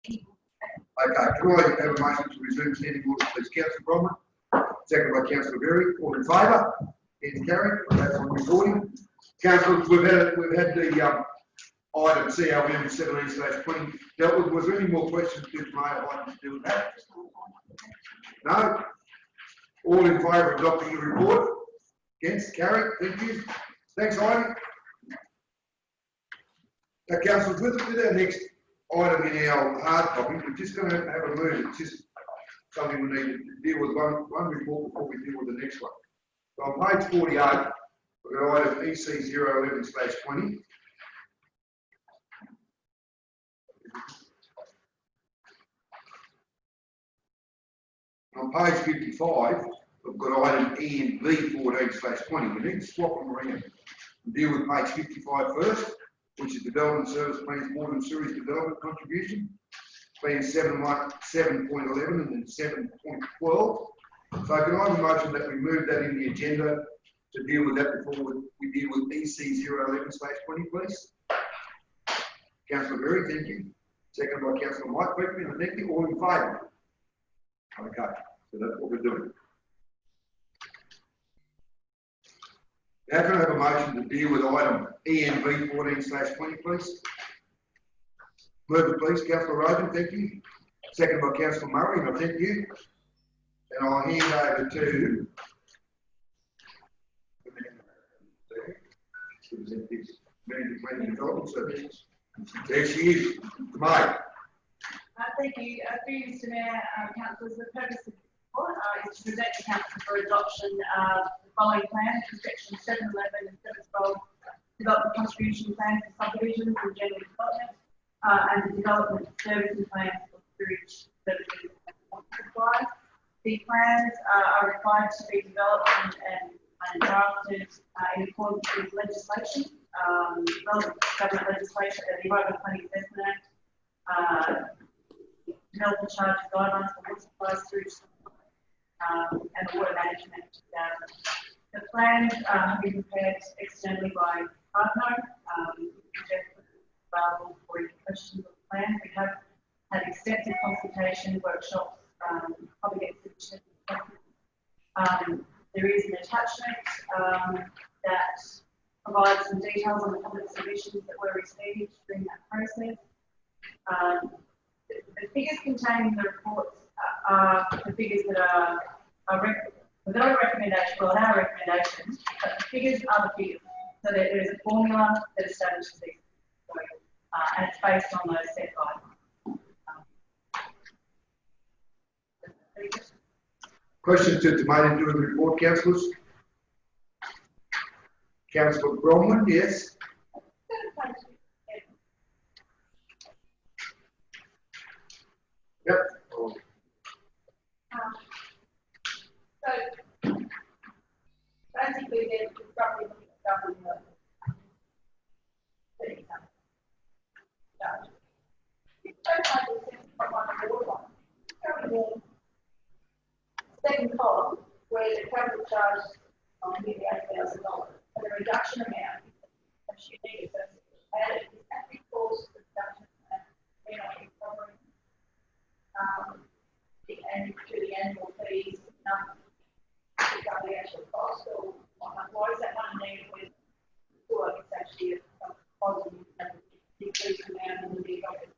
Okay, can I have a motion to resume standing order, please? Councillor Bronwyn, seconded by Councillor Berry. All in favour? It's carried. That's on recording. Councillors, we've had the item CLM 17/20 dealt with. Was there any more questions to the mayor items to do with that? No? All in favour of adopting the report? Against? Carried. Thank you. Thanks, Ivy. Now, councillors, with our next item in our hard copy, we're just going to have a move. It's just something we need to deal with one report before we deal with the next one. So on page 48, we've got item EC 011/20. On page 55, we've got item ENV 14/20. We need to swap them around and deal with page 55 first, which is Development Service Plans Water and Sewage Development Contribution, Plan 7.11 and then 7.12. So can I have a motion that we move that in the agenda to deal with that before we deal with EC 011/20, please? Councillor Berry, thank you. Second by Councillor White, and thank you. All in favour? Okay, so that's what we're doing. Now can I have a motion to deal with item ENV 14/20, please? Move it, please. Councillor Rogan, thank you. Second by Councillor Murray, and I thank you. And I'll hand over to Planning and Development Services. There she is, Mate. Thank you. Through you, Mr Mayor, councillors, the purpose of the report is to present to council for adoption the following plans from section 711 and 712, development contribution plans for subdivisions and general development, and the development services plans for sewage services and water supply. The plans are required to be developed and drafted in accordance with legislation, relevant government legislation, the Environmental Planning Assessment Act, development charge guidelines for water supply, sewage supply, and the Water Management Act 2000. The plans have been prepared externally by Partno, available for any questions on the plan. We have had extensive consultation, workshops, public exhibitions. There is an attachment that provides some details on the public submissions that were received during that process. The figures contained in the reports are the figures that are without a recommendation, well, our recommendation, but the figures are the figures. So there is a formula that establishes these, and it's based on those set guidelines. Questions to Mate into the report, councillors? Councillor Bronwyn, yes. Yep. So basically, there's roughly government. Second column, where the capital charge on nearly $8,000, and the reduction amount, as you need it, added is actually caused the reduction amount. We're not covering the annual fees, nothing to cover the actual cost. So why is that one needed with it's actually a positive and decrease amount in the government?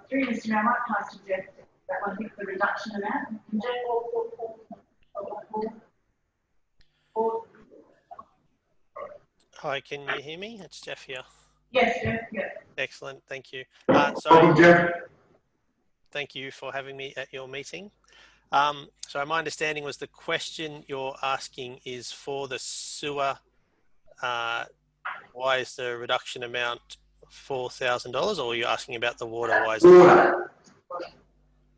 Through Mr. Mayor, I might pass to Jeff that one, I think the reduction amount. Jeff, Hi, can you hear me? It's Jeff here. Yes, Jeff, yeah. Excellent, thank you. Welcome, Jeff. Thank you for having me at your meeting. So my understanding was the question you're asking is for the sewer. Why is the reduction amount $4,000, or you're asking about the water? Why is water.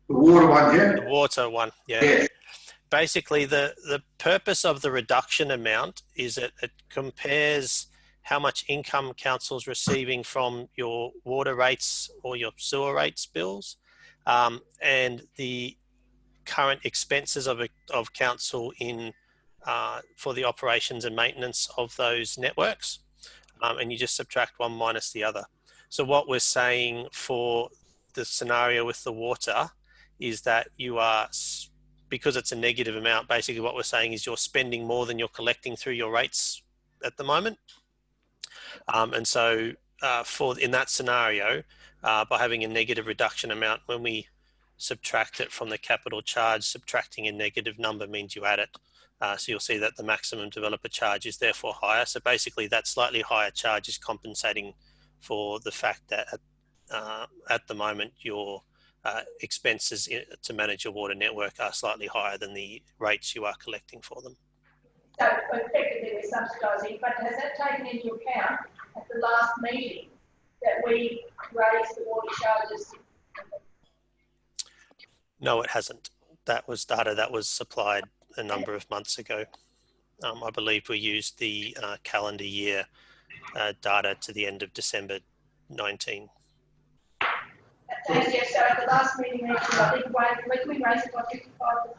The water one, yeah? The water one, yeah. Yes. Basically, the purpose of the reduction amount is that it compares how much income council's receiving from your water rates or your sewer rates bills, and the current expenses of council in for the operations and maintenance of those networks, and you just subtract one minus the other. So what we're saying for the scenario with the water is that you are, because it's a negative amount, basically what we're saying is you're spending more than you're collecting through your rates at the moment. And so in that scenario, by having a negative reduction amount, when we subtract it from the capital charge, subtracting a negative number means you add it. So you'll see that the maximum developer charge is therefore higher. So basically that slightly higher charge is compensating for the fact that at the moment your expenses to manage your water network are slightly higher than the rates you are collecting for them. So effectively we're subsidising, but has that taken into account at the last meeting that we raised the water charges? No, it hasn't. That was data that was supplied a number of months ago. I believe we used the calendar year data to the end of December 19. Thank you. So at the last meeting, I think we raised it by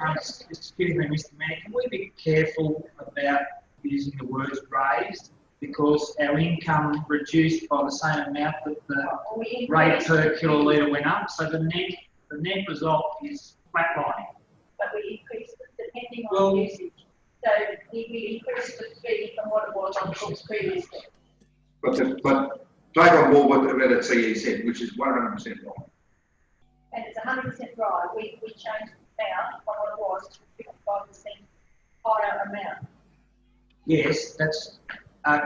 55%. Excuse me, Mr. Mayor, can we be careful about using the words raised? Because our income reduced by the same amount that the rate per kilolitre went up. So the net result is flatlining. But we increased it depending on usage. So we increased the fee from what it was on the books previously. But take on board what the TE said, which is 100% right. And it's 100% right. We changed the amount from what it was to 55% higher amount. Yes, that's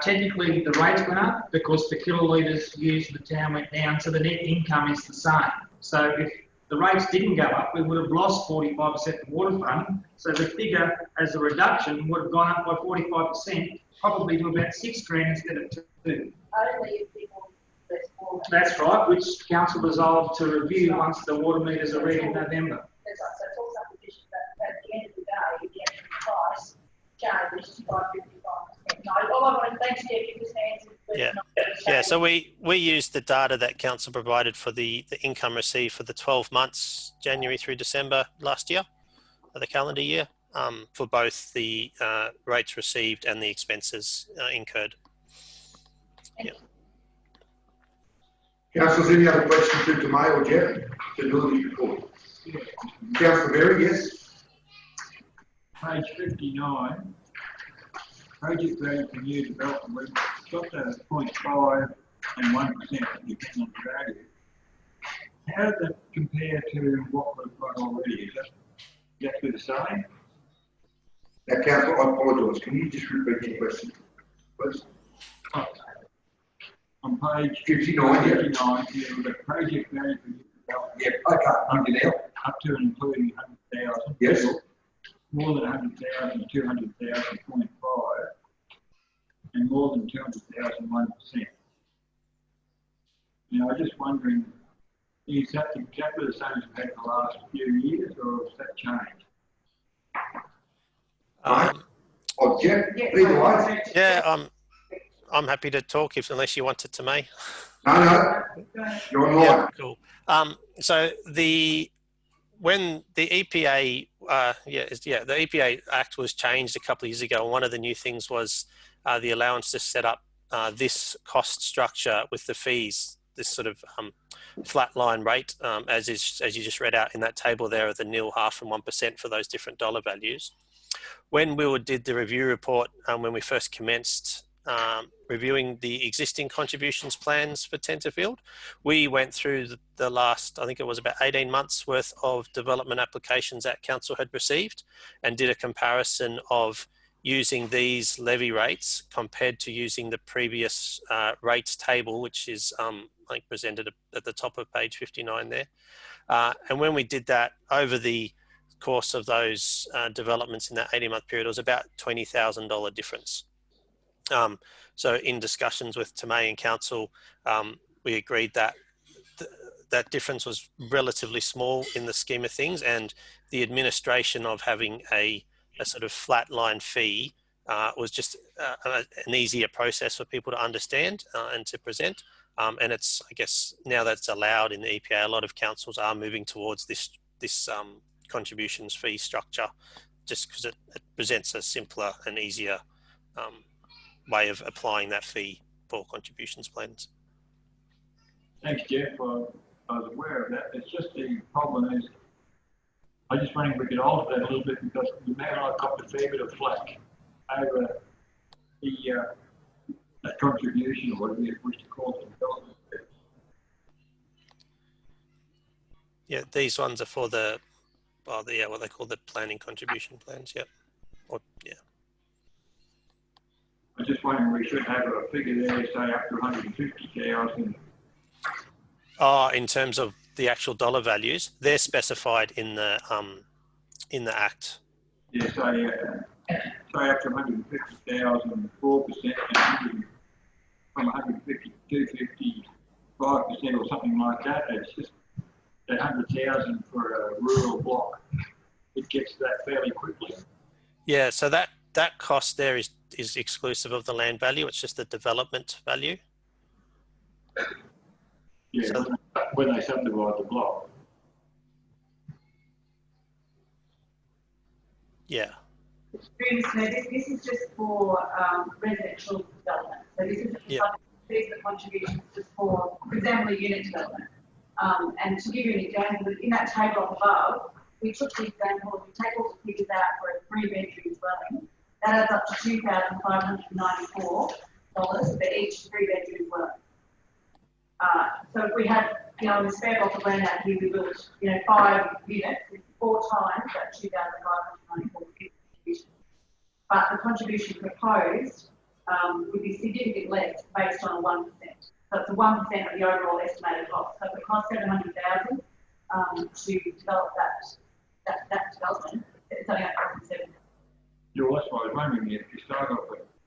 technically the rates went up because the kilolitres used in the town went down, so the net income is the same. So if the rates didn't go up, we would have lost 45% of the water fund. So the figure as a reduction would have gone up by 45%, probably to about $6,000 instead of 2. Only if people less water. That's right, which council resolved to review once the water meters are read in November. That's right. So it's all supposition, but at the end of the day, the actual price change by 55%. No, all I want to thank Steve for his answer. Yeah, so we used the data that council provided for the income received for the 12 months, January through December last year, of the calendar year, for both the rates received and the expenses incurred. Yeah. Councillors, any other questions to May or Jeff to do the report? Councillor Berry, yes? Page 59, project value for new development, we've got the 0.5 and 1% depending on the value. How does that compare to what we've got already? Is that exactly the same? Now, Councillor, I apologise. Can you just repeat your question, please? Oh, on page 59, yeah. 59, yeah, we've got project value for new development. Yeah, okay, under now. Up to and including 100,000. Yes. More than 100,000, 200,000, 0.5, and more than 200,000, 1%. Now, I'm just wondering, is that exactly the same as we've had the last few years, or has that changed? Oh, Jeff, either way. Yeah, I'm happy to talk unless you want it to me. No, you're online. Yeah, cool. So when the EPA, the EPA Act was changed a couple of years ago, and one of the new things was the allowance to set up this cost structure with the fees, this sort of flat line rate, as you just read out in that table there of the 0, 0.5 and 1% for those different dollar values. When we did the review report, when we first commenced reviewing the existing contributions plans for Tenterfield, we went through the last, I think it was about 18 months worth of development applications that council had received, and did a comparison of using these levy rates compared to using the previous rates table, which is I think presented at the top of page 59 there. And when we did that over the course of those developments in that 18-month period, it was about $20,000 difference. So in discussions with Tamay and council, we agreed that that difference was relatively small in the scheme of things, and the administration of having a sort of flat line fee was just an easier process for people to understand and to present. And it's, I guess, now that it's allowed in the EPA, a lot of councils are moving towards this contributions fee structure, just because it presents a simpler and easier way of applying that fee for contributions plans. Thanks, Jeff. I was aware of that. It's just the problem is, I just wondering if we could alter that a little bit because we may have got a fair bit of flack over the contribution or whatever you wish to call it. Development. Yeah, these ones are for the, well, the, what they call the planning contribution plans. Yep. Or yeah. I'm just wondering we should have a figure there, say up to 150,000. In terms of the actual dollar values, they're specified in the Act. Yeah, say up to 150,000, 4%, and from 150 to 250, 5% or something like that. It's just that 100,000 for a rural block. It gets that fairly quickly. Yeah, so that cost there is exclusive of the land value. It's just the development value. Yeah, So, when they subdivide the block. yeah. This is just for residential development. So this is Yeah. these are the contributions just for example, unit development. And to give you an example, in that table above, we took the example, we take all the figures out for a 3-bedroom dwelling. That adds up to $2,594 for each 3-bedroom dwelling. So if we had, on the spare block of land out here, we built, 5 units, 4 times that 2,594 contribution. But the contribution proposed would be significantly less based on a 1%. So it's a 1% of the overall estimated cost. So if it costs $700,000 to develop that development, it's only up to $700,000. Yeah, well, that's why I was wondering if you start off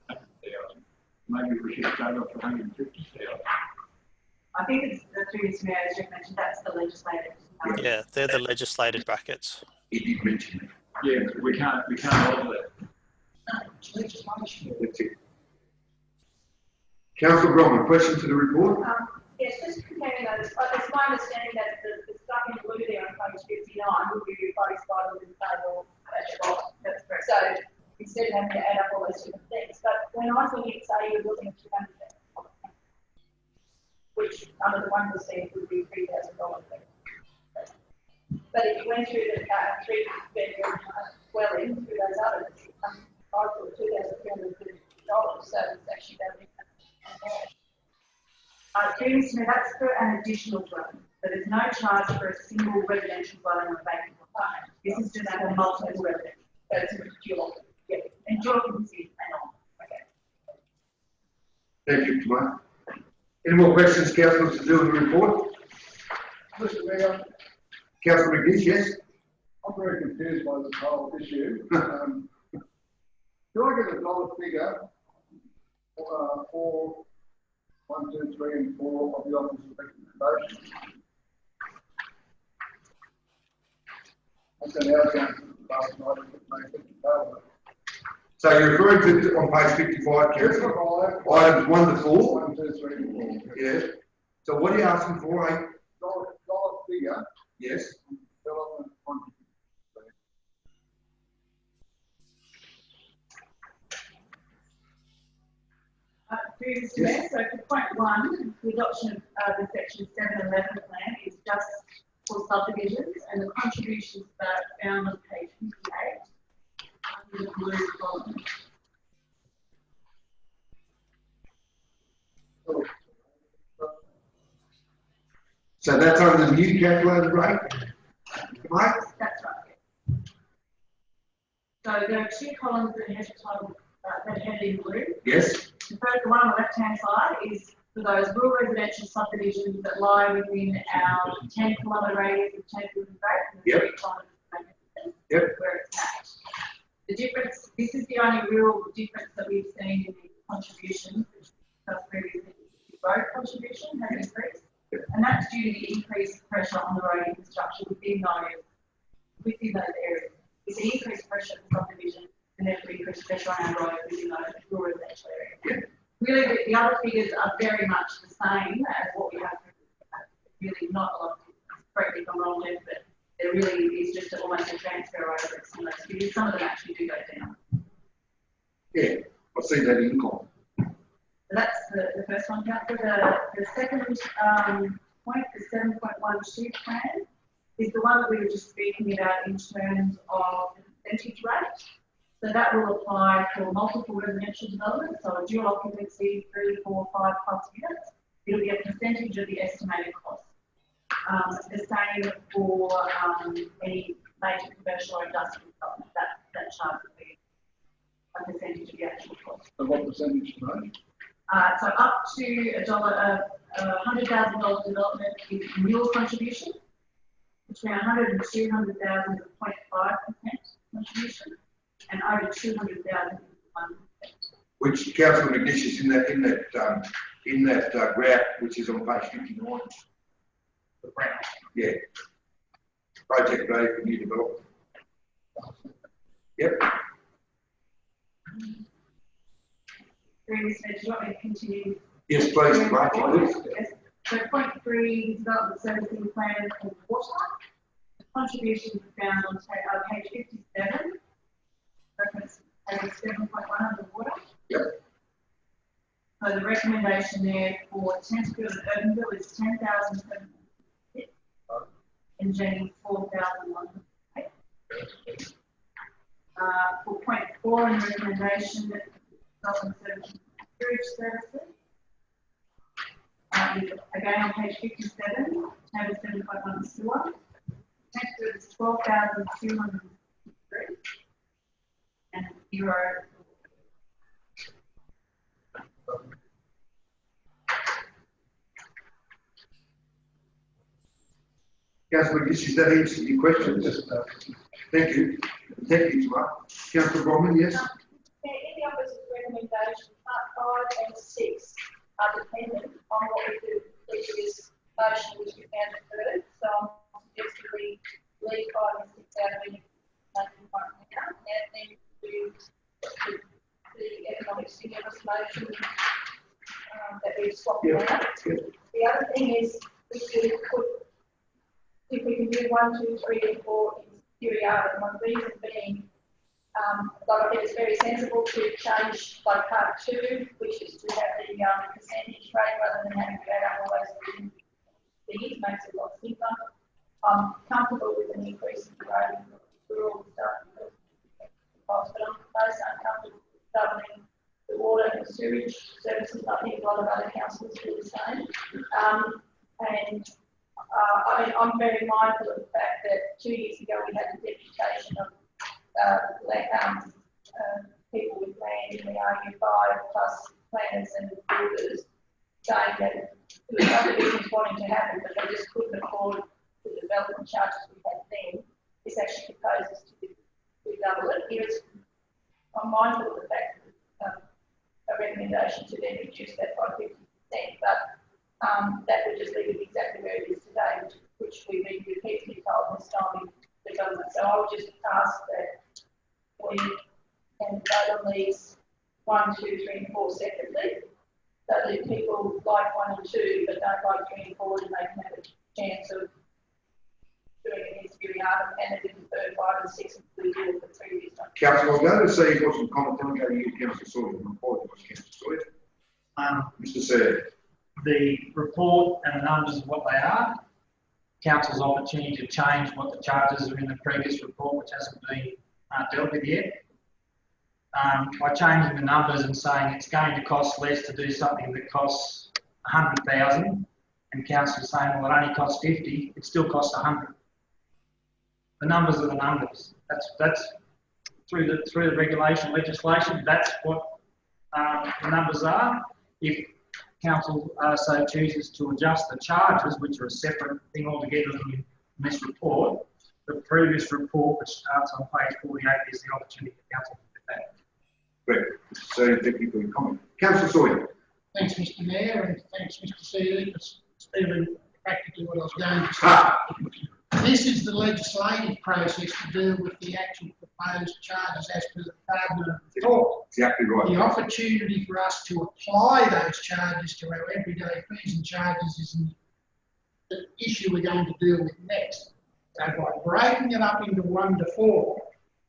at 100,000, maybe we should start off at 150,000. I think it's the 3 scenarios you mentioned, that's the legislative. Yeah, they're the legislated brackets. He did mention it. Yeah, we can't alter that. That's it. Councillor Bronwyn, question to the report? Yes, just comparing those, it's my understanding that the stuff in blue there on page 59 will be replaced by the table at the bottom. That's correct. So instead of having to add up all those different things, but when I thought you'd say you're building 200,000, which under the 1% would be $3,000. But if you went through the 3-bedroom dwelling through those others, I thought $2,350, so it's actually going to be that's for an additional dwelling. So there's no charge for a single residential dwelling on a vacant lot. This is just for multiple residential. So it's a dual. Yeah, and dual occupancy and all. Okay. Thank you, Tamar. Any more questions, councillors, to do with the report? Mr. Mayor, Councillor McGee, yes? I'm very confused by this whole issue. Do I get a dollar figure for 1, 2, 3, and 4 of the office of recommendation? I said last night, So you're referring to on page 55, Here's councillor? what I Items 1 to 4? 1, 2, 3, and 4. Yes. So what are you asking for, eh? Dollar figure, Yes. development contribution. Through Mr. So for point 1, the adoption of the section 711 plan is just for subdivisions, and the contributions that are found on page 58 under the blue column. So that's under the new calculated rate? Right? That's right. So there are 2 columns that have titled that head in blue. Yes. The first one on the left-hand side is for those rural residential subdivisions that lie within our 10-kilometre radius of 10 kilometres and Yep. 3 kilometres Yep. where it's at. The difference, this is the only real difference that we've seen in the contributions, which was previously the road contribution has increased. And that's due to the increased pressure on the road infrastructure within those areas. It's the increased pressure for subdivision and therefore increased pressure on our roads within those rural residential areas. Really, the other figures are very much the same as what we have. Really not a lot of difference. Correct me if I'm wrong, Jeff, but there really is just almost a transfer over some of those figures. Some of them actually do go down. Yeah, I see that income. So that's the first one, Councillor. The second point, the 7.12 plan, is the one that we were just speaking about in terms of the percentage rate. So that will apply for multiple residential developments, so a dual occupancy, 3, 4, 5 plus units. It'll be a percentage of the estimated cost. The same for any major commercial or industrial development, that charge will be a percentage of the actual cost. So what percentage today? So up to $100,000 development is renewal contribution, between 100 and 200,000 is 0.5% contribution, and over 200,000 is 1%. Which Councillor McNish is in that graph, which is on page 59. The graph. Yeah. Project value for new development. Yep. Do you want me to continue? Yes, please, Martin. Yes. So point 3, development servicing plan for water. The contributions are found on page 57, reference page 7.1 of the water. Yep. So the recommendation there for Tenterfield and Urbanville is 10,706 and Jennings 4,108. For point 4 in the recommendation, development services sewage services. Again on page 57, table 7.1 sewer. Tenterfield is 12,263 and 0. Councillor McNish, does that answer your questions? Thank you. Thank you, Mark. Councillor Bromley, yes? In the officer's recommendation, part 5 and 6 are dependent on what we do with the previous motion which we found deferred. So I'm suggesting we leave 5 and 6 out of any making right now and then do the economic stimulus motion that we've swapped around. The other thing is we could put, if we can do 1, 2, 3 and 4 in superiority, one reason being but I think it's very sensible to change like part 2, which is to have the percentage rate rather than having to add up all those things, makes it a lot simpler. I'm comfortable with an increase in the rate of rural stuff, but I'm most uncomfortable with doubling the water and sewage services. I think a lot of other councils do the same. I mean, I'm very mindful of the fact that 2 years ago we had the deputation of people with land in the RU5 plus planners and builders saying that there was other business wanting to happen, but they just couldn't afford the development charges we had then. This actually proposes to double it. I'm mindful of the fact that a recommendation to then reduce that by 50%, but that would just leave it exactly where it is today, which we've been repeatedly told this time the government. So I would just ask that we can vote on these 1, 2, 3 and 4 separately, so that people like 1 and 2 but don't like 3 and 4, and they can have a chance of doing it in superiority and then defer 5 and 6 and we deal with the previous one. Councillor, I'll go to see if what's some comment, then I'll go to you, Councillor Sawyer. I'm apologising, Councillor Sawyer. Mr. Sir. The report and the numbers of what they are. Council's opportunity to change what the charges are in the previous report, which hasn't been dealt with yet. By changing the numbers and saying it's going to cost less to do something that costs 100,000, and council saying, well, it only costs 50, it still costs 100. The numbers are the numbers. That's through the regulation legislation. That's what the numbers are. If council so chooses to adjust the charges, which are a separate thing altogether in this report, the previous report, which starts on page 48, is the opportunity for council to do that. Great. So thank you for your comment. Councillor Sawyer. Thanks, Mr. Mayor, and thanks, Mr. Seeley. It's really practically what I was going to say. This is the legislative process to deal with the actual proposed charges as per the Parliament report. Exactly right. The opportunity for us to apply those charges to our everyday fees and charges is the issue we're going to deal with next. So by breaking it up into 1 to 4,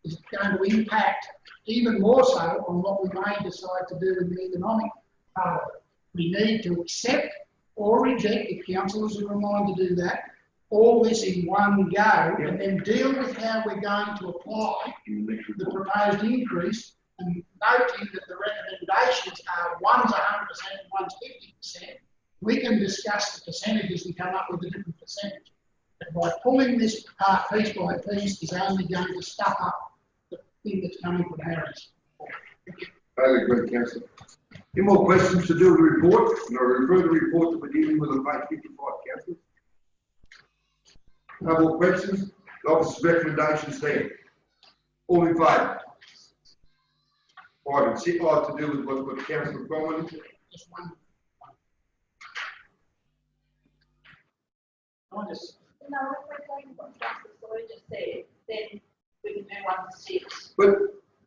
is going to impact even more so on what we may decide to do in the economic part of it. We need to accept or reject, if councillors are reminded to do that, all this in one go, and then deal with how we're going to apply the proposed increase, and noting that the recommendations are one's 100% and one's 50%, we can discuss the percentages and come up with a different percentage. But by pulling this apart piece by piece is only going to stuff up the thing that's coming from Harris. Totally agree, councillor. Any more questions to do with the report? No, refer the report that we're dealing with on page 55, councillor. No more questions? The officer's recommendations there. All in favour? 5 and 6 are to do with what councillor Cromwell. Just one. I just, No, if we're taking what Councillor Sawyer just said, then we can do 1 to 6. But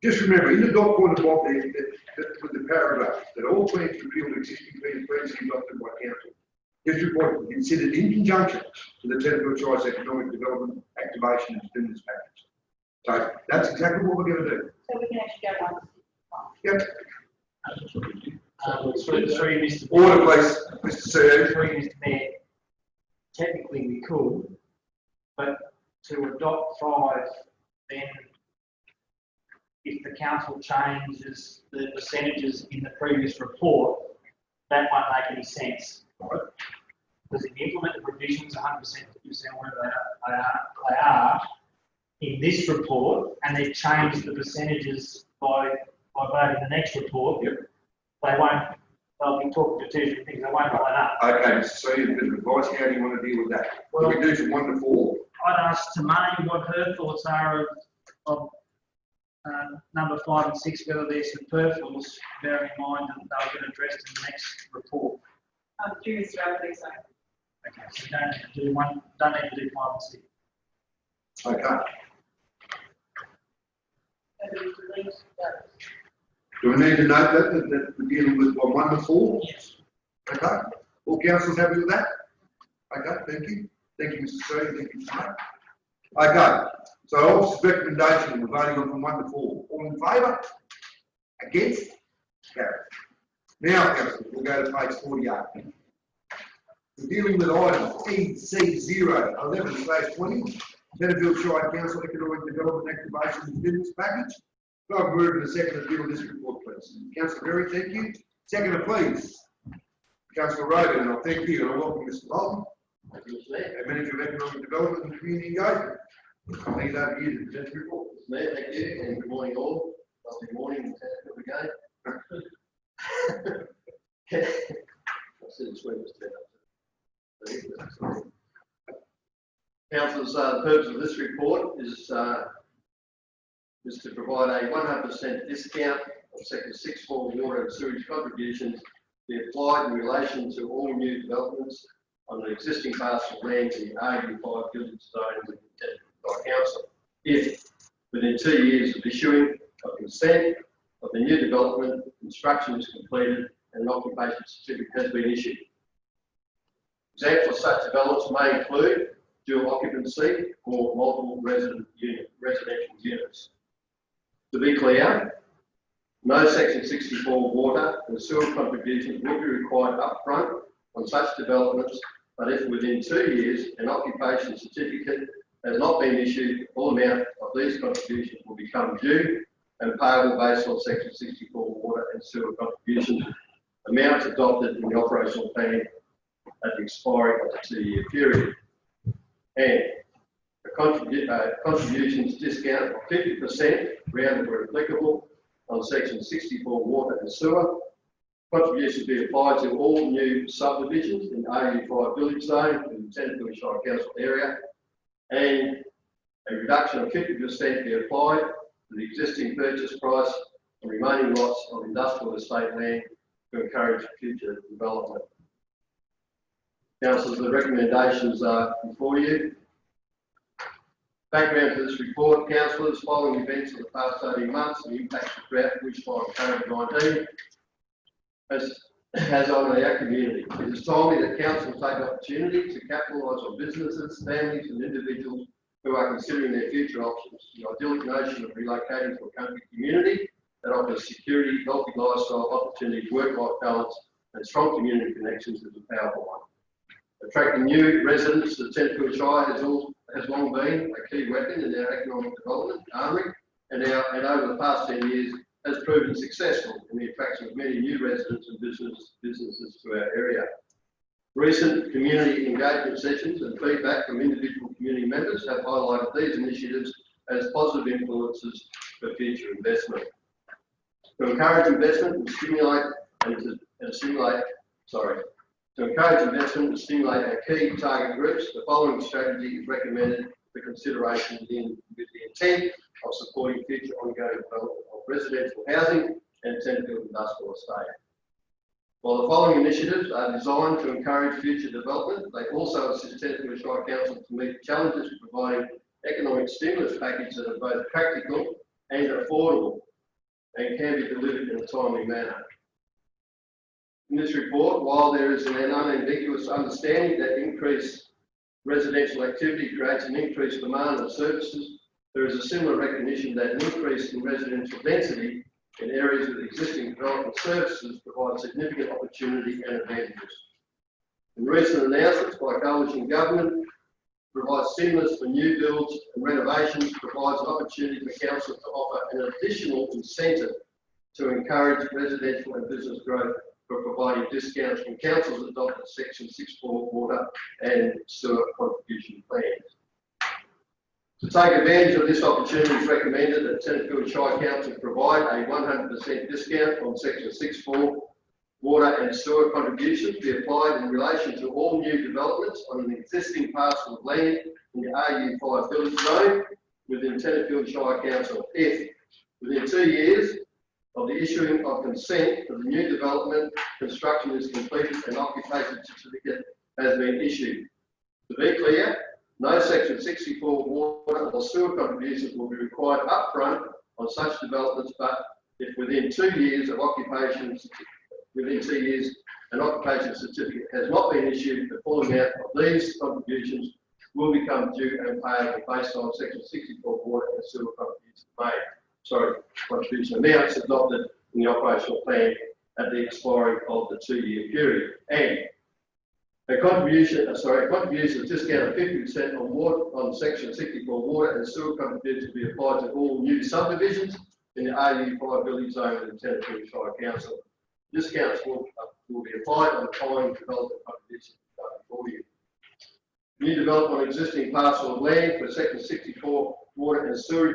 just remember, in the dot point above there, with the paragraph, that all plans to repeal existing plans previously adopted by council. This report will be considered in conjunction to the Tenterville Shires Economic Development Activation and Stimulus Package. So that's exactly what we're going to do. So we can actually go 1 to 6. Yep. through Mr. Order, please, Mr. CEO. Through Mr. Mayor, technically we could, but to adopt 5, then if the council changes the percentages in the previous report, that won't make any sense. Because if you implement the provisions 100%, 50%, whatever they are in this report, and they change the percentages by voting the next report, they'll be talking to 2 different things, they won't line up. Okay, Mr. CEO, a bit of advice, how do you want to deal with that? Well, we do from 1 to 4. I'd ask Tamani what her thoughts are of number 5 and 6, whether they're superfluous, bearing in mind that they'll get addressed in the next report. Through Mr. Overley, so. Okay, so you don't need to do 1, don't need to do 5 and 6. Okay. So we delete those. Do we need to note that we're dealing with 1 to 4? Yes. Okay. All councillors happy with that? Okay, thank you. Thank you, Mr. Sir. Thank you, Mr. Mayor. Okay. So officer's recommendation, we're voting on from 1 to 4. All in favour? Against? Carried. Now, councillors, we'll go to page 48. We're dealing with item EC0 11/20, Tenterville Shire Council Economic Development Activation and Business Package. So I've moved to the second to deal with this report, please. Councillor Berry, thank you. Seconder, please. Councillor Rogan, and I thank you, and I welcome Mr. Bolton. Thank you, Mr. Mayor. Manager of Economic Development and Community Engagement. I'll leave that to you to present the report. Mr. Mayor, thank you, and good morning all. Lovely morning in Tenterville again. I see the sweet Councillors, the purpose of this report is to provide a 100% discount of Section 6(4) water and sewage contributions be applied in relation to all new developments on the existing parcel of land in the RU5 village zone by council, if within 2 years of issuing of consent of the new development, construction is completed and an occupation certificate has been issued. Examples of such developments may include dual occupancy or multiple residential units. To be clear, no Section 64 water and sewer contributions will be required upfront on such developments, but if within 2 years an occupation certificate has not been issued, the full amount of these contributions will become due and payable based on Section 64 water and sewer contributions, amounts adopted in the operational plan at the expiry of the 2-year period. And a contributions discount of 50% rounded where applicable on Section 64 water and sewer. Contributions be applied to all new subdivisions in RU5 village zone in the Tenterville Shire Council area, and a reduction of 50% be applied to the existing purchase price and remaining lots of industrial estate land to encourage future development. Councillors, the recommendations are before you. Background to this report, councillors, following events of the past 18 months, the impacts of drought which by COVID-19 has on our community. It is timely that council take the opportunity to capitalise on businesses, families and individuals who are considering their future options. The idyllic notion of relocating to a country community that offers security, healthy lifestyle opportunities, work-life balance and strong community connections is a powerful one. Attracting new residents to the Tenterfield Shire has long been a key weapon in our economic development, and over the past 10 years has proven successful in the attraction of many new residents and businesses to our area. Recent community engagement sessions and feedback from individual community members have highlighted these initiatives as positive influences for future investment. To encourage investment and stimulate our key target groups, the following strategy is recommended for consideration with the intent of supporting future ongoing development of residential housing and Tenterfield industrial estate. While the following initiatives are designed to encourage future development, they also assist Tenterfield Shire Council to meet the challenges of providing economic stimulus packages that are both practical and affordable and can be delivered in a timely manner. In this report, while there is an unambiguous understanding that increased residential activity creates an increased demand on services, there is a similar recognition that an increase in residential density in areas with existing development services provides significant opportunity and advantages. In recent announcements by coalition government, provides stimulus for new builds and renovations, provides an opportunity for council to offer an additional incentive to encourage residential and business growth for providing discounts from councils adopted Section 6.4 water and sewer contribution plans. To take advantage of this opportunity, it's recommended that Tenterfield Shire Council provide a 100% discount on Section 6.4 water and sewer contributions be applied in relation to all new developments on an existing parcel of land in the RU5 village zone within Tenterfield Shire Council if, within 2 years of the issuing of consent for the new development, construction is completed and occupation certificate has been issued. To be clear, no Section 64 water or sewer contributions will be required upfront on such developments, but if within 2 years of occupation, an occupation certificate has not been issued, the full amount of these contributions will become due and payable based on Section 64 water and sewer contribution amounts adopted in the operational plan at the expiry of the 2-year period. And a contribution discount of 50% on Section 64 water and sewer contributions to be applied to all new subdivisions in the RU5 village zone of the Tenterfield Shire Council. Discounts will be applied on the following development contributions for you. New development on existing parcel of land for Section 64 water and sewer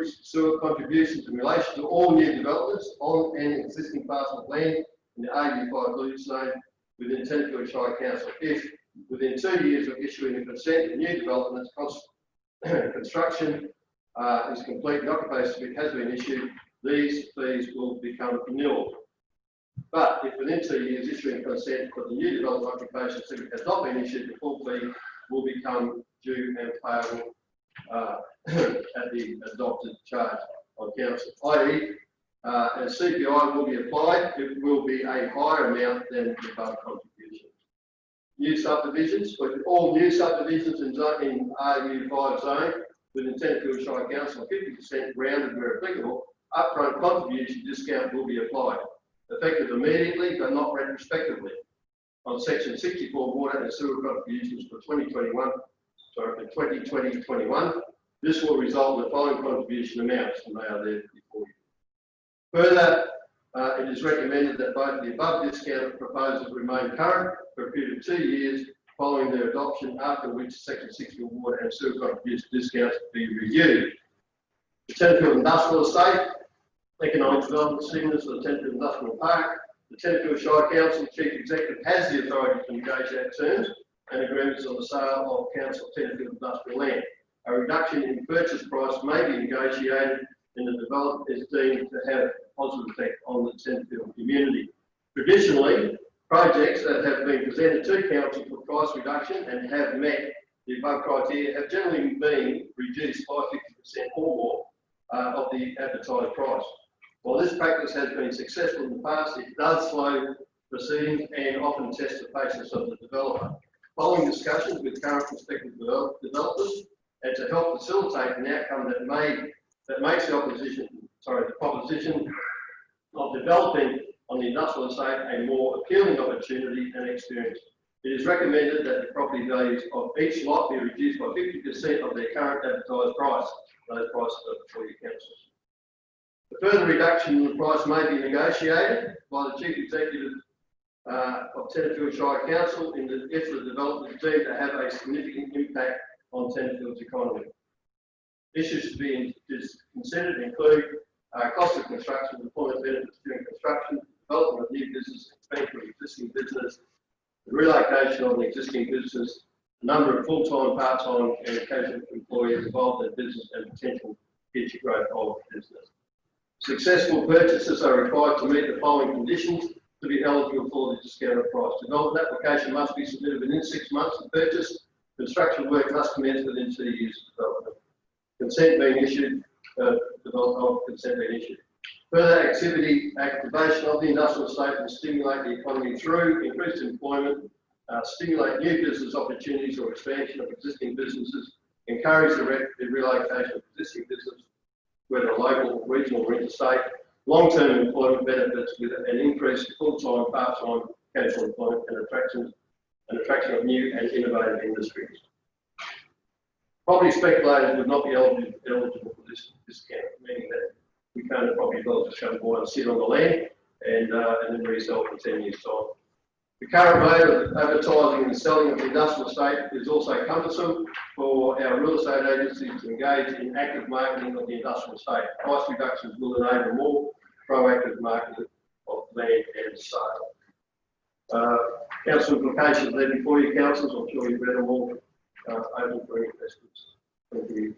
contributions in relation to all new developments on an existing parcel of land in the RU5 village zone within Tenterfield Shire Council if, within 2 years of issuing a consent to new developments, construction is complete and occupation has been issued, these fees will become nil. But if within 2 years issuing consent for the new development occupation certificate has not been issued, the full fee will become due and payable at the adopted charge on council. I.e., as CPI will be applied, it will be a higher amount than the above contribution. New subdivisions, with all new subdivisions in RU5 zone within Tenterfield Shire Council, 50% rounded where applicable, upfront contribution discount will be applied, effective immediately but not retrospectively on Section 64 water and sewer contributions for 2020-21. This will result in the following contribution amounts, and they are there before you. Further, it is recommended that both the above discount proposals remain current for a period of 2 years following their adoption, after which Section 64 water and sewer contribution discounts will be reviewed. The Tenterfield Industrial Estate, economic development stimulus for the Tenterfield Industrial Park. The Tenterfield Shire Council Chief Executive has the authority to negotiate terms and agreements on the sale of Council Tenterfield Industrial land. A reduction in purchase price may be negotiated and the development is deemed to have a positive effect on the Tenterfield community. Traditionally, projects that have been presented to Council for price reduction and have met the above criteria have generally been reduced by 50% or more of the advertised price. While this practice has been successful in the past, it does slow proceedings and often test the patience of the developer. Following discussions with current prospective developers, and to help facilitate an outcome that makes the proposition of developing on the industrial estate a more appealing opportunity and experience. It is recommended that the property values of each lot be reduced by 50% of their current advertised price. Those prices are before your council. A further reduction in the price may be negotiated by the Chief Executive of Tenterfield Shire Council if the development is deemed to have a significant impact on Tenterfield's economy. Issues to be considered include cost of construction, employment benefits during construction, development of new business, expansion of existing business, the relocation of an existing business, the number of full-time, part-time and occasional employees involved in business and potential future growth of business. Successful purchasers are required to meet the following conditions to be eligible for the discounted price. Development application must be submitted within 6 months of purchase. Construction work must commence within 2 years of development. Consent being issued, consent being issued. Further activation of the industrial estate will stimulate the economy through increased employment, stimulate new business opportunities or expansion of existing businesses, encourage the relocation of existing business, whether local, regional or interstate, long-term employment benefits with an increased full-time, part-time, casual employment and attraction of new and innovative industries. Property speculators would not be eligible for this discount, meaning that we can't property developers come forward and sit on the land and then resell for 10 years' time. The current mode of advertising and selling of the industrial estate is also cumbersome for our real estate agencies to engage in active marketing of the industrial estate. Price reductions will enable more proactive marketing of land and sale. Council implications there before you, councillors. I'm sure you've read them all. Open for any questions. Thank you.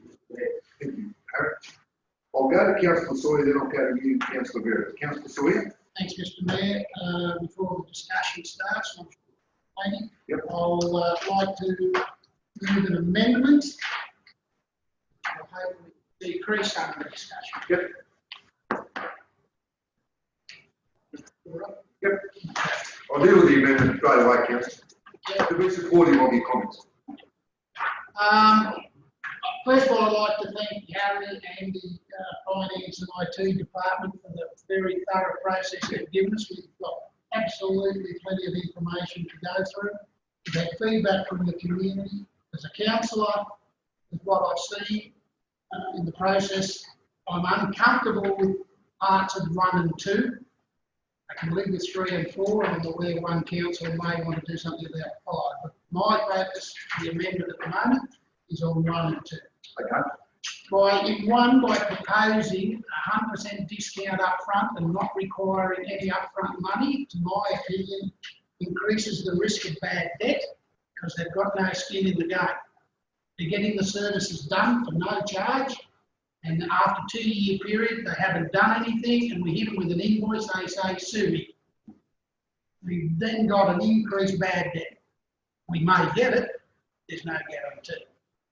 Thank you, Harry. I'll go to Councillor Sawyer, then I'll go to you, Councillor Vera. Councillor Sawyer. Thanks, Mr Mayor. Before the discussion starts, I'm planning, Yep. I'll like to move an amendment. I'll hopefully decrease under the discussion. Yep. Yep. I'll deal with the amendment straight away, Councillor. Yep. To be supportive of your comments. First of all, I'd like to thank Harry and the Finance and IT Department for the very thorough process they've given us. We've got absolutely plenty of information to go through. We've had feedback from the community. As a councillor, with what I've seen in the process, I'm uncomfortable with parts of 1 and 2. I can live with 3 and 4, and I'm aware one councillor may want to do something about 5. But my focus, the amendment at the moment, is on 1 and 2. Okay. By proposing 100% discount up front and not requiring any upfront money, to my opinion, increases the risk of bad debt because they've got no skin in the game. They're getting the services done for no charge, and after a 2-year period, they haven't done anything, and we hit them with an invoice, they say, sue me. We've then got an increased bad debt. We may get it, there's no guarantee.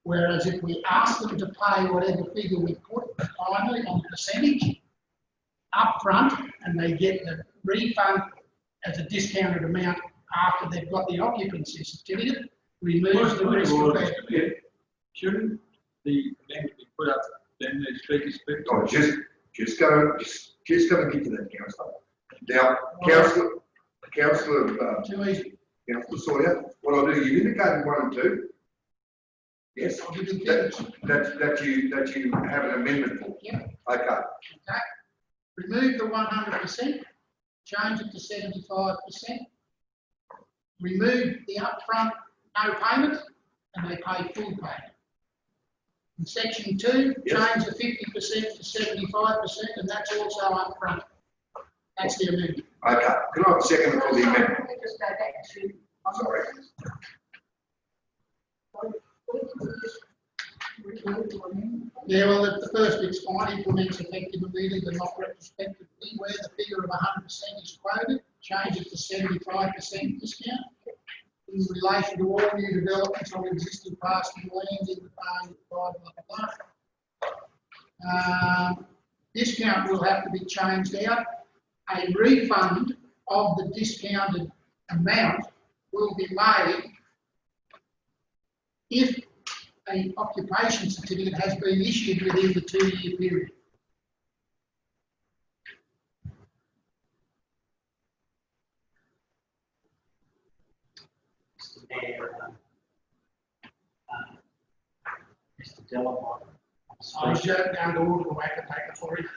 Whereas if we ask them to pay whatever figure we put finally on percentage up front, and they get the refund as a discounted amount after they've got the occupancy certificate, removes the risk of bad debt. Shouldn't the amendment be put up, then the speakers speak? Oh, just going to get to that, Councillor. Now, Councillor Too easy. Sawyer, what I'll do, you indicated 1 and 2. Yes, I'll give you that you have an amendment for. Yep. Okay. Okay. Remove the 100%, change it to 75%. Remove the upfront no payment, and they pay full payment. In section 2, Yes. change the 50% to 75%, and that's also upfront. That's the amendment. Okay. Can I have a second for the amendment? Let me just go back to. Sorry. Yeah, well, the first bit's fine, implements effective immediately but not retrospectively, where the figure of 100% is quoted, change it to 75% discount. In relation to all new developments on existing parcel of land in the farm, blah, blah, blah. Discount will have to be changed out. A refund of the discounted amount will be made if an occupation certificate has been issued within the 2-year period. I was going to order the whacker paper for him.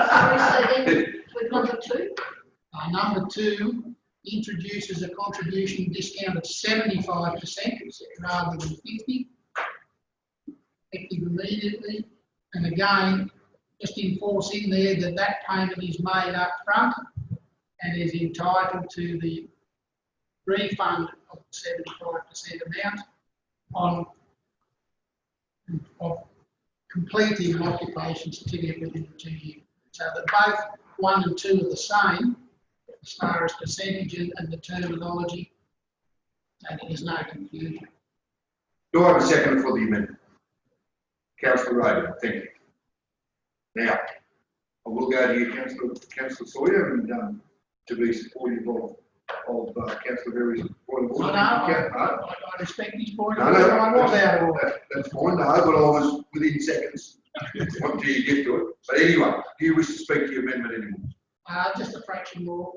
Sorry, so then with number two, Number 2 introduces a contribution discount of 75% rather than 50, effective immediately. And again, just enforce in there that that payment is made up front and is entitled to the refund of the 75% amount of completing an occupation certificate within the 2 years. So that both 1 and 2 are the same as far as percentage and the terminology, and there's no confusion. Do I have a second for the amendment? Councillor Raven, thank you. Now, I will go to you, Councillor Sawyer, and to be supportive of Councillor Berry's point of order. I respect his point of No, order. I was out of order. that's fine, no, but I was within seconds. What do you get to it? But anyway, do you wish to speak to your amendment anymore? Just a fraction more.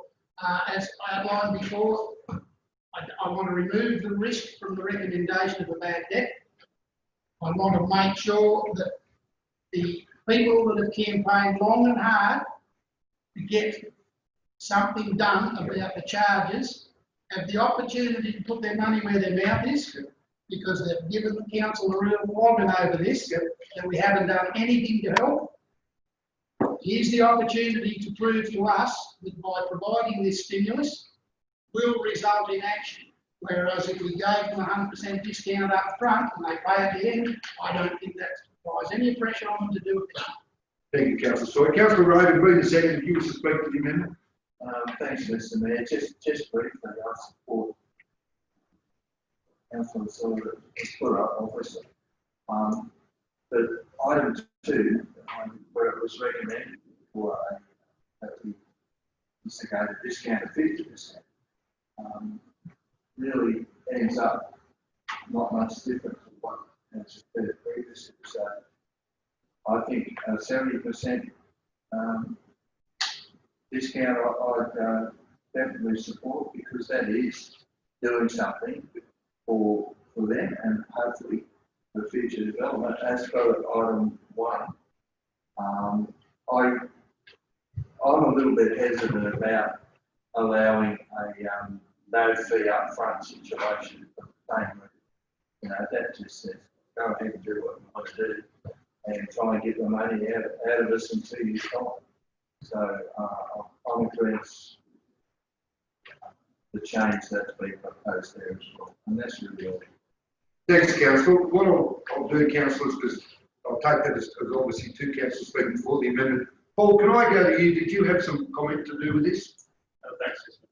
As I outlined before, I want to remove the risk from the recommendation of a bad debt. I want to make sure that the people that have campaigned long and hard to get something done about the charges have the opportunity to put their money where their mouth is, because they've given the council a real flogging over this, and we haven't done anything to help. Here's the opportunity to prove to us that by providing this stimulus will result in action. Whereas if we gave them 100% discount up front and they pay at the end, I don't think that applies any pressure on them to do it. Thank you, Councillor Sawyer. Councillor Raven, being the second, do you wish to speak to the amendment? Thanks, Mr. Mayor. Just briefly, I support Councillor Sawyer has put up, obviously. But item 2, where it was recommended for a instigated discount of 50%, really ends up not much different from what has occurred previously. So I think a 70% discount I'd definitely support, because that is doing something for them and hopefully for future development. As for item 1, I'm a little bit hesitant about allowing a no fee up front situation for the same reason. You know, that just says go ahead and do what you want to do and try and get the money out of us in 2 years' time. So I'm against the change that's been proposed there as well, and that's really all. Thanks, Councillor. What I'll do, councillors, because I'll take that as obviously 2 councillors speaking for the amendment. Paul, can I go to you? Did you have some comment to do with this? Thanks, Mr.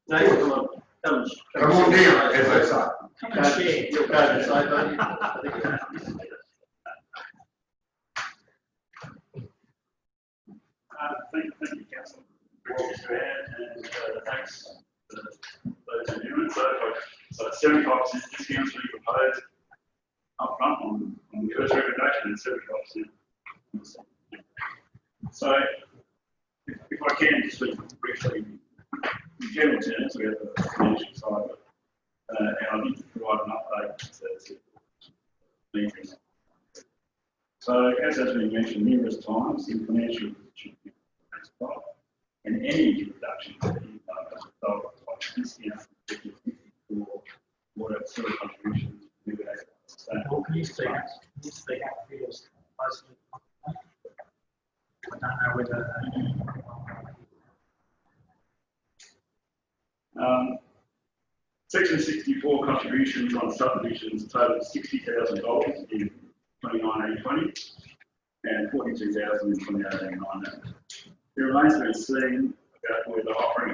Mayor. No, Come on down, as they say. Come and share. You'll go to say, don't you? I think you have to say that. Thank you, Councillor. Mr. Mayor, and thanks to those who do it. So 75% discounts we proposed up front on the first recommendation and 75% on the second. So if I can just speak briefly in general terms, we have the financial side of it, and I need to provide an update to meetings. So as has been mentioned numerous times, the financial should be and any reduction to the income as a result of discount for water sewer contributions to the sustainable. Well, can you speak up? Can you speak up for yours? I don't know whether. Section 64 contributions on subdivisions totaled $60,000 in 2019-20 and $42,000 in 2018-19. It remains to be seen about whether offering a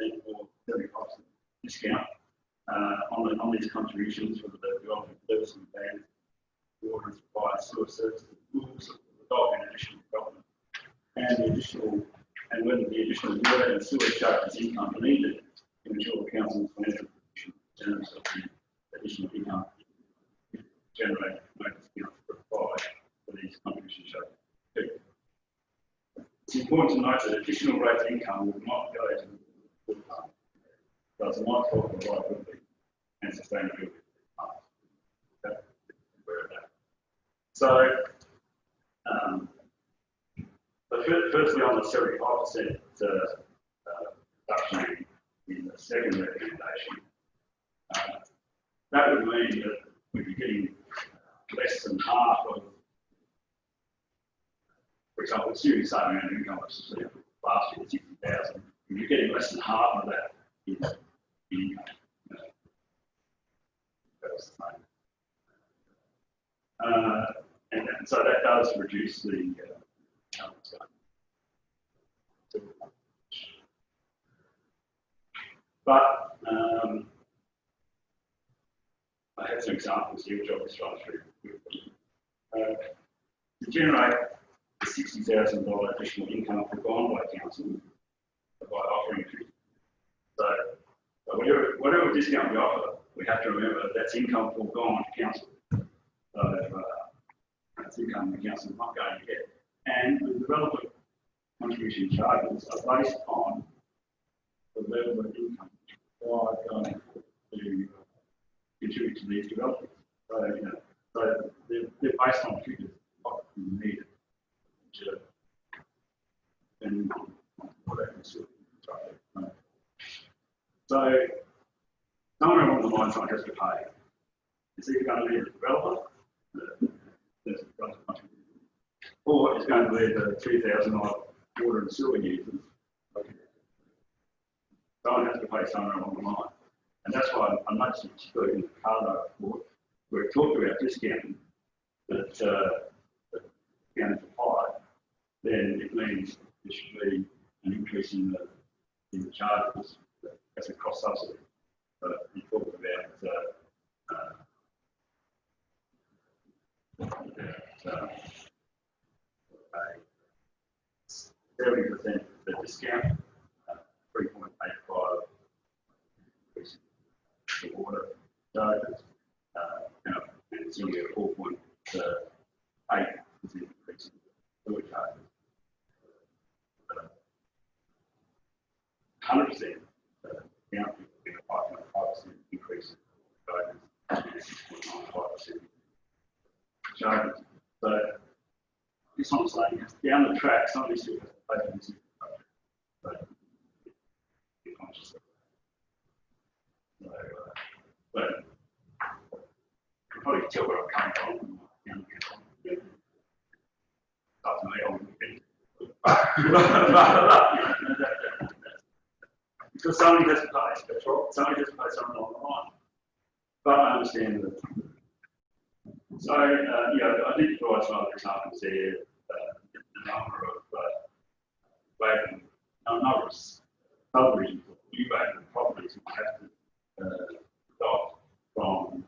50% or 75% discount on these contributions for the development services plan, water and supply sewer services will result in additional development and whether the additional water and sewer charges income are needed to ensure the council's financial position in terms of the additional income generated no discounts required for these contributions charges. It's important to note that additional rates of income will not go to the water fund, does not help the viability and sustainability. So, firstly on the 75% reduction in the second recommendation, that would mean that we'd be getting less than half of, for example, assuming same amount of income, which is last year 60,000, you're getting less than half of that in income. That's the same. And so that does reduce the but I have some examples here which I'll just run through. To generate the $60,000 additional income foregone by council by offering 50. So whatever discount we offer, we have to remember that's income foregone to council. So that's income the council is not going to get. And the developer contribution charges are based on the level of income required going to contribute to these developments. So, so they're based on figures what you need to and what they can sort of. So someone along the line someone has to pay. It's either going to be the developer, there's a developer contribution, or it's going to be the 3,000 odd water and sewer users. Someone has to pay somewhere along the line. And that's why I noticed particularly in the Carlo report, where it talked about discounting, that discounting applied, then it means there should be an increase in the charges as a cost subsidy. But we talked about 70% the discount, 3.85 increase in the water charges, and it's only a 4.8% increase in the sewer charges. 100% discount would be a 5.5% increase in charges, 6.95% charges. So this one saying down the track, some of these people have to pay for this infrastructure. But be conscious of that. So, but you can probably tell where I'm coming from. Up to me, I wouldn't be. Because somebody has to pay, that's right. Somebody has to pay something on the line. But I understand that. So, I did provide some other examples there. The number of vacant, number of subdivisions, new vacant properties we have to adopt from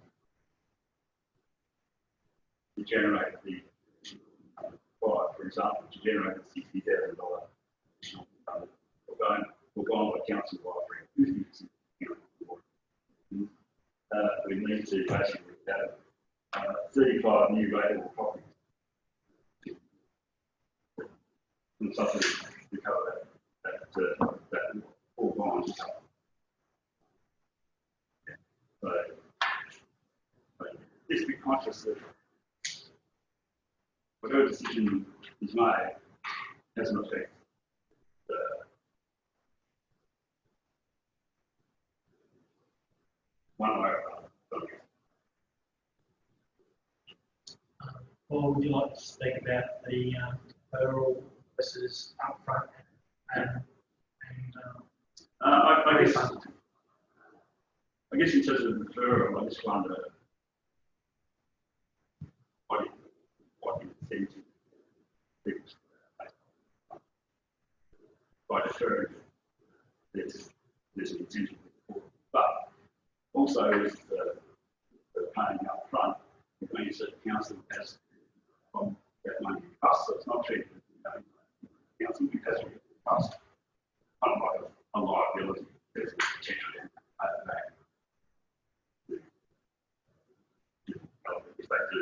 to generate the for example, to generate the $60,000 additional income. We're going by council by offering 50%. We need to basically have 35 new available properties. And something to cover that all bonds. So, just be conscious that whatever decision is made has an effect. One way or another. Or would you like to speak about the overall versus upfront I guess in terms of referral, I just wonder what incentive by deferring there's an incentive, but also with the paying up front, it means that the council has that money in trust, so it's not treated as the council because we trust, unlike a liability, there's a potential to pay it back. If they do.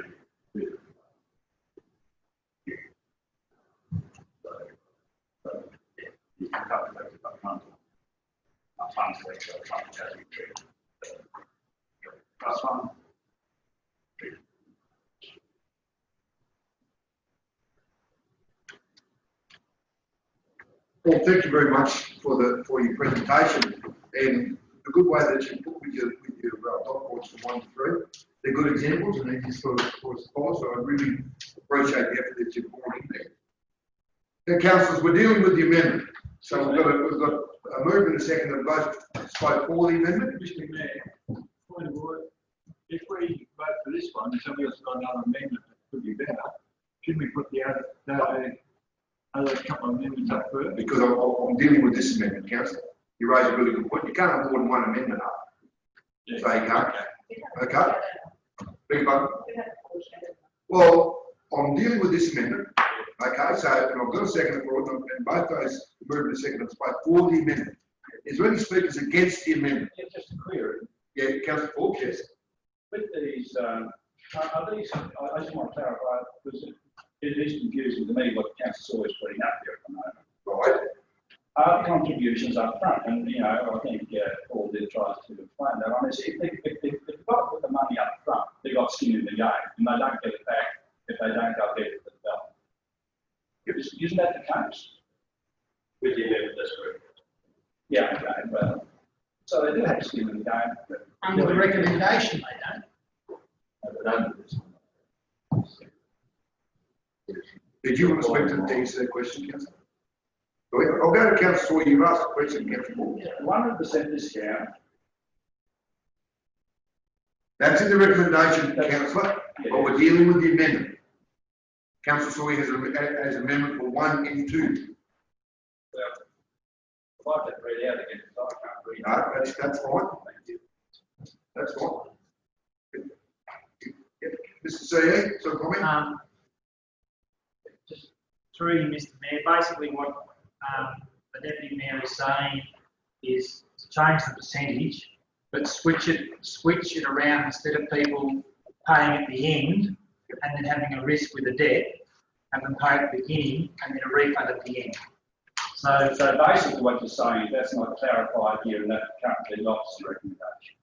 So you can calculate it up front. Funds like trust as we treat trust fund. Paul, thank you very much for your presentation and the good way that you put with your dot points from 1 to 3. They're good examples and easy for us to follow, so I really appreciate the effort that you've poured in there. Now, councillors, we're dealing with the amendment. So we've got a move and a second of both spoke for the amendment. Mr. Mayor, point of order. If we vote for this one, and somebody else has got another amendment that could be better, shouldn't we put the other couple of amendments up first? Because I'm dealing with this amendment, councillor. You raise a really good point. You can't have more than one amendment up. Yeah. So you can't. Okay. Beg your pardon? Well, I'm dealing with this amendment. Okay, so and I've got a second for it, and both those moved and second spoke for the amendment. Is there any speakers against the amendment? Yeah, just to clear it, Yeah, councillor Paul, yes. with these, are these, I just want to clarify, because it is confusing to me what the council's always putting up there at the moment. Right. Are contributions up front, and you know, I think Paul did try to explain that. Honestly, if they've got to put the money up front, they've got skin in the game, and they don't get it back if they don't go there for the development. Isn't that the case? With the amendment, that's correct. Yeah, okay, well, so they do have skin in the game. But Under the recommendation, they don't. Did you want to speak to the answer question, councillor? I'll go to councillor. You've asked a question, councillor Paul. 100% discount. That's in the recommendation, councillor, but we're dealing with the amendment. Councillor Sawyer has an amendment for 1 and 2. Well, if I can read out again, because I can't read. No, that's fine. That's fine. Mr. C.E., so comment? Just through you, Mr. Mayor, basically what the Deputy Mayor is saying is to change the percentage, but switch it around instead of people paying at the end and then having a risk with the debt, have them pay at the beginning and then a refund at the end. So basically what you're saying is that's not clarified here and that currently the officer's recommendation.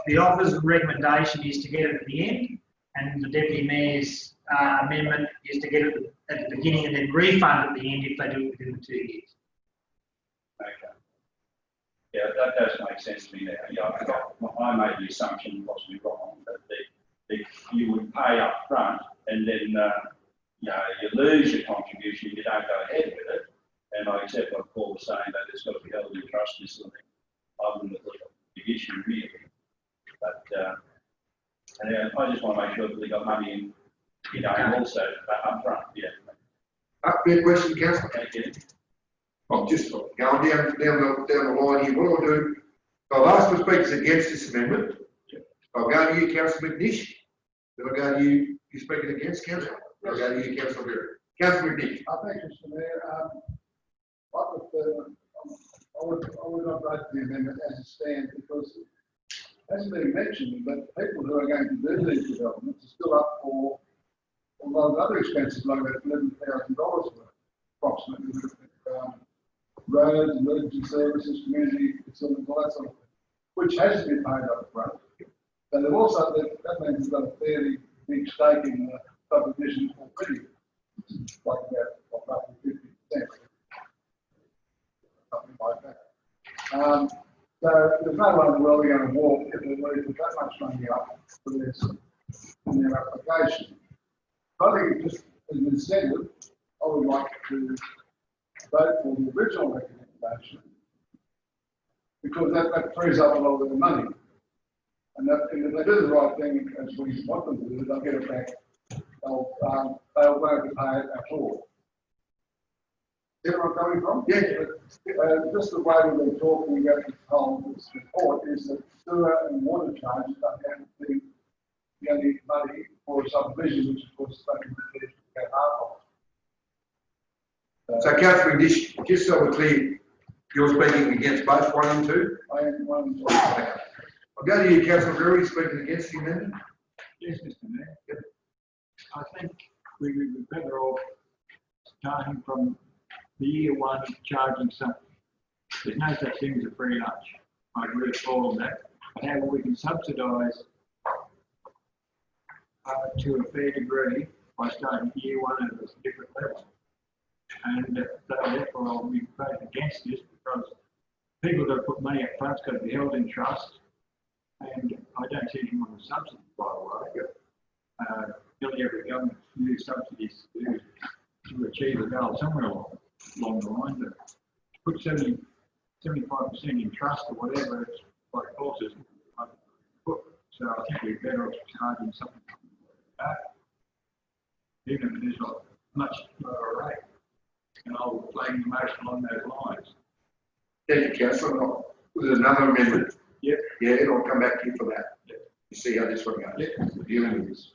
The officer's recommendation is to get it at the end, and the Deputy Mayor's amendment is to get it at the beginning and then refund at the end if they do it within the 2 years. Okay. Yeah, that does make sense to me now. Yeah, I made the assumption, possibly wrong, that you would pay up front and then you know, you lose your contribution if you don't go ahead with it. And I accept what Paul was saying, that it's got to be held in trust or something. I wouldn't have thought it was a big issue really. But and I just want to make sure that they got money in, you know, also up front. Yeah. Fair question, councillor. Thank you. I'm just going down the line here. What do I do? I've asked for speakers against this amendment. I'll go to you, Councillor McNish. Then I'll go to you speaking against, councillor. I'll go to you, Councillor Berry. Councillor McNish. Thank you, Mr. Mayor. I would not vote for the amendment as it stands because, as has been mentioned, that people who are going to do these developments are still up for a lot of other expenses, like about $11,000 worth, approximately, with roads, emergency services, community facilities, all that sort of thing, which has to be paid up front. But they've also, that means they've got a fairly big stake in the subdivision already, like about roughly 50%. Something like that. So there's no way in the world they're going to walk if they lose that much money up for this in their application. I think just as an incentive, I would like to vote for the original recommendation because that frees up a lot of their money. And if they do the right thing as we want them to do, they'll get it back. They'll won't have to pay it at all. Get where I'm coming from? Yeah. Just the way we've been talking about this whole report is that sewer and water charges don't have to be the only money for a subdivision, which of course they can get half of. So, Councillor McNish, just so we're clear, you're speaking against both 1 and 2? I am one and two. I'll go to you, Councillor Berry, speaking against the amendment. Yes, Mr. Mayor. Yep. I think we would be better off starting from the year 1 charging something. There's no such thing as a free lunch. I agree with all of that. However, we can subsidise to a fair degree by starting year 1 at a different level. And so therefore I'll be voting against this because people that put money up front's got to be held in trust. And I don't see anyone with subsidies, by the way. Nearly every government uses subsidies to achieve a goal somewhere along the line. But put 75% in trust or whatever, it's like horses. So I think we're better off charging something like that, even if it is a much lower rate. And I'll flag the motion along those lines. Thank you, councillor. There's another amendment. Yep. Yeah, and I'll come back to you for that. Yep. You see how this one goes. Yep. We're dealing with this.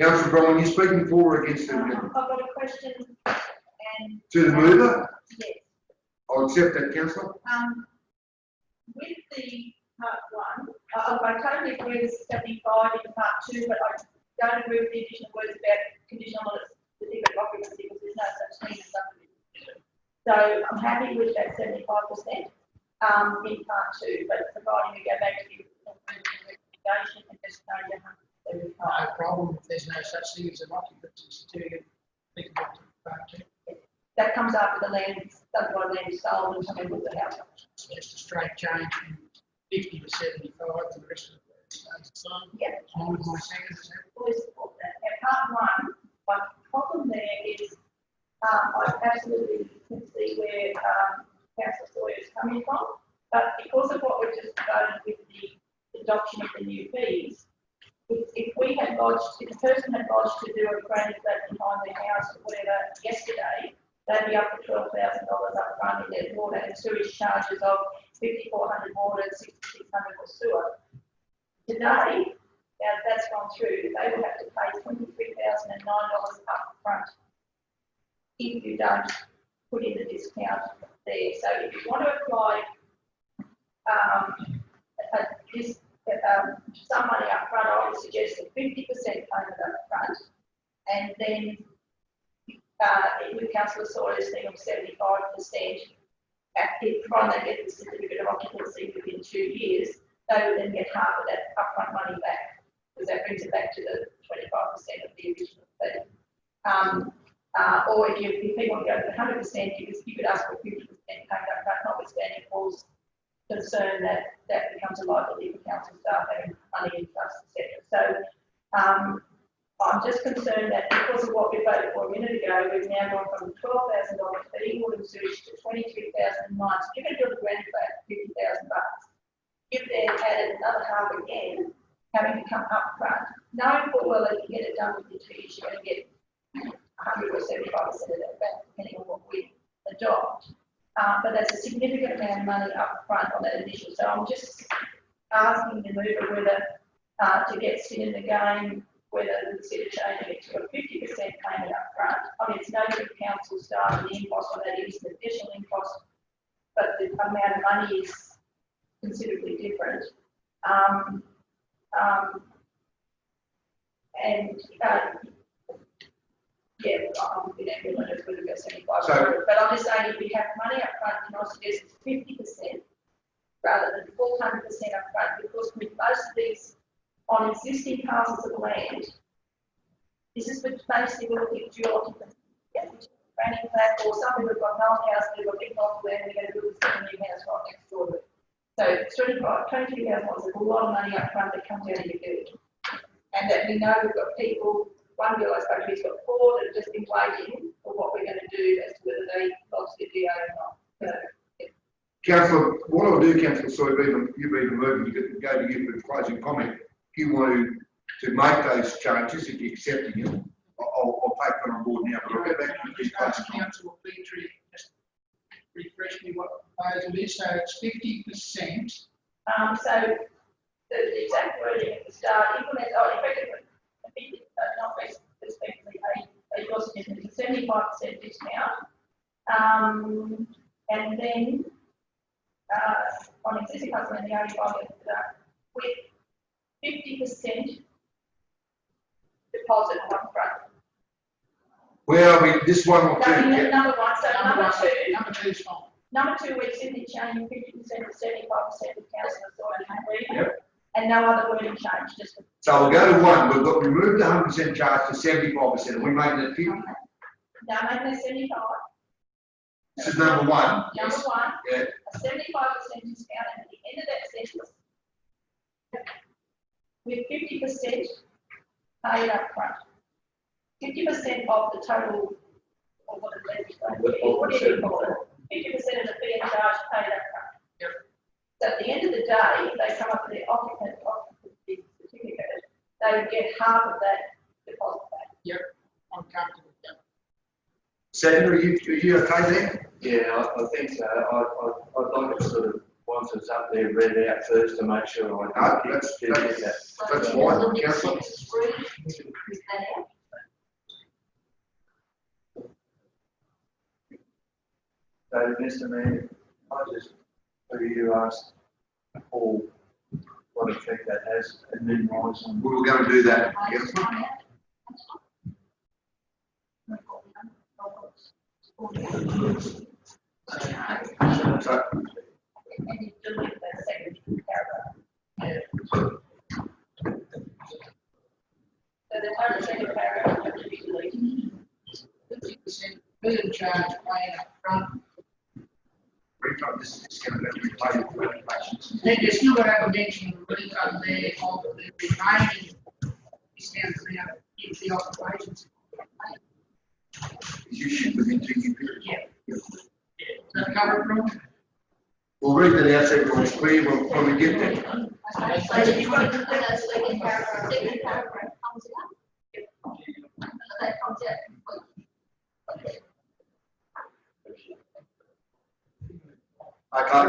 Councillor Bryan, you speaking for or against the amendment? I've got a question and. To the mover? Yes. I'll accept that, councillor. With the part one, I totally agree with 75 in part two, but I don't agree with the additional words about conditional on its certificate of occupancy because there's no such thing as subdivision. So I'm happy with that 75% in part two, but providing we go back to the recommendation and just change 175. No problem if there's no such thing as an occupancy certificate. Think about it. That comes after the land, subdivided land is sold and somebody puts a house up. It's just a straight change from 50 to 75, the rest of it stays the same. Yeah. On with my second, Fully support that. Now, part one, my problem there is I absolutely can see where Councillor Sawyer is coming from, but because of what we've just voted with the adoption of the new fees, if we had lodged, if a person had lodged to do a granny flat behind their house or whatever yesterday, they'd be up for $12,000 up front in their water and sewage charges of 5,400 water, 6,600 for sewer. Today, now that's gone through, they will have to pay $23,009 up front if you don't put in the discount there. So if you want to apply some money up front, I would suggest a 50% payment up front, and then with Councillor Sawyer's thing of 75%, provided they get the certificate of occupancy within 2 years, they would then get half of that upfront money back, because that brings it back to the 25% of the original fee. Or if people want to go to the 100%, you could ask for 50% payment up front, notwithstanding Paul's concern that that becomes a liability for council staff having money in trust, etc. So I'm just concerned that because of what we voted for a minute ago, we've now gone from $12,000 fee water and sewage to $23,009. So you're going to build a granny flat for $50,000. If they added another half again, having to come up front, knowing full well that you get it done within 2 years, you're going to get 100 or 75% of that back, depending on what we adopt. But that's a significant amount of money up front on that initial. So I'm just asking the mover whether to get skin in the game, whether to consider changing it to a 50% payment up front. I mean, it's no good council staff and the impost on that is an additional impost, but the amount of money is considerably different. Yeah, I'm going to be honest with about 75. But I'm just saying, if we have money up front, can I suggest it's 50% rather than full 100% up front, because with most of these on existing parcels of land, this is basically we're looking at dual occupancy. Yeah, granny flat, or some people have got no house, they've got big lots of land, they're going to build a new house right next door to it. So $23,000 is a lot of money up front that comes out of your bill. And that we know we've got people, one girl I spoke to, he's got 4 that have just been waiting for what we're going to do as to whether they lodge the DO or not. So, yeah. Councillor, what I'll do, Councillor Soy, you've been moving to go to give the closing comment. If you want to make those changes, if you're accepting it, I'll take that on board now, but I'll go back to the closing comment. Councillor Petrie, just refresh me what the proposal is. So it's 50%. So the exact wording at the start, implement, effectively, not respectively, your suggestion is a 75% discount. And then on existing customers in the 85 with 50% deposit up front. Where are we? This one or two? Number one, so number two. Number 2 is fine. Number 2, we're simply changing 50% to 75% of councillors or Yep. and no other wording change, just. So we'll go to 1. We've got removed the 100% charge to 75%. Are we making it 50? now making it 75. This is number one. Number one, Yeah, a 75% discount at the end of that sentence. With 50% paid up front. 50% of the total, or what it is, what do you call it? 50% of the fee and charge paid up front. Yep. So at the end of the day, if they come up with their occupancy certificate, they would get half of that deposit back. Yep, I'm comfortable with that. second, are you okay there? Yeah, I think so. I'd like to sort of, once it's up there, read it out first to make sure I No, can that's- get that. So That's the fine, next councillor. sentence three, is that out? So, Mr. Mayor, I just, for you asked Paul what effect that has and then rise on. We were going to do that, councillor. So, And you delete that second paragraph. So the whole second paragraph has to be deleted. 50% fee and charge paid up front. refund, this is going to be paid for applications. Then you still got to have a mention of refund there of the remaining discount amount if the occupations. You should within 2 year period. Yeah. Does that cover it, Ron? We'll read that out so everyone's clear when we get there. So if you want to put that second paragraph comes out. That comes out completely. Okay?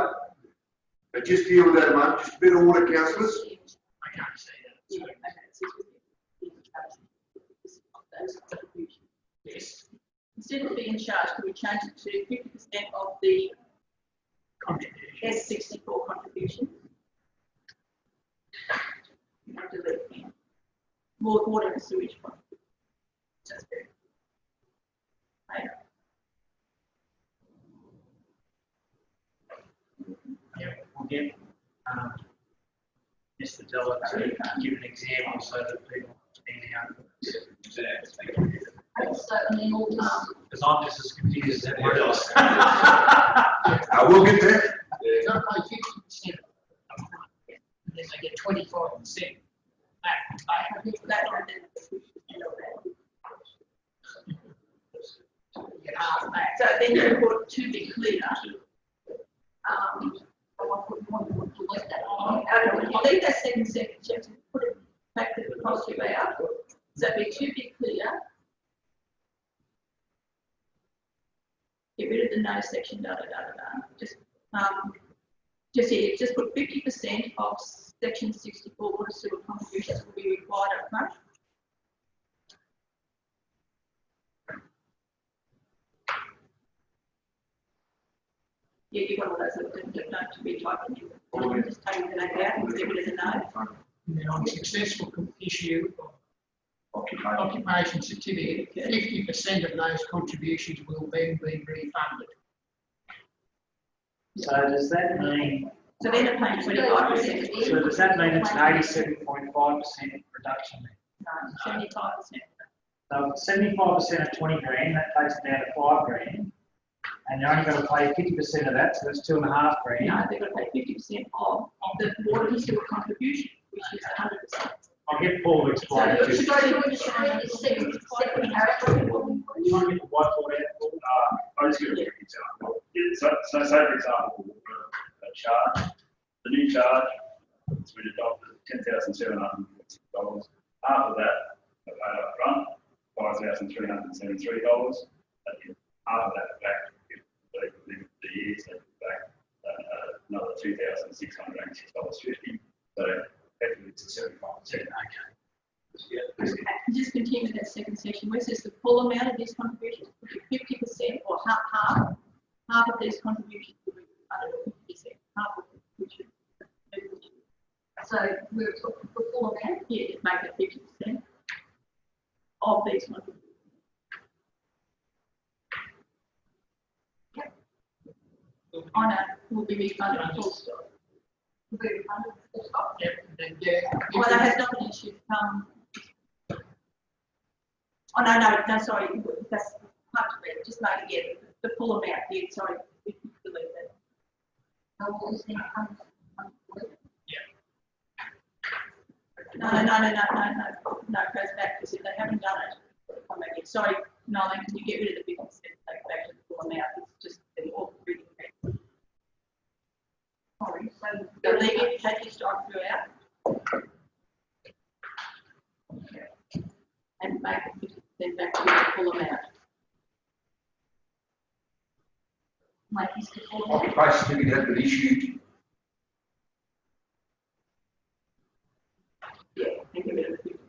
But just deal with that a moment, just a bit of order, councillors. I can't see that. Yes. Instead of being charged, can we change it to 50% of the Contribution. S64 contribution? Delete more water and sewage contribution. That's very. Right. Yeah, we'll get, Mr. Della to give an example so that people understand how. So, and then all, Because I'm just as confused as everyone else. We'll get there. They've got to pay 50%. And then they get 25%. I think that or You get half back. so then you put to be clear. Delete that second sentence, put it back to the positive out. So be to be clear. Get rid of the no section, da da da da da. Just put 50% of section 64 water sewer contributions will be required up front. Yeah, you've got all those that don't to be typed in. Just take that out and get rid of the no. And then on successful issue of Occupation. occupation certificate, 50% of those contributions will then be refunded. So does that mean, So then they're paying 25%. so does that mean it's an 87.5% reduction then? No, 75%. So 75% of 20 grand, that takes it down to 5 grand. And you're only going to pay 50% of that, so that's 2.5 grand. No, they've got to pay 50% of the water and sewer contribution, which is 100%. I'll get Paul to explain it to you. So you want to show the second paragraph? You want to get the whiteboard out, Paul? I'll just give a quick example. Yeah, so say for example, a charge, the new charge, we adopted $10,760. Half of that, they paid up front, $5,373. Half of that back, if they live the years, they back another $2,686.50. So effectively it's a 75%. Okay. Just continue that second section. Where it says the full amount of these contributions, 50% or half of these contributions will be refunded, 50%, half of which is. So we're talking the full amount? Yeah, just make it 50% of these contributions. On a, will be refunded full stop. Will be refunded full stop? Yep, and then, Well, that has not been issued, oh, no, sorry, that's hard to read, just like again, the full amount, sorry, if you believe that. No, it goes back, because if they haven't done it, come back in. Sorry, Nolan, can you get rid of the 50%, take back to the full amount, it's just the awkward reading. Sorry, so leave it, take your strike through out. And make it 50% back to the full amount. Make this the full amount. Occupation certificate has been issued. Yeah, and get rid of the 50.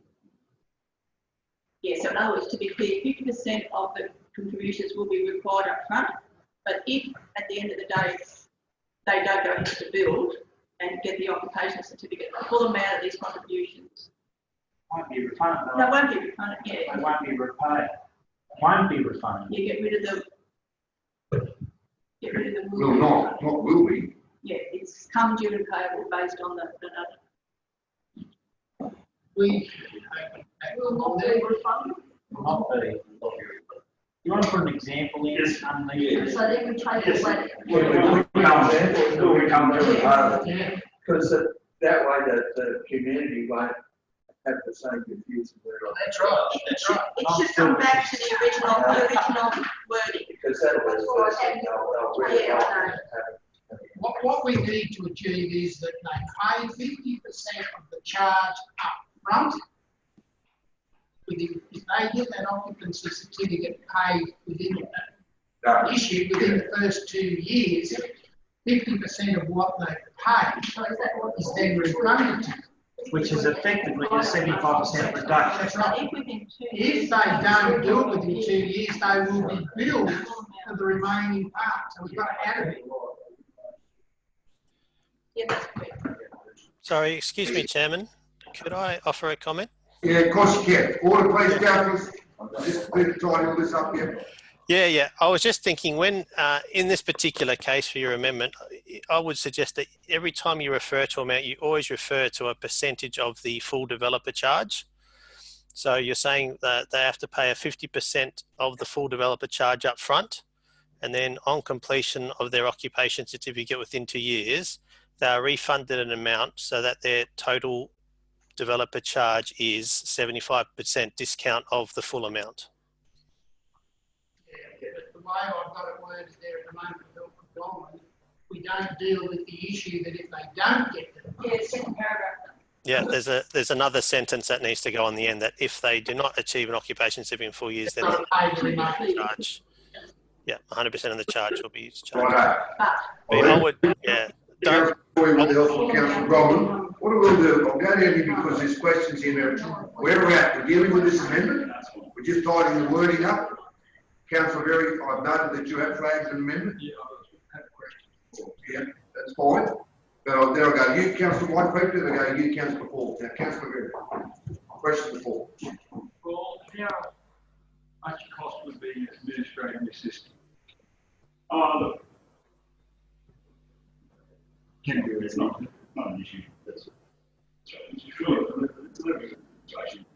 Yeah, so in other words, to be clear, 50% of the contributions will be required up front, but if at the end of the day, they don't go into the build and get the occupational certificate, the full amount of these contributions. Won't be refunded. No, won't be refunded, yeah. They won't be repaid. Won't be refunded. You get rid of the. Get rid of the. Will not will be. Yeah, it's come due and payable based on the We, Will not be refunded. Not be. You want to put an example in? Yes. Underneath? So then we take Yes. away. We come to a part, yeah, because that way the community won't have the same confusion. that's right, that's right. It should come back to the original wording. Because that was the first thing they'll really Yeah, I like. What we need to achieve is that they pay 50% of the charge up front. If they get that occupancy certificate paid issued within the first 2 years, 50% of what they pay is then refunded to them. Which is effectively a 75% reduction. That's right. If within 2 If years. they don't do it within 2 years, they will be billed for the remaining part. So we've got to add it. Yeah, that's correct. Sorry, excuse me, Chairman. Could I offer a comment? Yeah, of course you can. Order, please, councillors. Just need to tidy all this up here. Yeah. I was just thinking when, in this particular case for your amendment, I would suggest that every time you refer to amount, you always refer to a percentage of the full developer charge. So you're saying that they have to pay a 50% of the full developer charge up front, and then on completion of their occupation certificate within 2 years, they are refunded an amount so that their total developer charge is 75% discount of the full amount. Yeah, but the way I've got it worded there at the moment, we don't deal with the issue that if they don't get the. Yeah, second paragraph. Yeah, there's another sentence that needs to go on the end that if they do not achieve an occupation certificate in 4 years, then Got to pay the the remaining. charge, 100% of the charge will be charged. Right. But I would, don't. With the help of Councillor Rowan, what we'll do, I'll go down here because there's questions in there. Where we're at, we're dealing with this amendment. We're just tidying the wording up. Councillor Berry, I've noted that you have flagged an amendment. Yeah, I have a question. Yeah, that's fine. But there I go. You, Councillor Whitehead, there I go. You, Councillor Paul. Now, Councillor Berry. Question before. Well, how much cost would be administrating the system? Oh, look. Can do, it's not an issue. That's sure, it's a little bit of situation.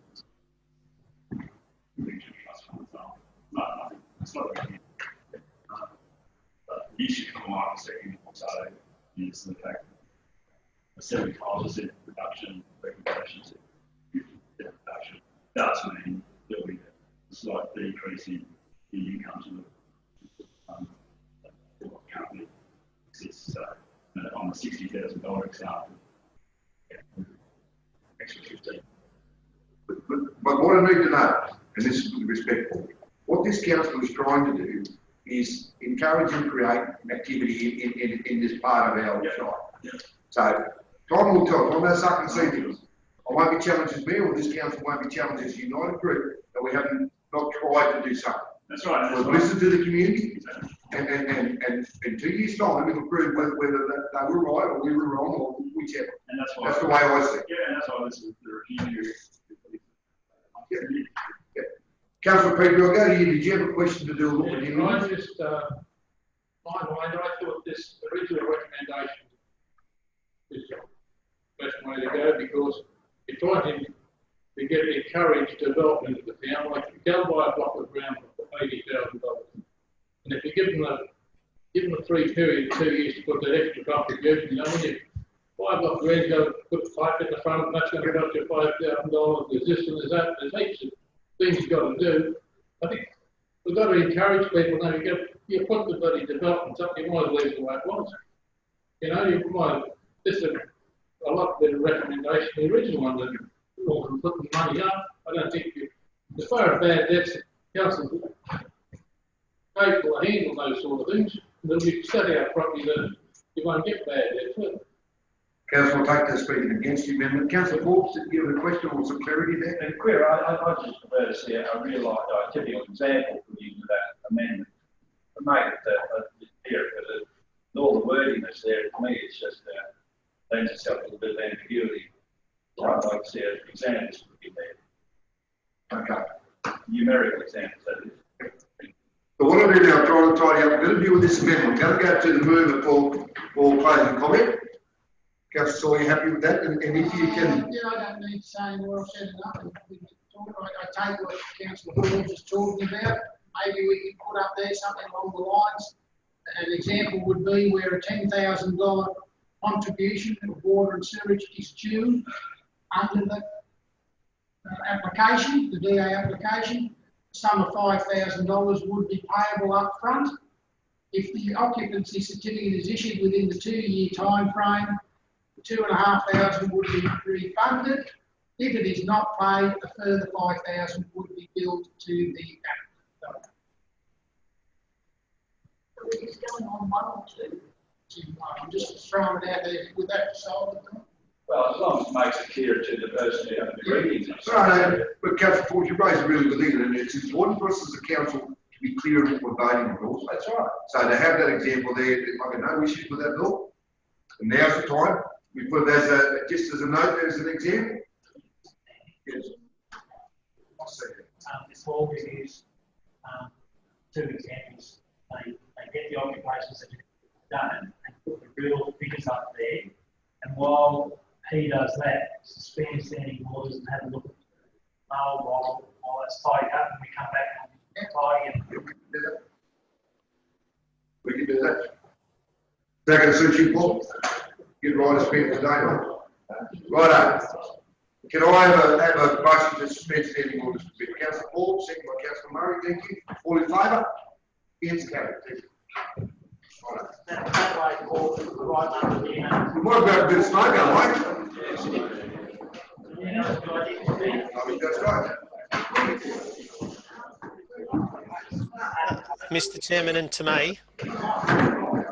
No, it's not a big deal. But the issue from my perspective also is the fact that a 75% reduction recommendations, 50% reduction does mean there'll be a slight decrease in income to the company exists. So on the $60,000 example, extra 15. But what I need to know, and this is respectful, what this council is trying to do is encourage and create activity in this part of our site. So time will tell. I'm not sucking seasons. I won't be challenged as mayor, or this council won't be challenged as a united group that we haven't not tried to do something. That's right. We'll listen to the community, and in 2 years' time, it'll prove whether they were right or we were wrong or whichever. And that's why. That's the way I see it. Yeah, and that's why this is the review. Councillor Peter, I'll go to you. Did you have a question to do a look at him? I just, my mind, I thought this original recommendation is the best way to go because you're trying to get encourage development of the town. Like, you go buy a block of ground for $80,000. And if you give them a free period, 2 years to put that extra contribution, when you $5 grand, go put the pipe in the front, and that's going to cost you $5,000. There's this and there's that. There's heaps of things you've got to do. I think we've got to encourage people. Now you put the bloody developments up, you might as well leave the way it was. You might. This is a lot better recommendation than the original one. That more than putting money up. I don't think as far as bad debts, council capable of handling those sort of things. Then you study our property that you won't get bad debts with. Councillor will take that speaking against the amendment. Councillor Forbes, did you have a question or some clarity there? And Queer, I just prefer to see a real typical example for you of that amendment. To make it a bit clearer, because all the wording that's there, to me, it's just lends itself to a bit of ambiguity. So I'd like to see examples would be there. Okay. Numerical examples, that is. So what I'll do now, I'm trying to tidy up. I'm going to deal with this amendment. I'm going to go to the mover for closing comment. Councillor Sawyer, you happy with that? And if you can... Yeah, I don't need to say more, I've said enough. I take what Councillor Forbes is talking about. Maybe we can put up there something along the lines. An example would be where a $10,000 contribution of water and sewage is due under the application, the DA application. Sum of $5,000 would be payable up front. If the occupancy certificate is issued within the 2-year time frame, $2,500 would be refunded. If it is not paid, a further $5,000 would be billed to the applicant. It's going on 1 or 2. I'm just throwing it out there with that solved. Well, as long as it makes it clear to the person who's going to be reading it. Sorry, but Councillor Forbes, you raised a really good thing, and it's important for us as a council to be clear in what we're voting on also. That's right. So to have that example there, I've got no issues with that at all. And now's the time. We put it as just as a note, as an example. Yes. I'll say that. This all is 2 examples. They get the occupation certificate done and put the real figures up there. And while he does that, suspend standing orders and have a look at the while that's tied up, and we come back and tie in. We can do that. Is that going to suit you, Paul? Get right to spend today, right? Righto. Can I have a motion to suspend standing orders for bit? Councillor Paul, second by Councillor Murray, thank you. All in favour? Against, carried. Thank you. Righto. That way, Paul, the right number here. We might have got a bit of smoke going, mate. Yeah, that's a good idea. I mean, that's right. Mr. Chairman, and to me,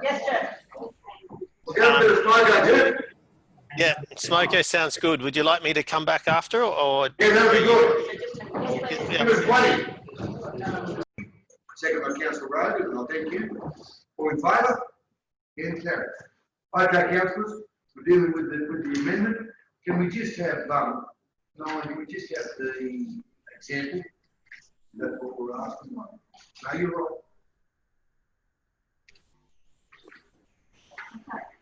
Yes, Chair. We'll get a bit of smoke going, Jim. yeah, Smoko sounds good. Would you like me to come back after, or? Yeah, that'll be good. Yeah. Give us 20. Second by Councillor Rogan, and I'll thank you. All in favour? Against, carried. Okay, councillors, we're dealing with the amendment. Can we just have, can we just have the example? That's what we're asking. No, you're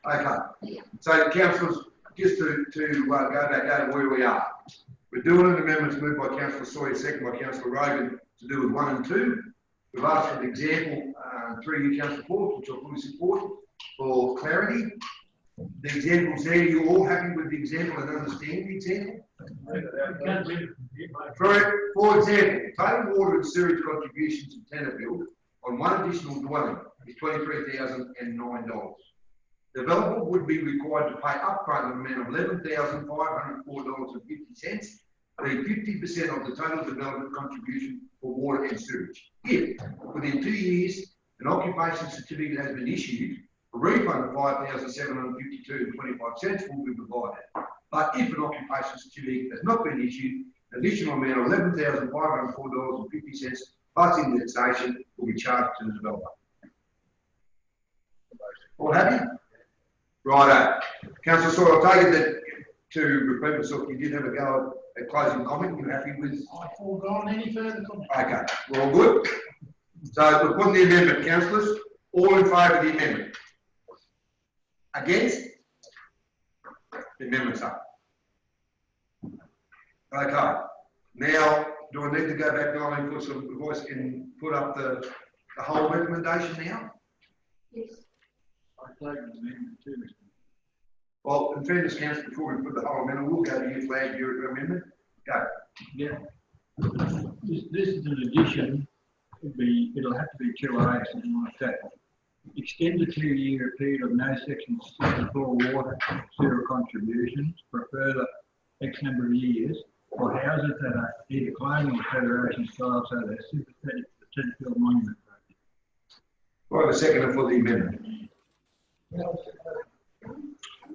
right. Okay. So, councillors, just to go back over where we are. We're doing an amendment moved by Councillor Sawyer, second by Councillor Rogan, to do with 1 and 2. We've asked for an example through you, Councillor Forbes, which I fully support, for clarity. The examples there, you're all happy with the example and understand the example? For example, total water and sewage contributions to tenant bill on one additional dwelling is $23,009. Developer would be required to pay upfront an amount of $11,504.50, being 50% of the total development contribution for water and sewage. If, within 2 years, an occupation certificate has been issued, a refund of $5,752.25 will be provided. But if an occupation certificate has not been issued, an additional amount of $11,504.50 plus indexation will be charged to the developer. All happy? Righto. Councillor Sawyer, I'll take it that, to repeat myself, you did have a go at closing comment. You're happy with? I foregone any further comment. Okay, we're all good. So we'll put the amendment, councillors. All in favour of the amendment? Against? The amendment's up. Okay. Now, do I need to go back now and put some voice and put up the whole recommendation now? Yes. I take an amendment too, Mr. Well, in fairness, council, before we put the whole amendment, we'll go to your flag, your amendment. Go. Yeah. This is an addition, it'll have to be 2A, something like that. Extend the 2-year period of no section 64 water sewer contributions for a further X number of years for houses that are either colonial or federation style, so they're sympathetic to the Tenfield Monument Project. Do I have a seconder for the amendment?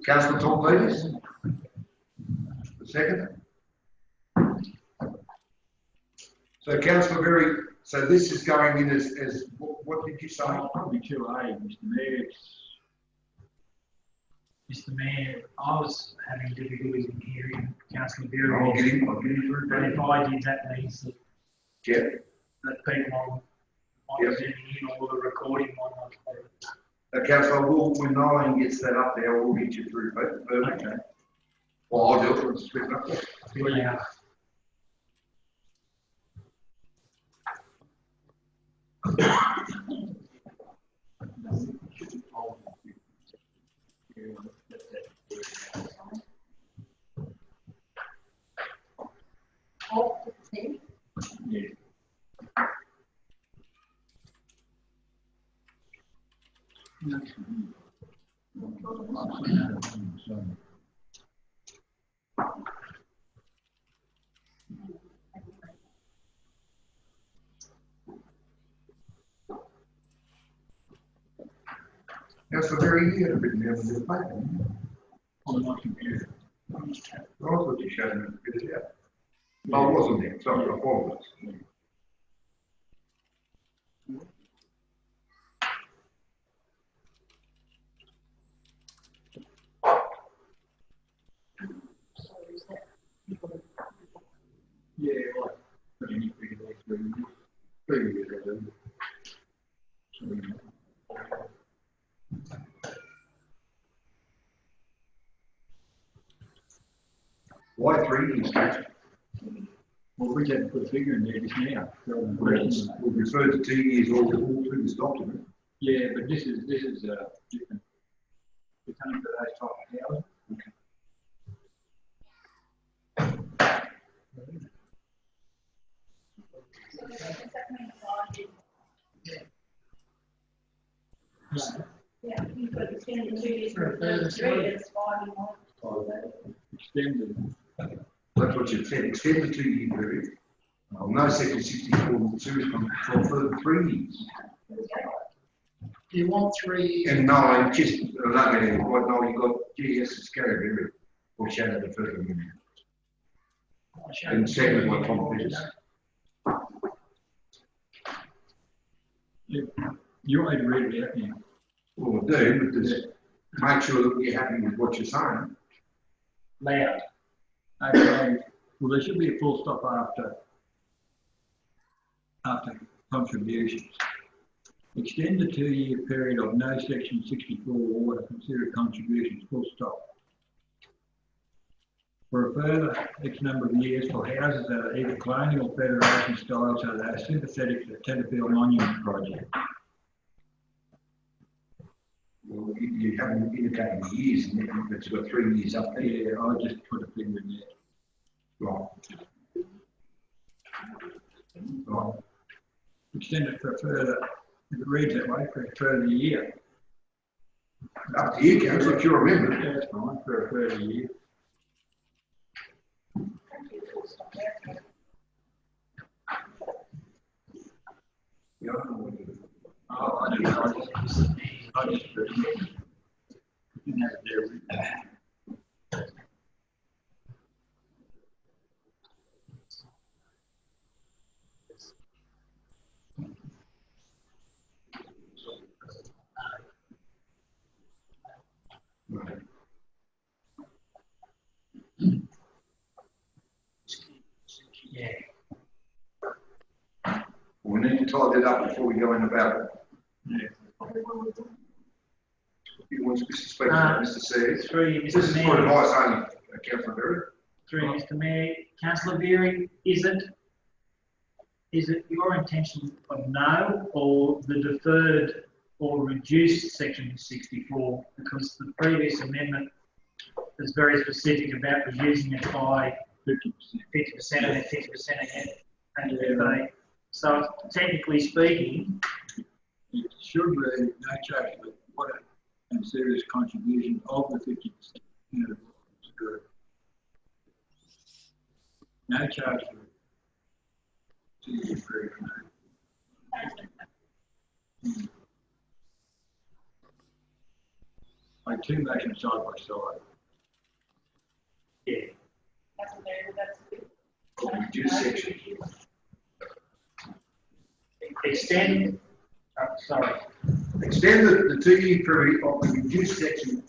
Councillor Tom, please. The second. So Councillor Berry, so this is going in as what did you say? Probably 2A, Mr. Mayor. Mr Mayor, I was having difficulties in hearing Councillor I'll Berry. get him through. And if I did, that means that, Yeah. that people might be sending in or the recording might not. Councillor, when Nolan gets that up there, we'll get you through, perfect. Okay. Well, I'll do it, we'll split it up. Yeah. Yeah. Councillor Berry, you had a written down on your paper. On my computer. I thought you showed me a bit of that. Oh, I wasn't there, sorry, I apologize. Yeah, right. But any figure like 3 years, I do. Why 3 years, Councillor? Well, we had to put a figure in there just now. We've referred to 2 years all through this document. Yeah, but this is different. It's only for those type of houses. Yeah, you could extend the 2 years for a further 3 years, why we want. Extended. That's what you said, extend the 2 year period. No section 64 series for a further 3 years. You want 3 years? And no, just, I don't mean, quite no, you got GS and Scary or Shannon the first amendment. And second one, Tom Peters. You want me to read it out now? Well, we do, but just make sure that you're happy with what you're saying. Loud. Okay, well, there should be a full stop after contributions. Extend the 2 year period of no section 64 water consider contributions, full stop. For a further X number of years for houses that are either colonial or federation style, so they are sympathetic to the Tenfield Monument Project. Well, you haven't indicated the years, and it's got 3 years up there. Yeah, I just put a figure in there. Right. Right. Extend it for a further, if it reads that way, for a further year. Up to you, Councillor, if you remember. Yeah, that's fine, for a further year. Yeah, I don't know what to do. Oh, I don't know, I just didn't have it there. Right. Yeah. We need to tie that up before we go in about it. Yeah. You want to speak to Mr. Sears? 3, This Mr is for Mayor. advice only, Councillor Berry. 3, Mr Mayor. Councillor Beering, is it is it your intention of no, or the deferred or reduced section 64? Because the previous amendment is very specific about reducing it by 50% and then 50% again. And so technically speaking, It should be no charge for water and serious contribution of the 50%. No charge for TE3. Like two motions side by side. yeah, That's what that's good. Or reduce section. extend, sorry, Extend the 2-year period of the reduced section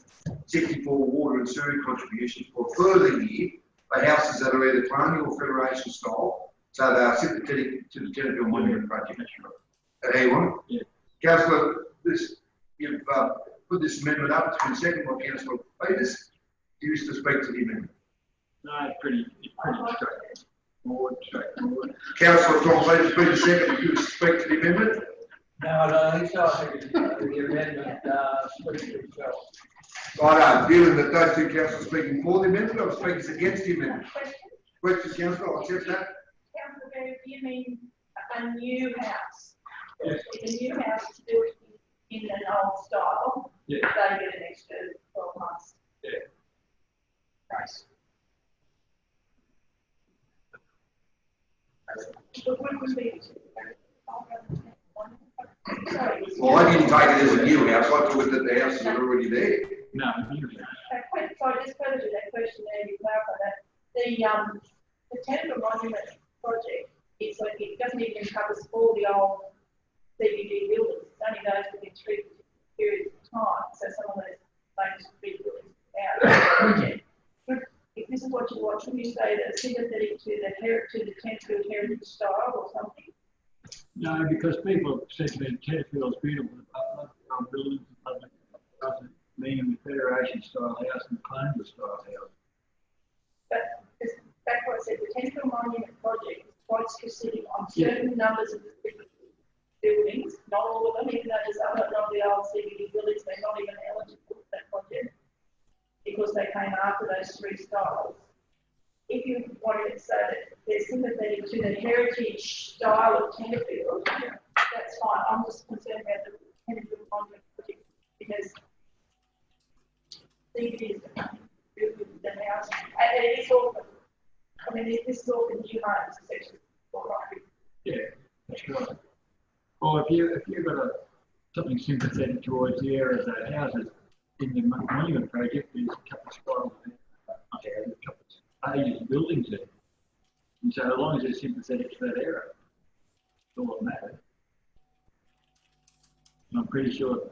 64 water and sewer contributions for a further year for houses that are either colonial or federation style, so they are sympathetic to the Tenterfield Monument Project. How you want it? Yeah. Councillor, you've put this amendment up. It's been seconded by Councillor Peters. You used to speak to the amendment. No, it's pretty straightforward. Councillor Tom Peters, been the second. You used to speak to the amendment. No, I don't think so. I think the amendment, speaks for itself. Right, dealing that those two councillors speaking for the amendment or speakers against the amendment. Questions, councillor, I'll accept that. Councillor Berry, do you mean a new house? Yes. If a new house is built in an old style, Yeah. they get an extra 12 months. Yeah. Nice. But what would be? Sorry. Well, I didn't take it as a new house. I took it that the houses are already there. No, you Sorry, just further to that question there, you clarify that. The Tenterfield Monument project is like, it doesn't even encompass all the old CBD buildings. It's only those within 3 periods of time. So some of those famous big buildings are out. If this is what you want, should you say that sympathetic to the Tenterfield heritage style or something? No, because people have said to me, Tenterfield's beautiful, but public buildings and public doesn't mean the Federation style house and the colonial style house. But back what I said, the Tenterfield Monument project is quite specific on certain numbers of the buildings, not all of them, even though there's other of the old CBD buildings, they're not even eligible for that project because they came after those 3 styles. If you wanted to say that they're sympathetic to the heritage style of Tenterfield, that's fine. I'm just concerned about the Tenterfield Monument project because CBD is the house, and it is all, I mean, this is all the new homes, section 4, right? Yeah, that's right. Well, if you've got something sympathetic towards the areas that houses in the monument project, there's a couple of styles there, a couple of ages of buildings there. And so as long as they're sympathetic to that area, that's all that matters. And I'm pretty sure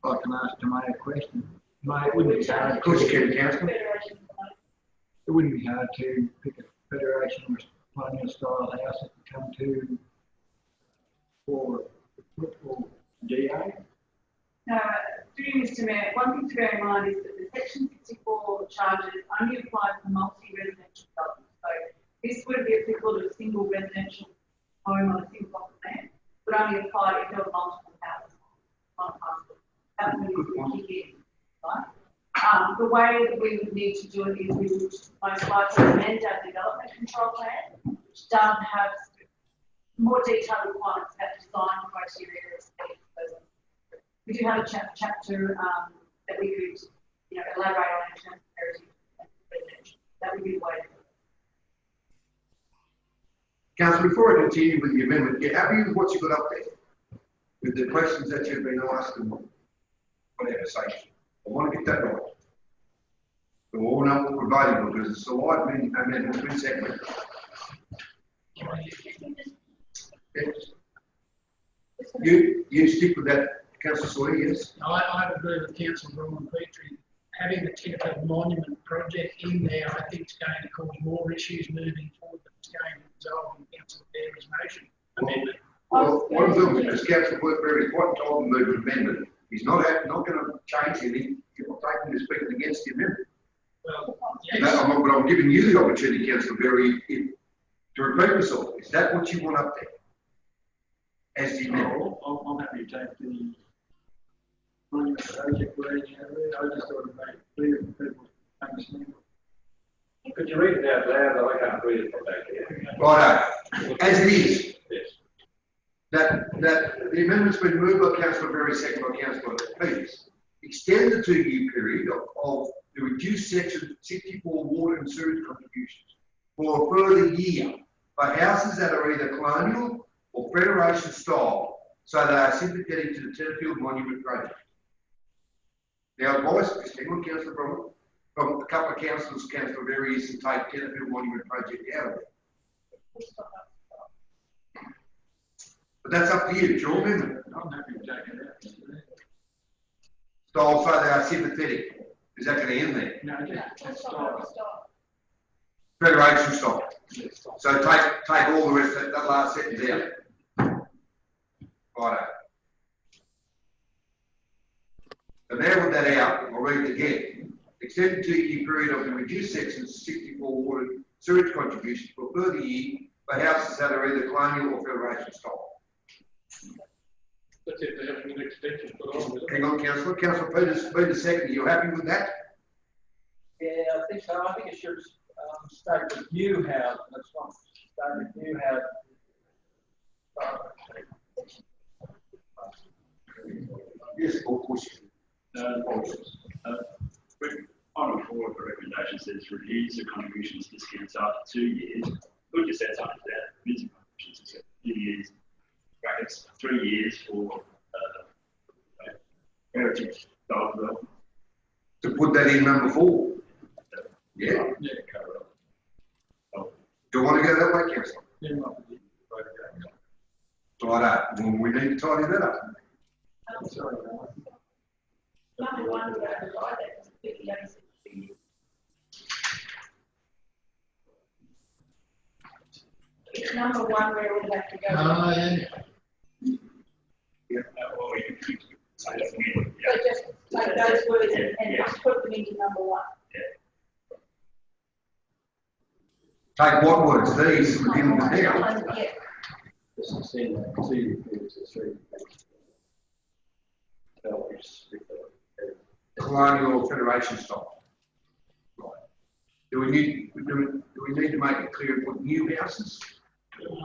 I can ask Tomei a question. Tomei, it wouldn't be hard. Of course you can, councillor. It wouldn't be hard to pick a Federation or colonial style house that can come to for DA. Through Mr. Mayor, one thing to bear in mind is that the Section 64 charges only apply for multi-residential developments. So this would be applicable to a single residential home on a single block of land, but only apply if there were multiple houses on a parcel. That would kick in, right? The way that we would need to do it is we would most likely amend our development control plan, which does have more detailed requirements about design criteria. We do have a chapter that we could, elaborate on in terms of heritage and residential. That would be the way. Councillor, before I continue with the amendment, you're happy with what you've got up there? With the questions that you've been asked and whatever, say. I want to get that right. We all know what we're voting for because it's the right amendment, it's been seconded. You stick with that, Councillor Sawyer, yes? I agree with Councillor Brian Petrie. Having the Tenterfield Monument project in there, I think it's going to cause more issues moving forward than it's going to resolve in Councillor Berry's motion amendment. Well, what I'm doing is Councillor Berry, what told the movement amendment, he's not going to change anything. You're not taking this speaking against the amendment. Well, But yes. I'm giving you the opportunity, Councillor Berry, to repeat yourself. Is that what you want up there? as the amendment. I'm happy to take the monument project wording out of there. I just thought it made it clear and people understand. Could you read it out loud? I can't read it from back here. Righto, as it is, Yes. that the amendment's been moved by councillor Berry, second by councillor Peters. Extend the 2-year period of the reduced section 64 water and sewage contributions for a further year for houses that are either colonial or Federation style, so they are sympathetic to the Tenterfield Monument project. Now, advice, just hang on, councillor Bromwell, from a couple of councillors, councillor Berry, is to take Tenterfield Monument project out of it. But that's up to you, it's your amendment. I'm happy to take it out. Style, so they are sympathetic. Is that going to end there? No, just stop. Federation style. So take all the rest of that last sentence out. Righto. So now with that out, I'll read it again. Extend the 2-year period of the reduced sections 64 water sewage contributions for a further year for houses that are either colonial or Federation style. That's if they have an extension put on with it. Hang on, councillor. Councillor Peters second. Are you happy with that? Yeah, I think so. I think it should state the new house, that's not state the new house. Yes, or question. On the forward, the recommendation says reviews the contributions discounts after 2 years. Could you say something to that? Reviews the contributions after 2 years, brackets, 3 years for heritage style development. To put that in number 4. Yeah. Yeah, cover it. Do you want to go that way, councillor? Yeah, not the- Righto. Well, we need to tidy that up. Sorry, Number one, we don't provide that, because it's 50 over 6 years. It's number one where we have to go. Well, we can say that again. So just take those words and just put them into number one. Take what words? These we're dealing with now. Yeah. Just extend that 2-year period to 3 years. Colonial or Federation style. Right. Do we need to make it clear and put new houses? Number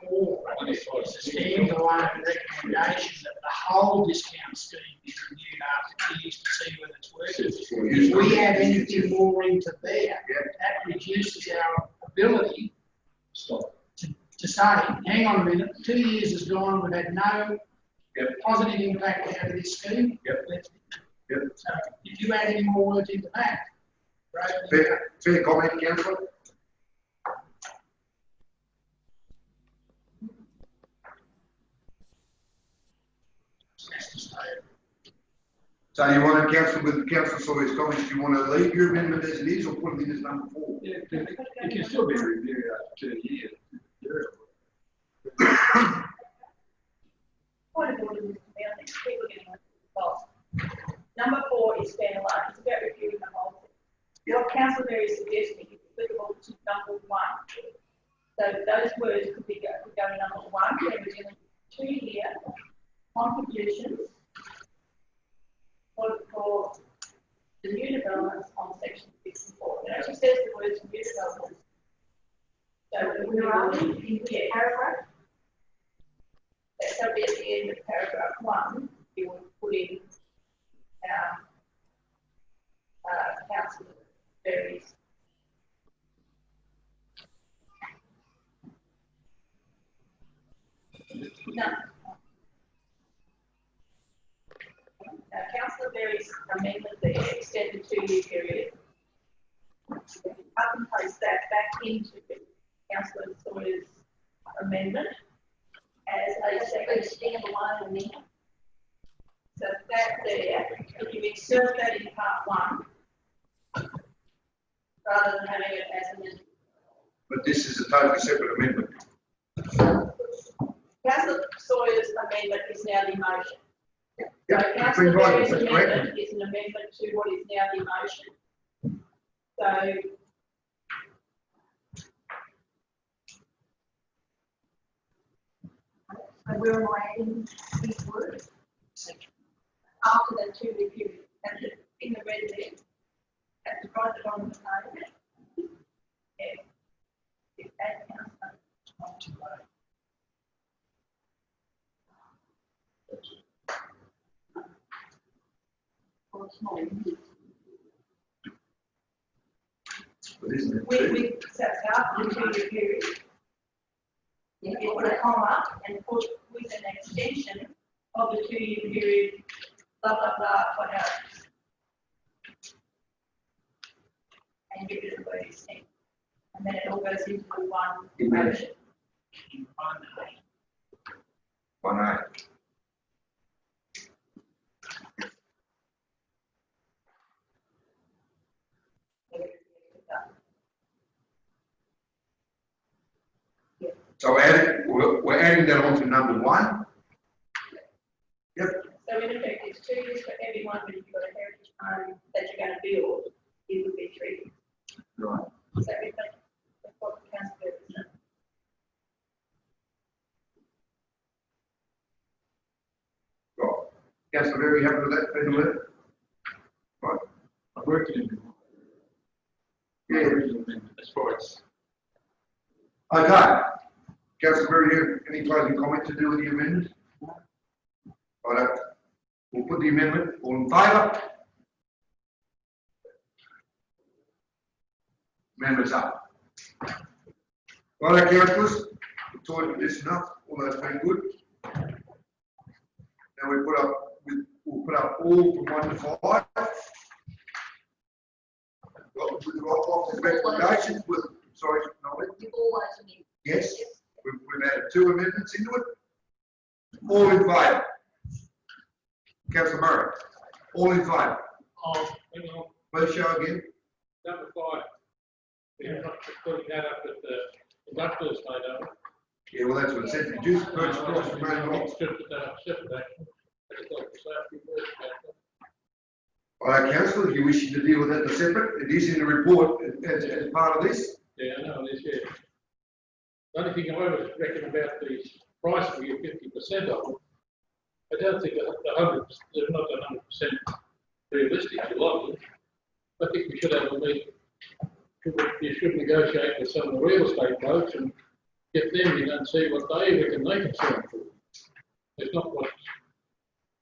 4, it's a standalone recommendation that the whole discount scheme is reviewed after 2 years to see whether it's working. If we add anything more into there, that reduces our ability to say, hang on a minute, 2 years has gone, we've had no positive impact out of this scheme. Let's So if you add any more words into that, right? Fair comment, councillor? That's the state. So you want to council with councillor Sawyer's comments, do you want to leave your amendment as it is or put it in as number 4? Yeah, it can still be reviewed after 2 years. Point of order, Mr. Mayor, I think people are getting lost. Number 4 is standalone, it's about reviewing the whole thing. What councillor Berry is suggesting is applicable to number 1. So those words could go in number 1, where we're dealing with 2-year contributions for the new developments on section 64. It actually says the words new developments. So we're in the paragraph. So be at the end of paragraph 1, you would put in councillor Berry's. No. Councillor Berry's amendment there, extended 2-year period. Up and post that back into councillor Sawyer's amendment as a second standalone amendment. So that there, if you insert that in part 1, rather than having it as an amendment. But this is a totally separate amendment. Councillor Sawyer's amendment is now the motion. Yeah, So it's Councillor been right, Berry's that's correct. amendment is an amendment to what is now the motion. So So where am I adding these words? After the 2 year period, and in the red there, at the right on the side. Yeah. If that counts, not too low. Or small. But isn't it? So it's after the 2 year period. You put a comma and put with an extension of the 2 year period, blah, blah, blah, whatever. And give it a word extent. And then it all goes into the one motion. 1A. So we're adding that on to number 1. Yep. So in effect, it's 2 years for everyone, but if you've got a heritage home that you're going to build, it would be 3 years. Right. Does that reflect what the council is? Right. Councillor, very happy with that, Peter? Right. I've worked it in. Yeah. As far as. Okay. Councillor Berry, any closing comment to do with the amendment? Right. We'll put the amendment. All in favour? Amendment's up. Right, councillors, we've talked about this enough. All that's been good. Now we'll put up all from 1 to 5. Well, with the officer's recommendations, with, sorry, Nolly. With all those amendments. Yes, we've added 2 amendments into it. All in favour? Councillor Murray, all in favour? Oh, hang on, Please show again. number 5. We're not putting that up at the industrial estate, are we? Yeah, well, that's what it said. Reduce the purchase price of motor Not homes. stripped it down, separate action. I just like to say a few words about that. All right, councillor, if you wish to deal with that as separate, it is in the report as part of this. Yeah, I know, it is, yeah. The only thing I was reckon about the price we get 50% of, I don't think that the 100%, they're not 100% realistic, a lot of them. I think we should have a meeting. You should negotiate with some of the real estate folks and get them in and see what they reckon they can sell for. It's not what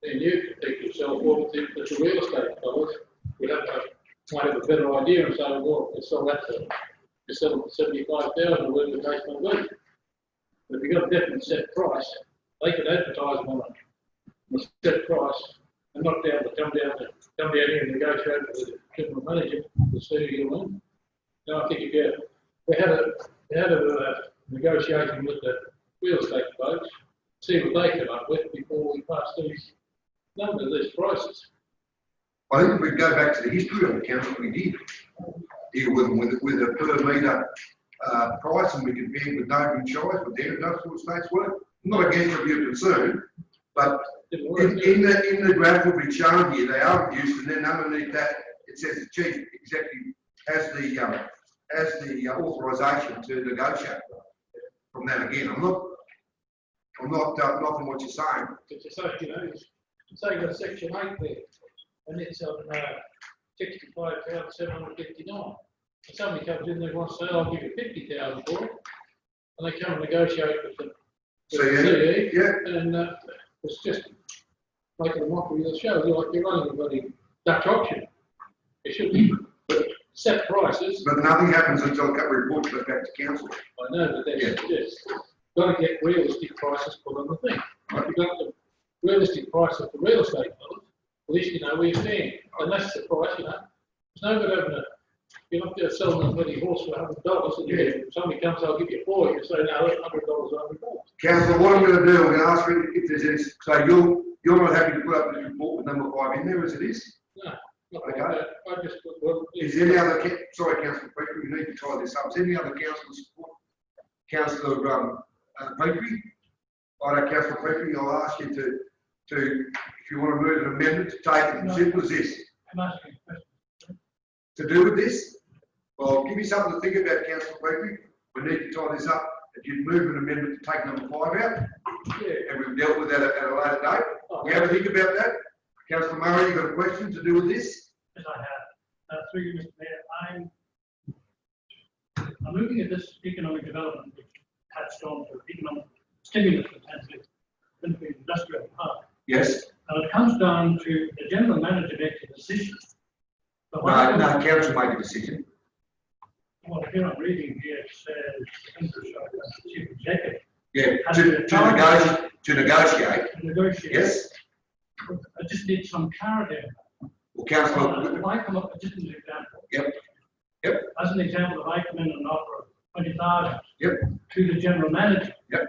then you can think yourself, well, if it's a real estate fellows, we'd have to might have a better idea and say, well, let's sell that for, let's sell it for 75,000 or whatever the case may be. But if you've got a definite set price, they could advertise them on a set price and not be able to come down here and negotiate with the general manager to see who you want. No, I think if we had a negotiation with the real estate folks, see what they come up with before we pass these numbers, these prices. I think if we go back to the history of the council, we did deal with them with a per metre price, and we compared with neighbouring shires, what their industrial estates were. I'm not against what you're concerned, but in the graph will be shown here, they are reduced, and then underneath that it says the chief executive has the authorisation to negotiate from that again. I'm not knocking what you're saying. But you say, you know, say you've got section 8 there, and it's on 65,759. And somebody comes in there and wants to say, I'll give you 50,000 for it, and they come and negotiate with the CE, and it's just making a mockery of the show. You're like you're running a bloody Dutch auction. It should be set prices. But nothing happens until a report goes back to council. I know, but that's just got to get realistic prices put on the thing. If you've got the realistic price of the real estate model, at least you know where you stand. And that's the price, you know. There's no good having you're not going to sell a bloody horse for $100, and if somebody comes, I'll give you 4, you say, no, that's $100, $100. Councillor, what I'm going to do, I'm going to ask you if there's any, so you're not happy to put up this report with number 5 in there as it is? No, not Okay. like that. I just put, well, Is there any other, sorry, Councillor Petrie, we need to tie this up. Is there any other councillor support? Councillor Petrie? All right, Councillor Petrie, I'll ask you to, if you want to move an amendment to take it, as simple as this. To do with this? Well, give me something to think about, Councillor Petrie. We need to tie this up. If you move an amendment to take number 5 out, Yeah. and we've dealt with that at a later date. Oh, You have a think about that? Councillor Murray, you got a question to do with this? Yes, I have. Through you, Mr. Mayor, I'm looking at this economic development, which touched on for economic stimulus potentially, in the industrial park. Yes. It comes down to the general manager makes a decision. But No, council make a decision. Well, here I'm reading here, it says, chief executive. Yeah, Has to the negotiate. To negotiate. Yes. I just need some clarity. Well, councillor, If I come up, just as an example. Yep. Yep. As an example, if I come in and offer 20,000. Yep. To the general manager. Yep.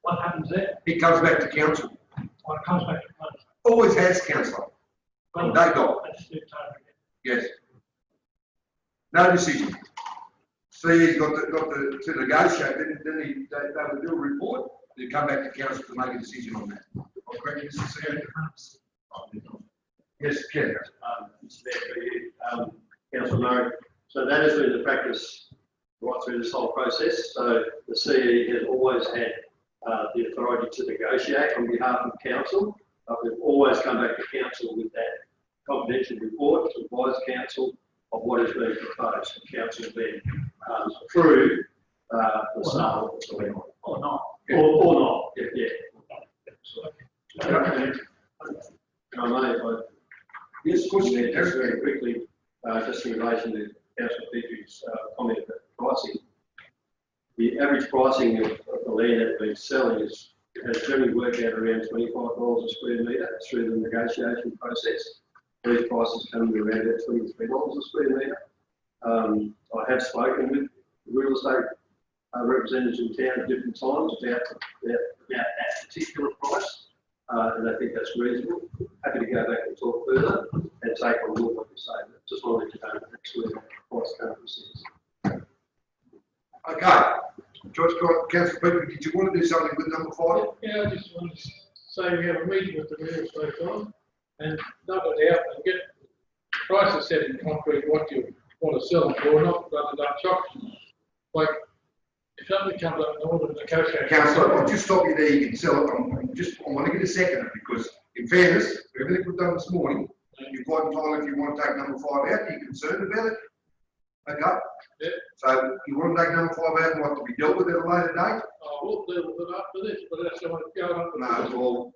What happens there? It comes back to council. Or it comes back to council? Always has, councillor. Well, They got. I just need time. Yes. No decision. See, he's got to negotiate, then they would do a report, then come back to council to make a decision on that. I'm correct, Mr. Chair? Yes, Ken. It's there for you, Councillor Murray. So that has been the practice right through this whole process. So the CE has always had the authority to negotiate on behalf of council. We've always come back to council with that confidential report to advise council of what is being proposed. And council then approve the sale of the soil. Or not. Or not, yeah. I may, yes, of course, just very quickly, just in relation to Councillor Petry's comment about pricing. The average pricing of the land that we've been selling has generally worked out around $25 a square metre through the negotiation process. These prices come to around about $23 a square metre. I have spoken with real estate representatives in town at different times about that particular price, and I think that's reasonable. Happy to go back and talk further and take on board what you say, but just wanted to know that's where the price currently sits. Okay. Councillor Petry, did you want to do something with number 5? Yeah, I just want to say we have a meeting with the real estate firm and double it out and get prices set in concrete what you want to sell them for, not rather than auction. Like, if somebody comes up and orders a negotiation. Councillor, I'll just stop you there. You can sell it. I want to get a second because, in fairness, everything we've done this morning, you've got time if you want to take number 5 out. Are you concerned about it? Okay. Yeah. So you want to take number 5 out and what to be dealt with at a later date? We'll deal with it after this, but that's what it's going on. No, well,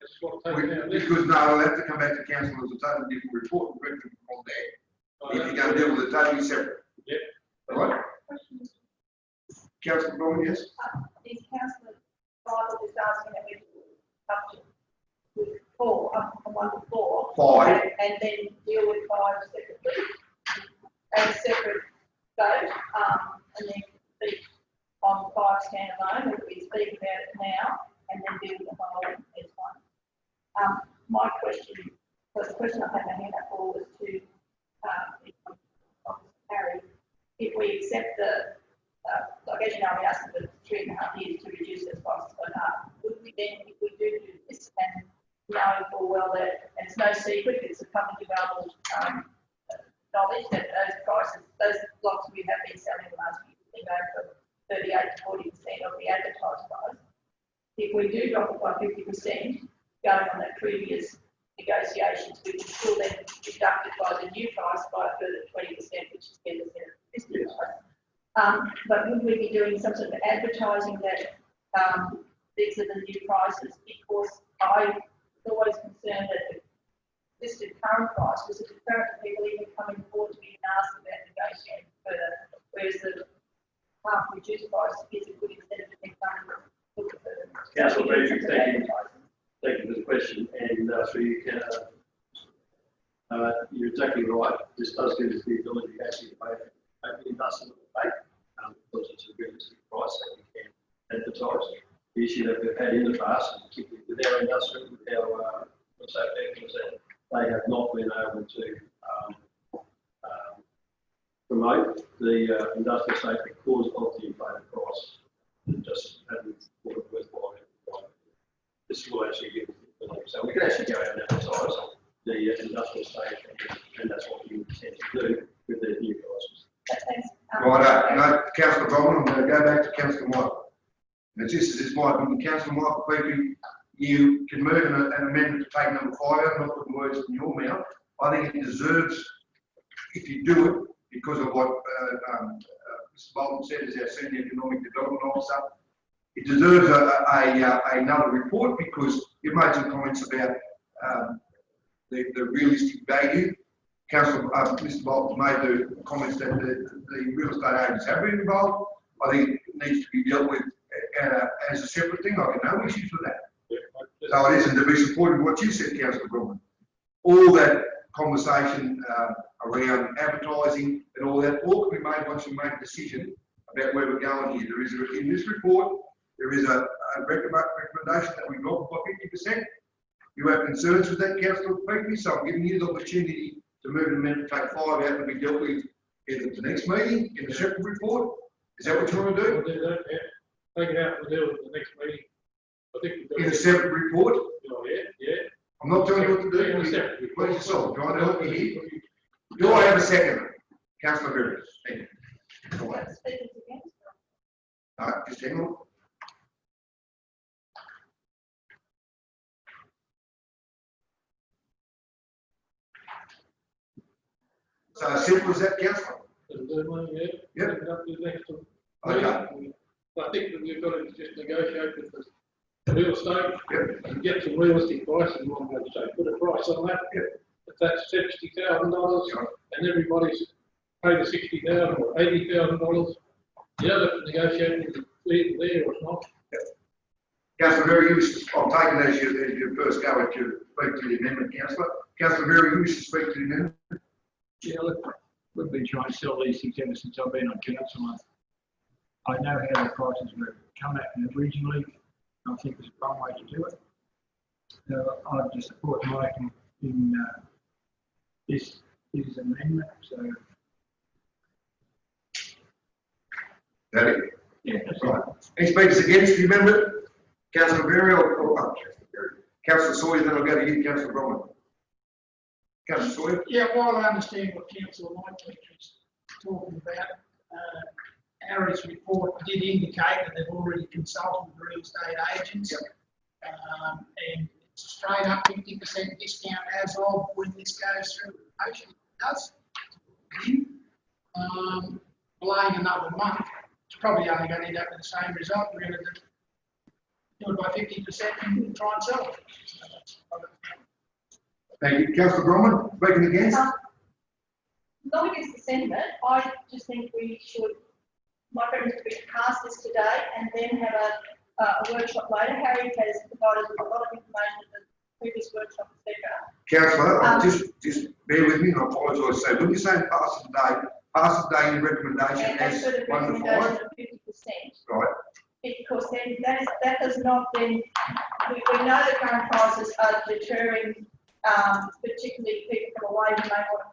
That's what I'm taking out this. because no, I'll have to come back to council as a totally different report and bring it from there. If you're going to deal with it totally separate. Yep. All right. Councillor Brown, yes? Is Councillor Bible just asking that we up to with 4, up from 1 to 4? 5. And then deal with 5 separately, a separate vote, and then speak on 5 standalone, if we speak about it now, and then deal with the whole as one. My question, the question I had my hand up for was to Harry, if we accept the, like as you know, we asked for 3.5 years to reduce those prices by half. Would we then, if we do this, and knowing full well that, and it's no secret, it's a public available knowledge that those prices, those blocks we have been selling the last year, been going from 38 to 40% of the advertised price. If we do drop it by 50%, going on that previous negotiations, we can still then deduct it by the new price by a further 20%, which is 10% of the existing price. But would we be doing some sort of advertising that these are the new prices? Because I was always concerned that the listed current price was a deterrent to people even coming forward to be asked about negotiating further, whereas the half reduced price is a good incentive to think looking further. Councillor Petry, thank you for the question, and through you, you're exactly right. This does give us the ability to actually pay the industrial debate, because it's a realistic price that we can advertise. The issue that we've had in the past, and particularly with our industrial, with our vehicles, that they have not been able to promote the industrial estate because of the inflated price. It just haven't thought it worthwhile. This will actually give us the ability. So we can actually go out and advertise the industrial estate, and that's what we intend to do with the new prices. Right, no, Councillor Goldman, I'm going to go back to Councillor White. And it's just, it's my opinion, Councillor Michael Peake, you can move an amendment to take number 5 out, not putting words in your mouth. I think it deserves, if you do it, because of what Mr. Bolton said as our Senior Economic Development Officer, it deserves another report because you made some comments about the realistic value. Councillor, Mr. Bolton made the comments that the real estate agents have been involved. I think it needs to be dealt with as a separate thing. I have no issues with that. So it isn't to be supported what you said, Councillor Gorman. All that conversation around advertising and all that, all can be made once we make a decision about where we're going here. There is, in this report, there is a recommendation that we drop by 50%. You have concerns with that, Councillor Peake, so I'm giving you the opportunity to move an amendment to take 5 out and be dealt with either at the next meeting, in a separate report. Is that what you want to do? We'll do that, yeah. Take it out and deal with the next meeting. I think we'll do In a it. separate report? Oh, yeah. I'm not telling you what to do. In a separate report. Please yourself, trying to help you here. Do I have a second? Councillor Berry. Thank you. Go on. Speakers against. No, just hang on. So simple as that, Councillor? It'll do one, yeah. Yep. Take it up to the next one. Okay. I think that we've got to just negotiate with the real estate Yep. and get some realistic prices. And I'm going to say, put a price on that. Yep. If that's $60,000 Yep. and everybody's paid the $60,000 or $80,000, the other negotiating is clear there or not. Councillor Berry, you wish to, I'm taking as your first go at your speak to the amendment, Councillor. Councillor Berry, you wish to speak to the amendment? Yeah, look, we've been trying to sell these things ever since I've been on council. I know how the prices were come at originally. I think it's a wrong way to do it. I'd just support Mike in this amendment. So That it? yeah, that's Right. Any speakers against the amendment? Councillor Berry or Councillor Sawyer, then I'll go to you, Councillor Bromley. Councillor Sawyer? Yeah, while I understand what Councillor Whitehead is talking about, Harry's report did indicate that they've already consulted real estate agents. And it's a straight up 50% discount as of when this goes through. It does. Delaying another month, it's probably only going to end up with the same result. We're going to do it by 50% and try and sell it. Thank you. Councillor Bromley, speaking against? Not against the sentiment, I just think we should, my preference would be to pass this today and then have a workshop later. Harry has provided a lot of information at the previous workshop, etc. Councillor, just bear with me and I apologise. So when you say pass the day in recommendation And that's as for the 1 to recommendation 5, of 50%. right? Because then that does not then, we know the current prices are deterring, particularly people from away who may want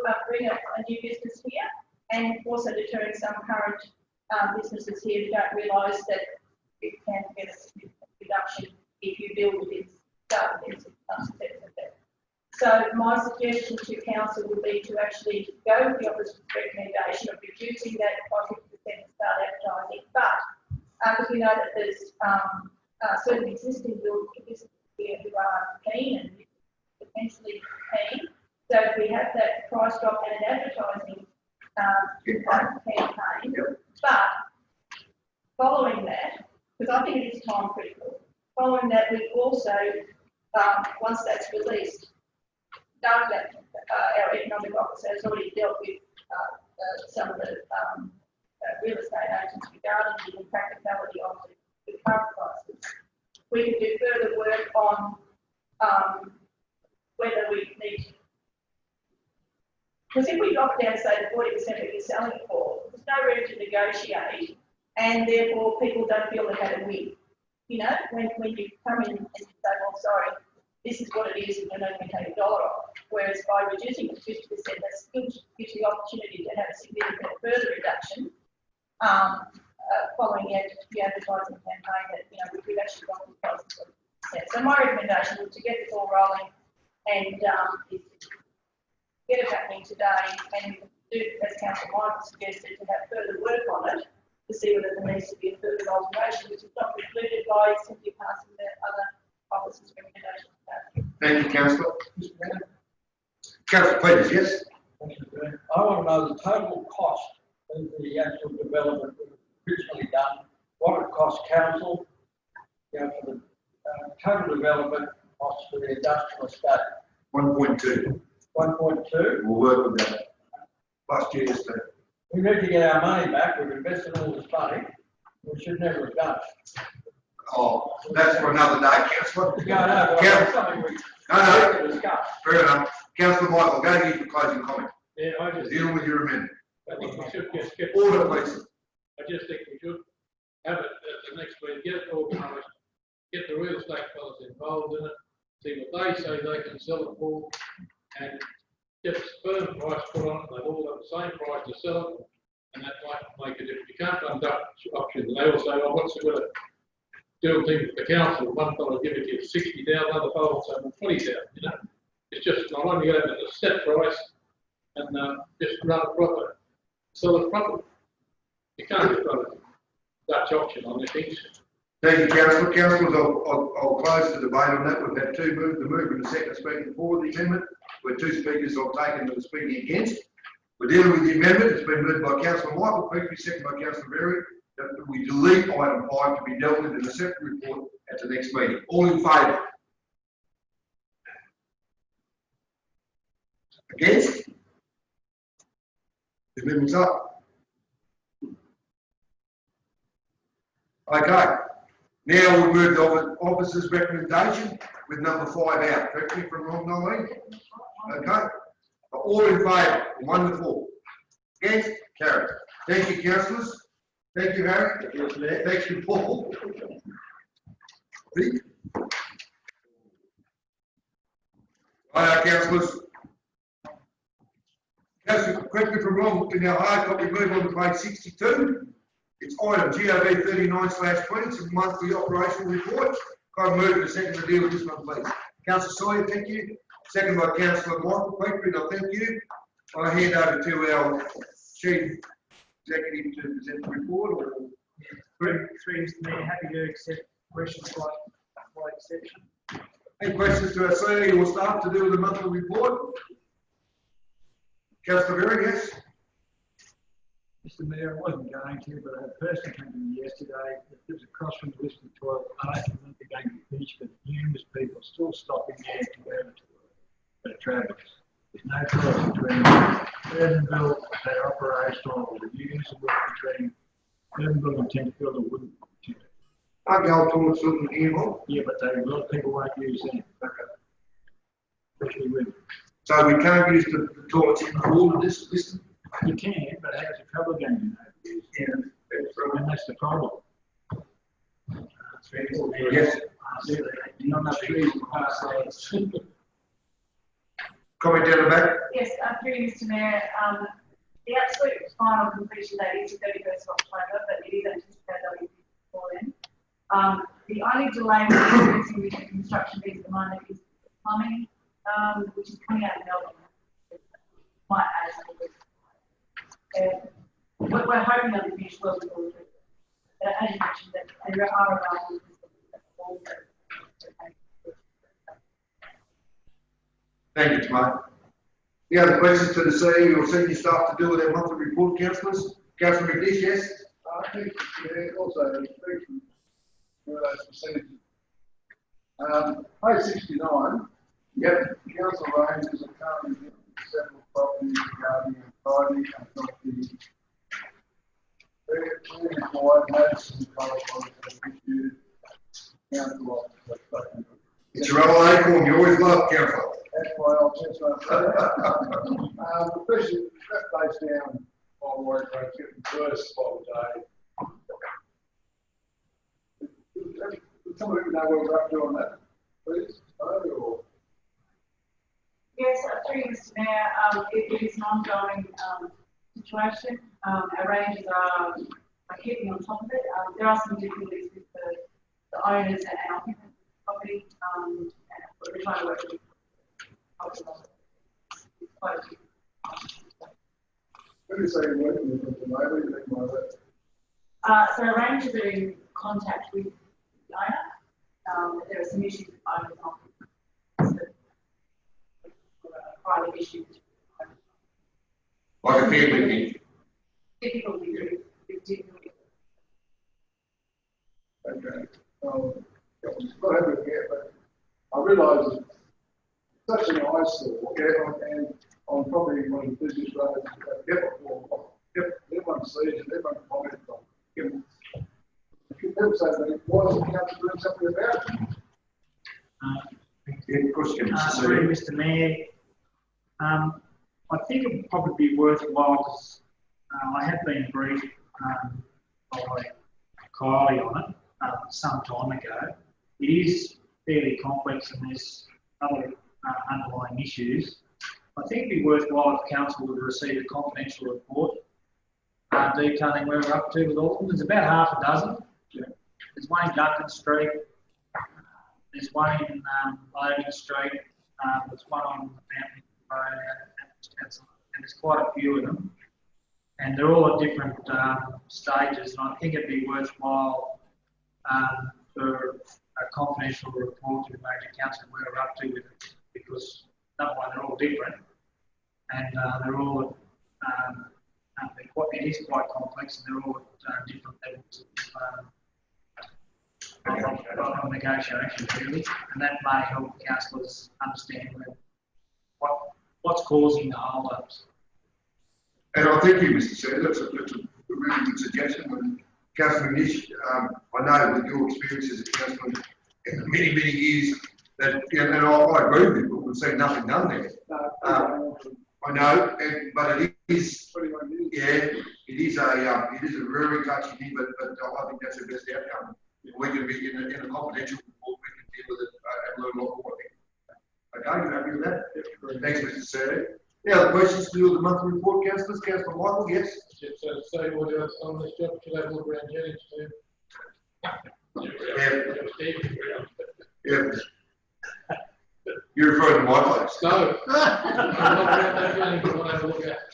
to bring a new business here, and also deterring some current businesses here who don't realise that you can get a significant reduction if you build within, start within 6 months, etc. So my suggestion to council would be to actually go with the opposite recommendation of reducing that by 50% and start advertising, but because we know that there's certain existing businesses here who are keen and potentially keen. So if we have that price drop and an advertising campaign, but following that, because I think it is time critical, following that we also, once that's released, know that our economic officer has already dealt with some of the real estate agents regarding the impracticality of the current prices. We can do further work on whether we need, because if we drop down, say, the 40% that you're selling it for, there's no room to negotiate, and therefore people don't feel they had a win. You know, when you come in and you say, well, sorry, this is what it is, and you're only going to take $1 off. Whereas by reducing it to 50%, that still gives you the opportunity to have a significant further reduction following the advertising campaign that, you know, we've actually got the prices of 50%. So my recommendation was to get this all rolling and get it happening today, and do, as Councillor Michael suggested, to have further work on it to see whether there needs to be a further alteration, which is not precluded by simply passing the other officers' recommendations. Thank you, councillor. Councillor Peters, yes? I want to know the total cost of the actual development that was originally done, what it cost council, for the total development cost for the industrial estate. 1.2. 1.2. We'll work with that. Last year, just We need to get our money back. We've invested all this money. We should never have done it. Oh, that's for another day, councillor. No, Councillor- something we No, can discuss. fair enough. Councillor Michael, go to you for closing comment. Yeah, I just, Deal with your amendment. I think we should just get. Order, please. I just think we should have it at the next meeting, get it organised, get the real estate fellas involved in it, see what they say they can sell it for, and get a firm price put on it, they all have the same price to sell it, and that might make it, if you can't conduct auctions, they all say, oh, what's the good of doing things with the council, one fellow give it to you 60,000, other fellow will say, well, 20,000, you know? It's just not only going to have a set price and just run it proper, sell it properly. You can't just run a Dutch auction on the things. Thank you, councillor. Councillors, I'll close the debate on that. We've had two move, the mover and the second speaking for the amendment, where two speakers have taken the speaking against. We're dealing with the amendment. It's been moved by councillor Michael Petrie, second by councillor Berry, that we delete item 5 to be dealt with in a separate report at the next meeting. All in favour? Against? The amendment's up. Okay. Now we'll move to officer's recommendation with number 5 out. Correct me if I'm wrong, Nolene? Okay. All in favour? 1 to 4. Against? Carried. Thank you, councillors. Thank you, Harry. Thank you, Paul. Right, councillors. Councillor, correct me if I'm wrong, in our hard copy, move on to page 62. It's item GOB 39/20, it's a monthly operational report. Can I move to second to deal with this one, please? Councillor Sawyer, thank you. Second by councillor Michael Petrie, thank you. I hand over to our chief executive to present the report. Or... Through Mr. Mayor, happy to accept questions by exception. Any questions to our CEO or staff to do with the monthly report? Councillor Berry, yes? Mr. Mayor, I wasn't going to, but I had a person come to me yesterday that lives across from the list of 12 parks and they're going to finish, but numerous people still stopping there to go to work at Travis. There's no choice between Urbanville, they're operational, or the units of work between Urbanville and Tenterfield or wouldn't. I'll go towards something here. Yeah, but a lot of people won't use them. Okay. Especially women. So we can't use the toilets in all of this list? You can, but how's the trouble going to know? Yeah, and that's the problem. Yes. Not enough trees to pass those. Comment down the back? Yes, through you, Mr. Mayor, the absolute final completion date is the 31st of October, but it is anticipated that will be before then. The only delay we're experiencing with the construction fees at the moment is the plumbing, which is coming out of Melbourne. Might add something. We're hoping that we finish well before we do. But as you mentioned, that there are available. Thank you, Tamar. Any other questions to the CEO or senior staff to do with their monthly report, councillors? Councillor McNish, yes? I think, yeah, also, speaking to those procedures. Page 69. Yep. Council ranges are currently several properties regarding authority and property. They're required notice and correspondence issued. Council officer. It's your old acorn, you always love council. That's why I'll just the question, that goes down on where it's getting first spot today. Somebody know where we're up to on that, please? Or? Yes, through you, Mr. Mayor, it is an ongoing situation. Our rangers are keeping on top of it. There are some difficulties with the owners and occupants of the property, and we're trying to work with When you say working with them, what do you mean by that? So a ranger are in contact with the owner. There are some issues with owners on private issues. Like a family thing. Difficulty with dealing with. Okay. Not having it yet, but I realise it's such an eyesore, and I'm probably one of the busiest roads that everyone sees it, everyone comments on it. People say to me, why doesn't the council doing something about it? Yeah, question. Sorry, Mr. Mayor. I think it would probably be worthwhile, because I have been briefed by Kylie on it some time ago. It is fairly complex and there's other underlying issues. I think it'd be worthwhile if council would receive a confidential report detailing where we're up to with all of them. There's about half a dozen. There's one in Duncan Street. There's one in Loading Street. There's one on Mountain Road, and there's quite a few of them. And they're all at different stages. And I think it'd be worthwhile for a confidential report to be made to council where we're up to with it, because number one, they're all different, and they're all it is quite complex, and they're all at different levels of negotiation, really, and that may help councillors understand what's causing the hold-ups. And I thank you, Mr. Chair. That's a really good suggestion. And Councillor Nish, I know with your experience as a councillor in many, many years, that, and I agree with you, we've seen nothing done there. I know, but it is, it is a very touchy thing, but I think that's the best outcome. We can be in a confidential report, we can deal with it and learn a lot more. Okay, you happy with that? Thanks, Mr. Chair. Now, the questions to do with the monthly report, councillors. Councillor Michael, yes? Just say what else on this job to have a look around Jennings too. Yeah. You're referring to my place? No. I'm not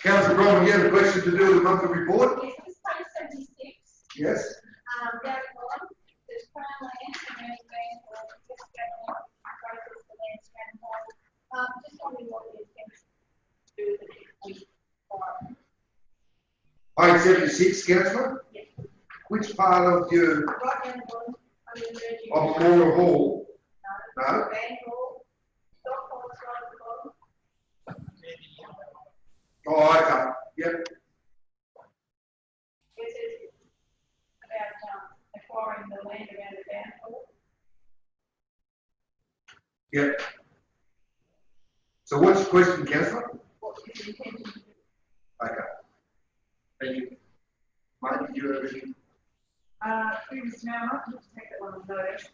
Councillor Brown, you have a question to do with the monthly report? Yes, this is page 76. Yes. Down at the bottom, there's Crown Land, and there's land, just going on, process the land scan. Just wondering what the intention to do with it. Page 76, councillor? Yes. Which part of your, Right down the bottom, under the Virgin. of Memorial Hall? No. No? Van Hall, Stock Hall's right at the bottom. Oh, okay, yep. This is about acquiring the land around the Van Hall. Yep. So what's the question, councillor? What is the intention to do? Okay. Thank you. Mike, did you have anything? Previous now, I might just take that one on notice.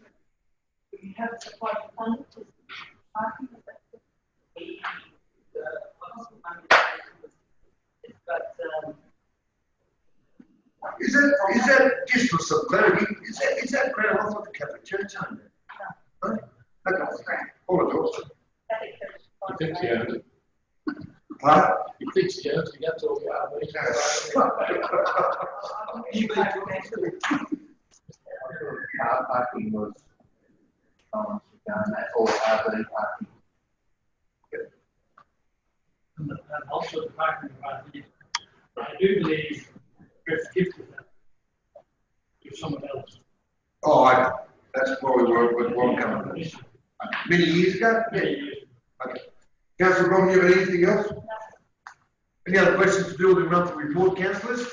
We have supplied funding to parking. Is that just for some clarity? Is that Crown Hospital the Catholic Church on there? No. Okay. All the doors. You think you have it? Huh? You think you have it? That's all you Car parking was, or RV parking. And also the parking about it. I do believe Chris gifted that to someone else. Oh, that's where we were with one company. Many years ago? Many years. Okay. Councillor Brown, you have anything else? Any other questions to do with the monthly report, councillors?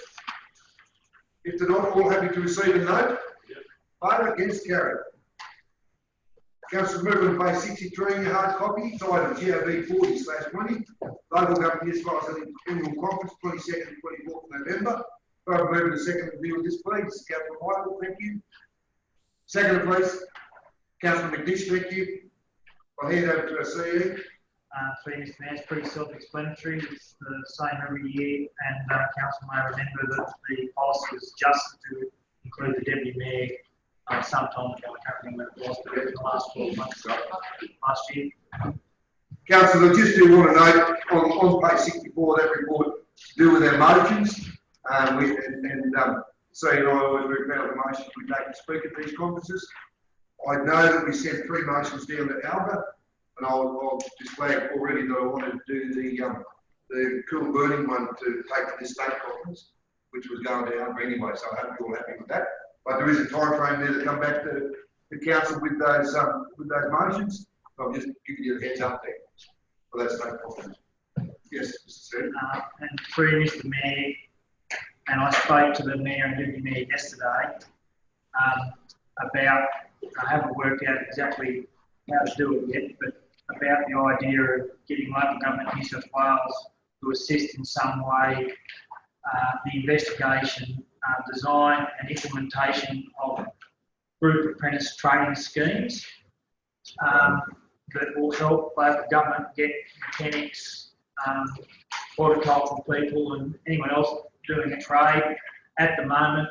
If they're not, all happy to receive a note? Favour, against, carried. Councillor moving to page 63, hard copy, titled GRB 40/20, local government as far as the annual conference, 22nd and 24th November. Further moving to second review of this, please. Councillor Michael, thank you. Second, please. Councillor McNish, thank you. I'll hand over to our CEO. Mr. Mayor, it's pretty self-explanatory. It's the same every year, and council may remember that the policy was adjusted to include the deputy mayor sometime ago. I can't remember when it was, but in the last 12 months last year. Councillor, I just do want to note on page 64 that report to do with our motions. Steve and I always work out the motions we take to speak at these conferences. I know that we sent 3 motions down to Alba, and I'll just flag already that I wanted to do the cool burning one to take to the state conference, which was going to Alba anyway, so I hope you're all happy with that. But there is a time frame there to come back to the council with those motions. So I'm just giving you a heads up there. Well, that's no problem. Yes, Mr. Chair. And through Mr. Mayor, and I spoke to the Mayor and Deputy Mayor yesterday about, I haven't worked out exactly how to do it yet, but about the idea of getting local government New South Wales to assist in some way the investigation, design and implementation of group apprentice training schemes that will help local government get mechanics, horticultural people and anyone else doing a trade. At the moment,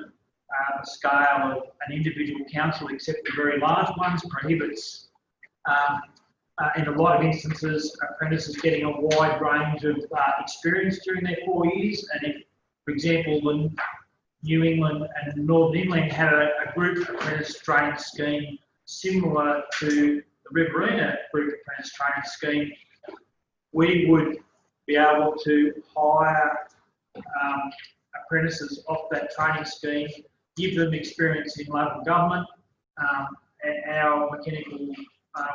the scale of an individual council, except the very large ones, prohibits in a lot of instances apprentices getting a wide range of experience during their 4 years. And if, for example, New England and Northern England had a group apprentice training scheme similar to the Riverina group apprentice training scheme, we would be able to hire apprentices off that training scheme, give them experience in local government. And our mechanical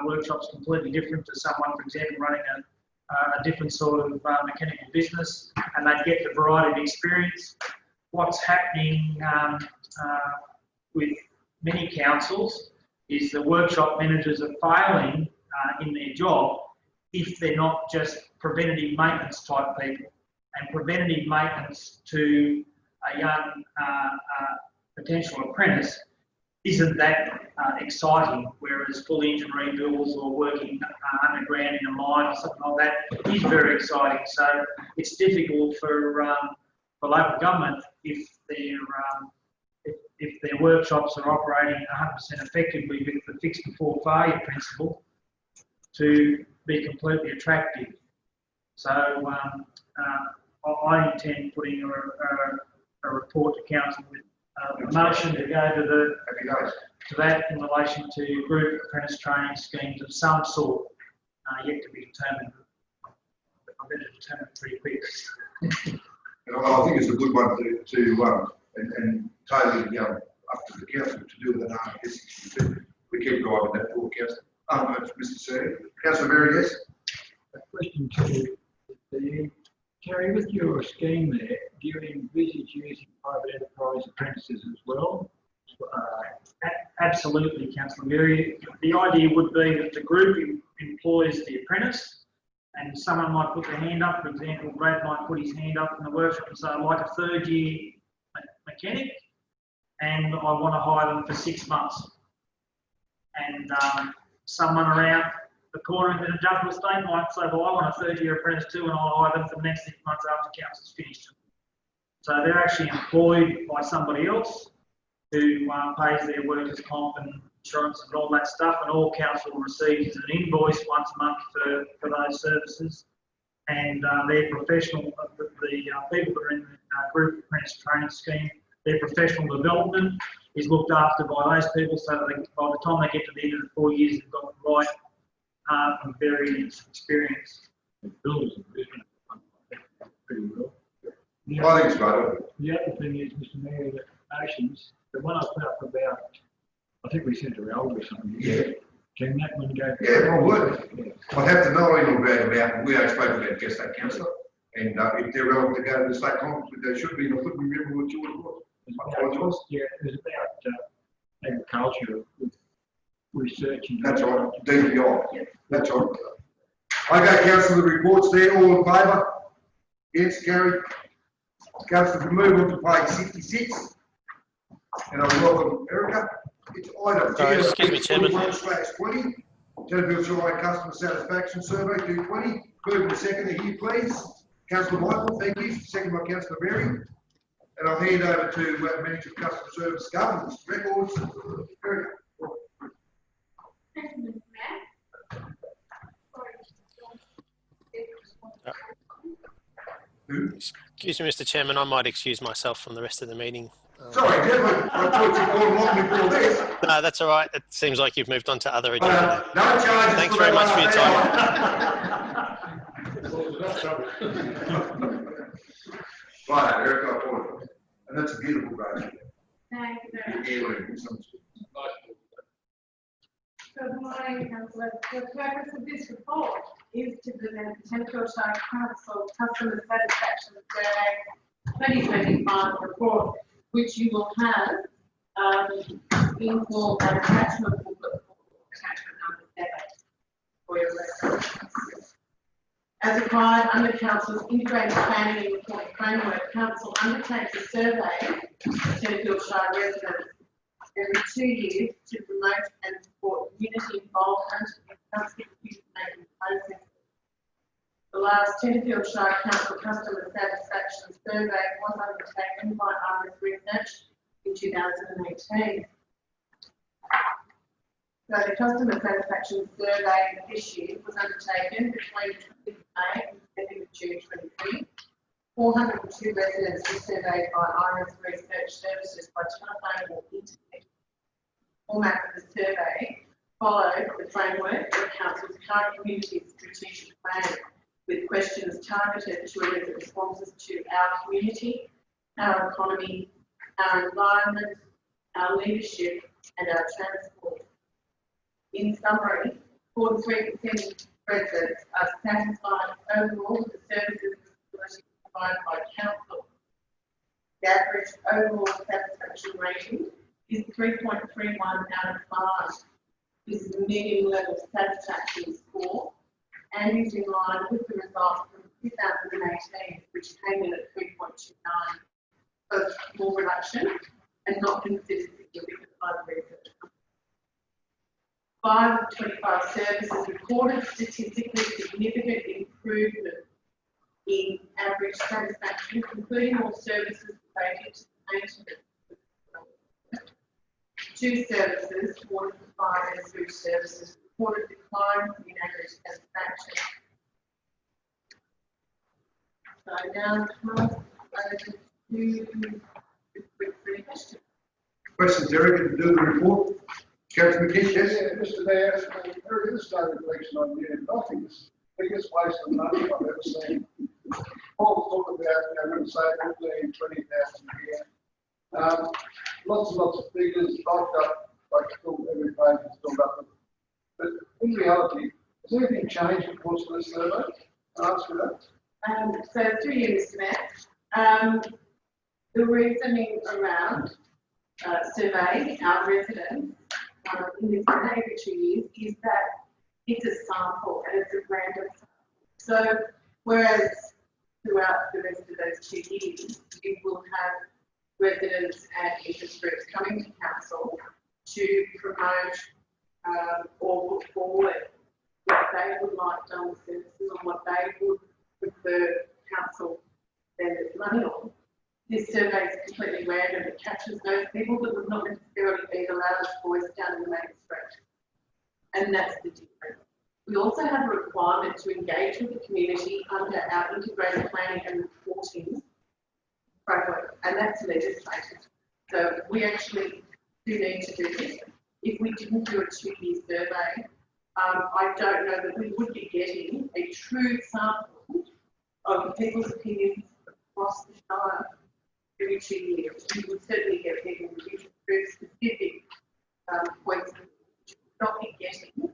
workshop's completely different to someone, for example, running a different sort of mechanical business, and they'd get the variety of experience. What's happening with many councils is the workshop managers are failing in their job if they're not just preventative maintenance type people. And preventative maintenance to a young potential apprentice isn't that exciting, whereas full engine rebuilds or working underground in a mine or something like that is very exciting. So it's difficult for local government if their workshops are operating 100% effectively with the fix before failure principle to be completely attractive. So I intend putting a report to council with a motion to go to that in relation to group apprentice training schemes of some sort, yet to be determined. I better determine it pretty quick. And I think it's a good one to and totally up to the council to do with an we keep driving that forward, council. Mr. Sir, Councillor Berry, yes. A question to you, Terry, with your scheme there, do you envisage using private enterprise apprentices as well? Absolutely, Councillor Berry. The idea would be that the group employs the apprentice, and someone might put their hand up. For example, Brad might put his hand up in the workshop and say, I'd like a third-year mechanic, and I want to hire them for 6 months. And someone around the corner in the Jungle Estate might say, well, I want a third-year apprentice too, and I'll hire them for the next 6 months after council's finished. So they're actually employed by somebody else who pays their workers' comp and insurance and all that stuff, and all council receives an invoice once a month for those services. And they're professional, the people that are in the group apprentice training scheme, their professional development is looked after by those people, so that by the time they get to the end of the 4 years, they've got the right and various experience. It builds a business pretty well. I think it's right. The other thing is, Mr. Mayor, that motions, the one I put up about, I think we sent to Al or something. Yeah. Can that one go? Yeah, I would. Yeah. I'd have to know anything about we ain't spoken about guest state councillor. And if they're relevant to go to the state conference, they should be, and I couldn't remember what yours was. Yeah, it was about agriculture with research. And that's right, DPI. Yeah. That's right. Okay, councillor, the reports there, all in favour? Yes, carried. Councillor, we move on to page 66. And I welcome Erica. It's item 10. Excuse me, Chairman. 21/20. Tenterville Shire Customer Satisfaction Survey 220. Move to second here, please. Councillor Michael, thank you. Second by Councillor Berry. And I'll hand over to Manager of Customer Service Governance Records. Erica. Excuse me, Mr. Chairman, I might excuse myself from the rest of the meeting Sorry, Jeff, I thought you'd gone long before this. No, that's all right. It seems like you've moved on to other agenda. No charges. Thanks for very that much for your last time. hour. Right, Eric, I apologize. And that's a beautiful grade. Thank you very much. Heirloom, some- Good morning, councillors. The purpose of this report is to present the Tenfield Shire Council Customer Satisfaction Survey 2025 report, which you will have in full an attachment booklet for attachment number 7 for your reference. As required under Council's integrated planning and reporting framework, Council undertakes a survey of Tenfield Shire residents every 2 years to promote and support community involvement in council decision-making processes. The last Tenfield Shire Council Customer Satisfaction Survey was undertaken by Iris Research in 2018. So the Customer Satisfaction Survey this year was undertaken between 20th May and 2nd of June 2020. 402 residents were surveyed by Iris Research Services by telephone or internet. Format of the survey followed the framework of Council's current community strategic plan, with questions targeted to elicit responses to our community, our economy, our environment, our leadership, and our transport. In summary, 43% of residents are satisfied overall with the services and facilities provided by Council. The average overall satisfaction rating is 3.31 out of 5. This is a medium level satisfaction score and is in line with the results from 2018, which came in at 3.29. So it's a small reduction and not considered significant by the research. 5 of 25 services recorded statistically significant improvement in average satisfaction, including all services related to maintenance. 2 services, water supply and sewage services, reported declines in average satisfaction. So now over to the question. Questions, Eric, to do the report? Councillor McKish, yes? Yeah, Mr. Mayor, there is no reflection on you. I think it's the biggest waste of money I've ever seen. Paul talked about, we're going to save 15, 20,000 a year. Lots and lots of figures, bulked up, like every page is filled up. But in reality, has anything changed, of course, for this survey? Can I ask you that? So through you, Mr. Mayor, the reasoning around surveying our residents in this every 2 years is that it's a sample and it's a random sample. So whereas throughout the rest of those 2 years, you will have residents and interest groups coming to council to promote or put forward what they would like done with services or what they would prefer council spend its money on. This survey is completely random. It captures those people that would not necessarily be the loudest voice down in the main street. And that's the difference. We also have a requirement to engage with the community under our integrated planning and reporting framework, and that's legislated. So we actually do need to do this. If we didn't do a 2-year survey, I don't know that we would be getting a true sample of people's opinions across the Shire every 2 years. We would certainly get people with very specific points, which would not be getting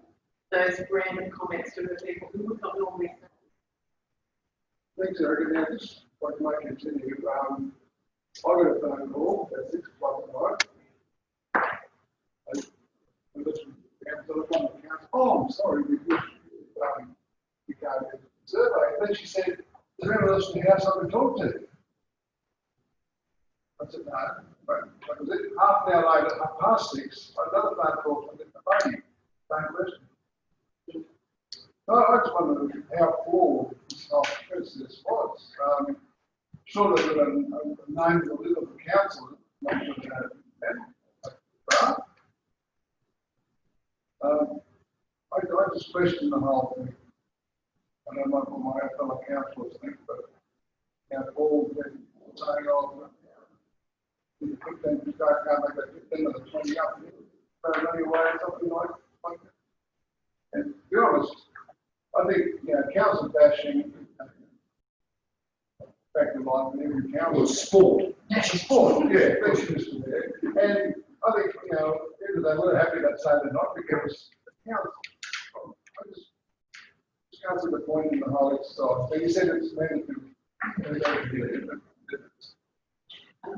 those random comments from the people who would not normally say. Thanks, Eric. Now, just like I continue, I got a phone call at 6 o'clock at night. I listened to the telephone account. Oh, I'm sorry, we can't get the survey. And then she said, is there anyone else in the house I can talk to? I said, no. But was it half an hour later, 6:30, I got another phone call from the baby. Same question. So I just wondered how flawed this whole process was. Sort of a name of the Liverpool Council, not I just question the whole thing. I don't know what my fellow councillors think, but Paul saying, oh, the 15 to start, can't make that 15 or the 20 up, throw money away or something like that. And to be honest, I think, you know, council bashing, back to life in every council. Well, sport. National sport, yeah, that's just there. And I think, you know, at the end of the day, we're happy that Saturday night because the council, I just can't see the point in the whole exercise. So you said it's mandatory.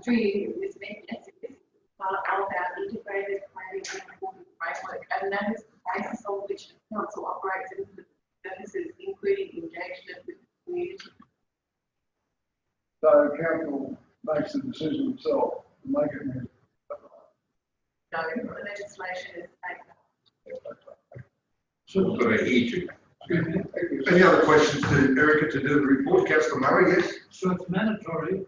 Through you, Ms. Mayor, yes, it is part of our integrated planning and reporting framework, and that is the basis on which the council operates and the purposes, including engagement with the community. So council makes the decision itself to make it mandatory. No, the legislation is taken. So we've got to hear you. Any other questions to Erica to do the report? Councillor Murray, yes? So it's mandatory,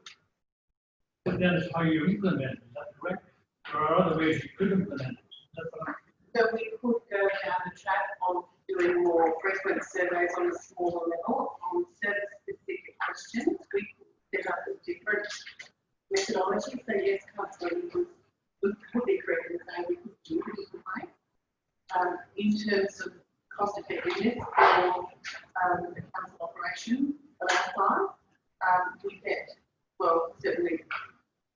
but that is how you implement it, is that correct? There are other ways you could implement it. Is that correct? So we could go down the track of doing more frequent surveys on a smaller level on service-specific questions. We could set up a different methodology. So yes, Councillor, we could be correct in saying we could do it a different way. In terms of cost effectiveness for the council operation of our side, we get, well, certainly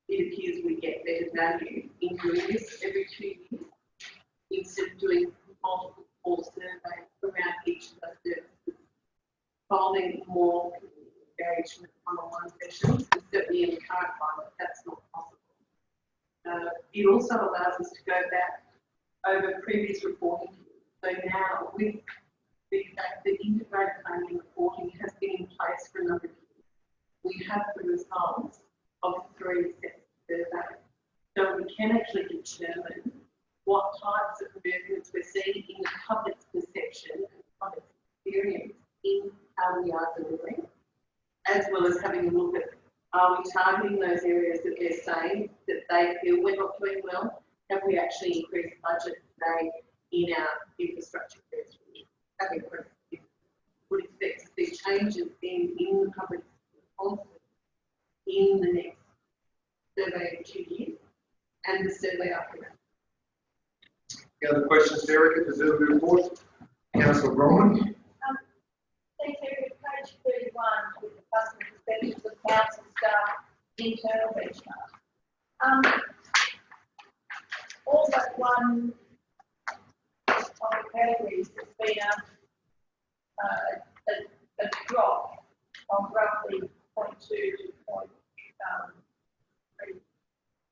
it appears we get better value in doing this every 2 years instead of doing multiple core surveys around each of those services, following more engagement one-on-one sessions, and certainly in the current climate, that's not possible. It also allows us to go back over previous reporting. So now, with the fact that integrated planning and reporting has been in place for a number of years, we have the results of 3 sets of surveys. So we can actually determine what types of movements we're seeing in the public's perception and public's experience in how we are delivering, as well as having a look at, are we targeting those areas that they're saying that they feel we're not doing well? Have we actually increased budget today in our infrastructure areas? I think we would expect to see changes in the public response in the next survey of 2 years and the survey after that. Any other questions to Erica to do the report? Councillor Bromley? Thank you. Page 31 with the customer perspectives of council staff internal benchmark. All but one of the categories has been a drop of roughly 0.2 to 0.3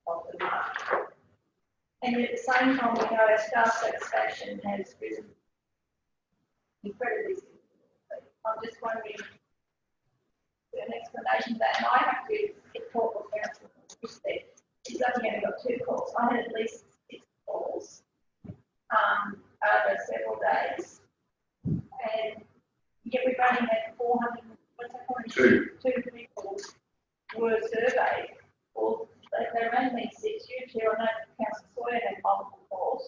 of the mark. And at the same time, we know our staff satisfaction has risen incredibly significantly. I'm just wondering an explanation of that, and I have to support what Councillor Bush said. She's only got 2 calls. I had at least 6 calls over several days, and yet we've only had 402 people were surveyed. Well, there are only 6. Usually, I know Councillor Sawyer had multiple calls.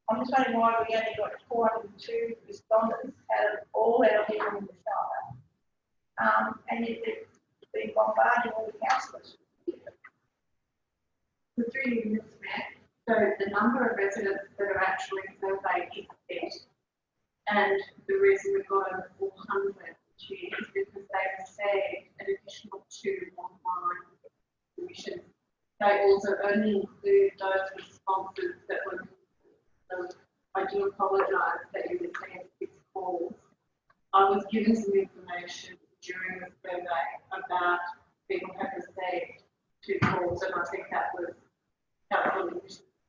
I'm just wondering why we only got 402 respondents out of all our people in the Shire, and yet they've been bombarding all the councillors. Through you, Ms. Mayor, so the number of residents that are actually surveyed is set, and the reason we've got over 400 is because they received an additional 2 online submissions. They also only include those responses that were. I do apologise that you received 6 calls. I was given some information during the survey about people have received 2 calls, and I think that was really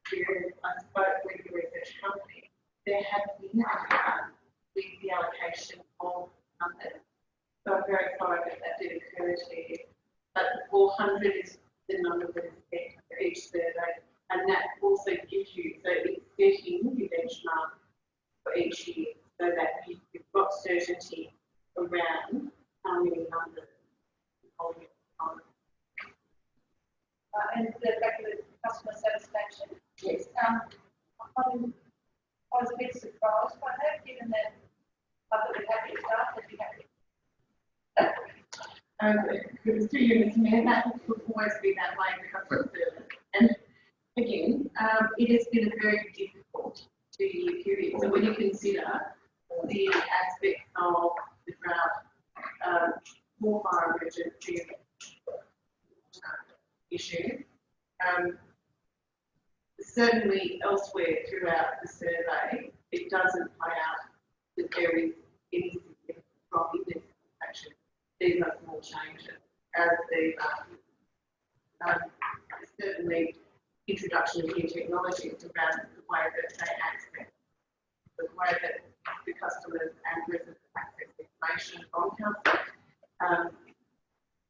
period. I spoke with the research company. There has been with the allocation of numbers. So I'm very sorry that did occur to you. But the 400 is the number that is set for each survey, and that also gives you, so it's setting the benchmark for each year, so that you've got certainty around how many numbers on. And back to the customer satisfaction. Yes. I was a bit surprised by that, given that I thought we'd happy staff, they'd be happy. It was 2 units, man, that will always be that way because of the again, it has been a very difficult 2-year period. So when you consider the aspect of the drought, more fire emergency issue, certainly elsewhere throughout the survey, it doesn't play out that there is any significant drop in this action. These are small changes as the certainly introduction of new technologies around the way that they access, the way that the customers and residents access information from council.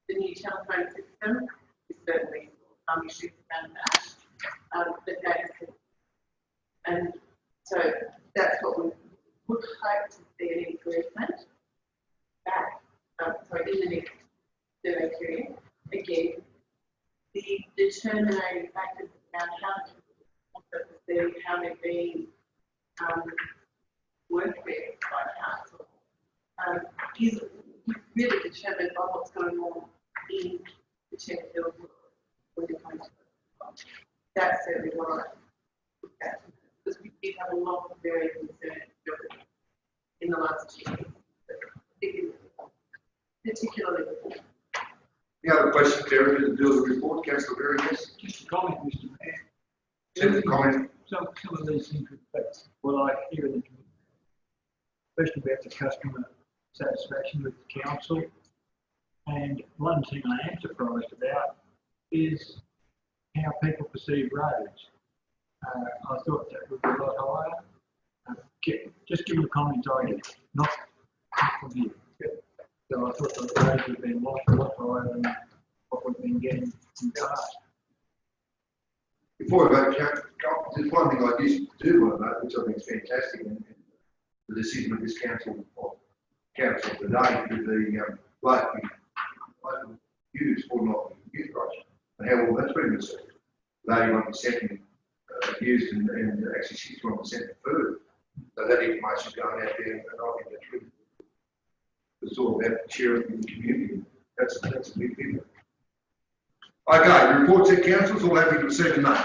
The new telephone system is certainly some issues around that. The data system. And so that's what we would hope to see an improvement back, in the next survey period. Again, the determining factors around how they're being worked with by council is really determined by what's going on in the Chenfield when it comes to it. That's certainly what I look at, because we have a lot of very concerned children in the last 2 years, particularly before. Any other questions, Terry, to do with the report? Councillor Berry, yes? Just a comment, Mr Mayor. Just a comment. Some of these things reflect what I hear in the community, especially about the customer satisfaction with the council. And one thing I am surprised about is how people perceive roads. I thought that would be a lot higher. Just give me a comment I get, not from you. So I thought the roads would have been a lot higher than what we've been getting in the past. Before we vote, there's one thing I do want to note, which I think is fantastic, and the decision of this council today with the local use or not use price, and how well that's been received. 81% used and actually 61% preferred. So that information is going out there, and I think that's really good. It's all about sharing with the community. That's a big thing. Okay, the reports at councils, all happy to receive a name.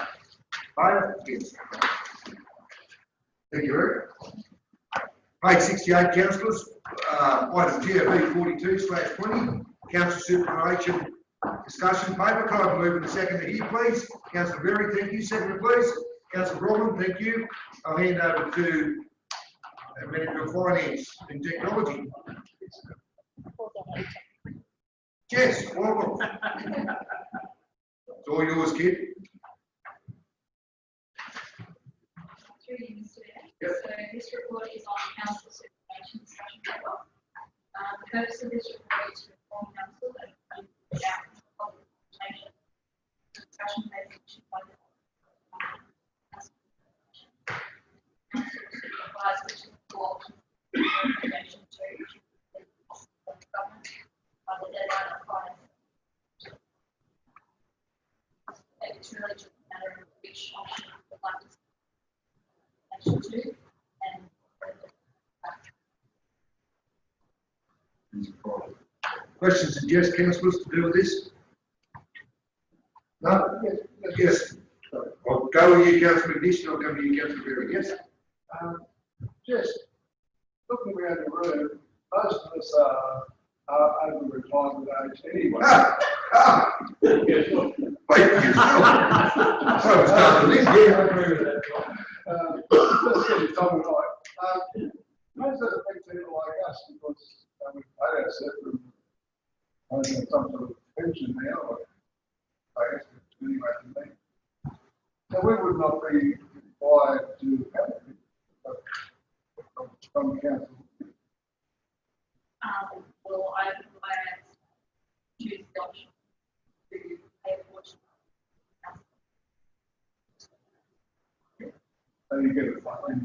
Favour? Yes. Thank you, Eric. Page 68, councillors. Item GFE 42/20, council superannuation discussion paper. Can I have a move in a second here, please? Councillor Berry, thank you. Second, please. Councillor Bromman, thank you. I'll hand over to Manager of Finance and Technology. Jess, welcome. It's all yours, kid. Through you, Mr. Mayor. Yep. So this report is on council superannuation discussion paper. The purpose of this report is to inform council and the outcomes of the consultation. The discussion paper issued by the council advised which is the options recommendation to the government by the deadline of finance. It's really just a matter of which option would like to to and Questions and Jess, councillors, to do with this? No? Yes. I'll go with you, Councillor McNish, I'll go with you, Councillor Berry. Yes? Just looking around the room, most of us are over retirement age anyway. Wait, you I was starting to live here. I agree with that. That's what you're talking about. Most of the big people like us, because we pay ourselves from some sort of pension now, or I guess anyway to me. So we would not be required to have it from council. Well, I choose the option to pay a portion. So you get it fine.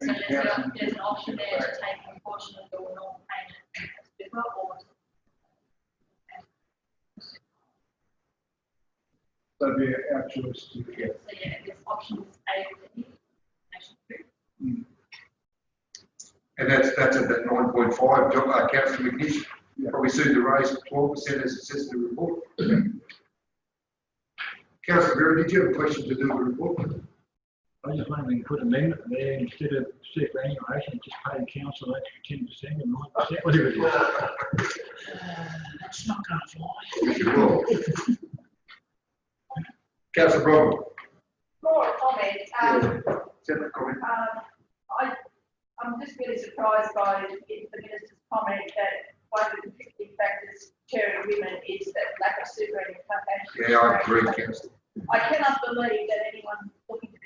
So there's an option there to take a portion of your normal payment as super or So it'd be our choice to get. so yeah, there's options A to E. And that's at that 9.5, Councillor McNish, probably soon to raise 12% as it says in the report. Councillor Berry, did you have a question to do with the report? I just wonder if we can put an amendment there instead of superannuation, just pay council extra 10% and 9%, whatever it is. That's not going to fly. Yes, you will. Councillor Broderick. More a comment. Separate comment. I'm just really surprised by the minister's comment that one of the contributing factors chairing women is that lack of superannuation. Yeah, I agree, Councillor. I cannot believe that anyone looking to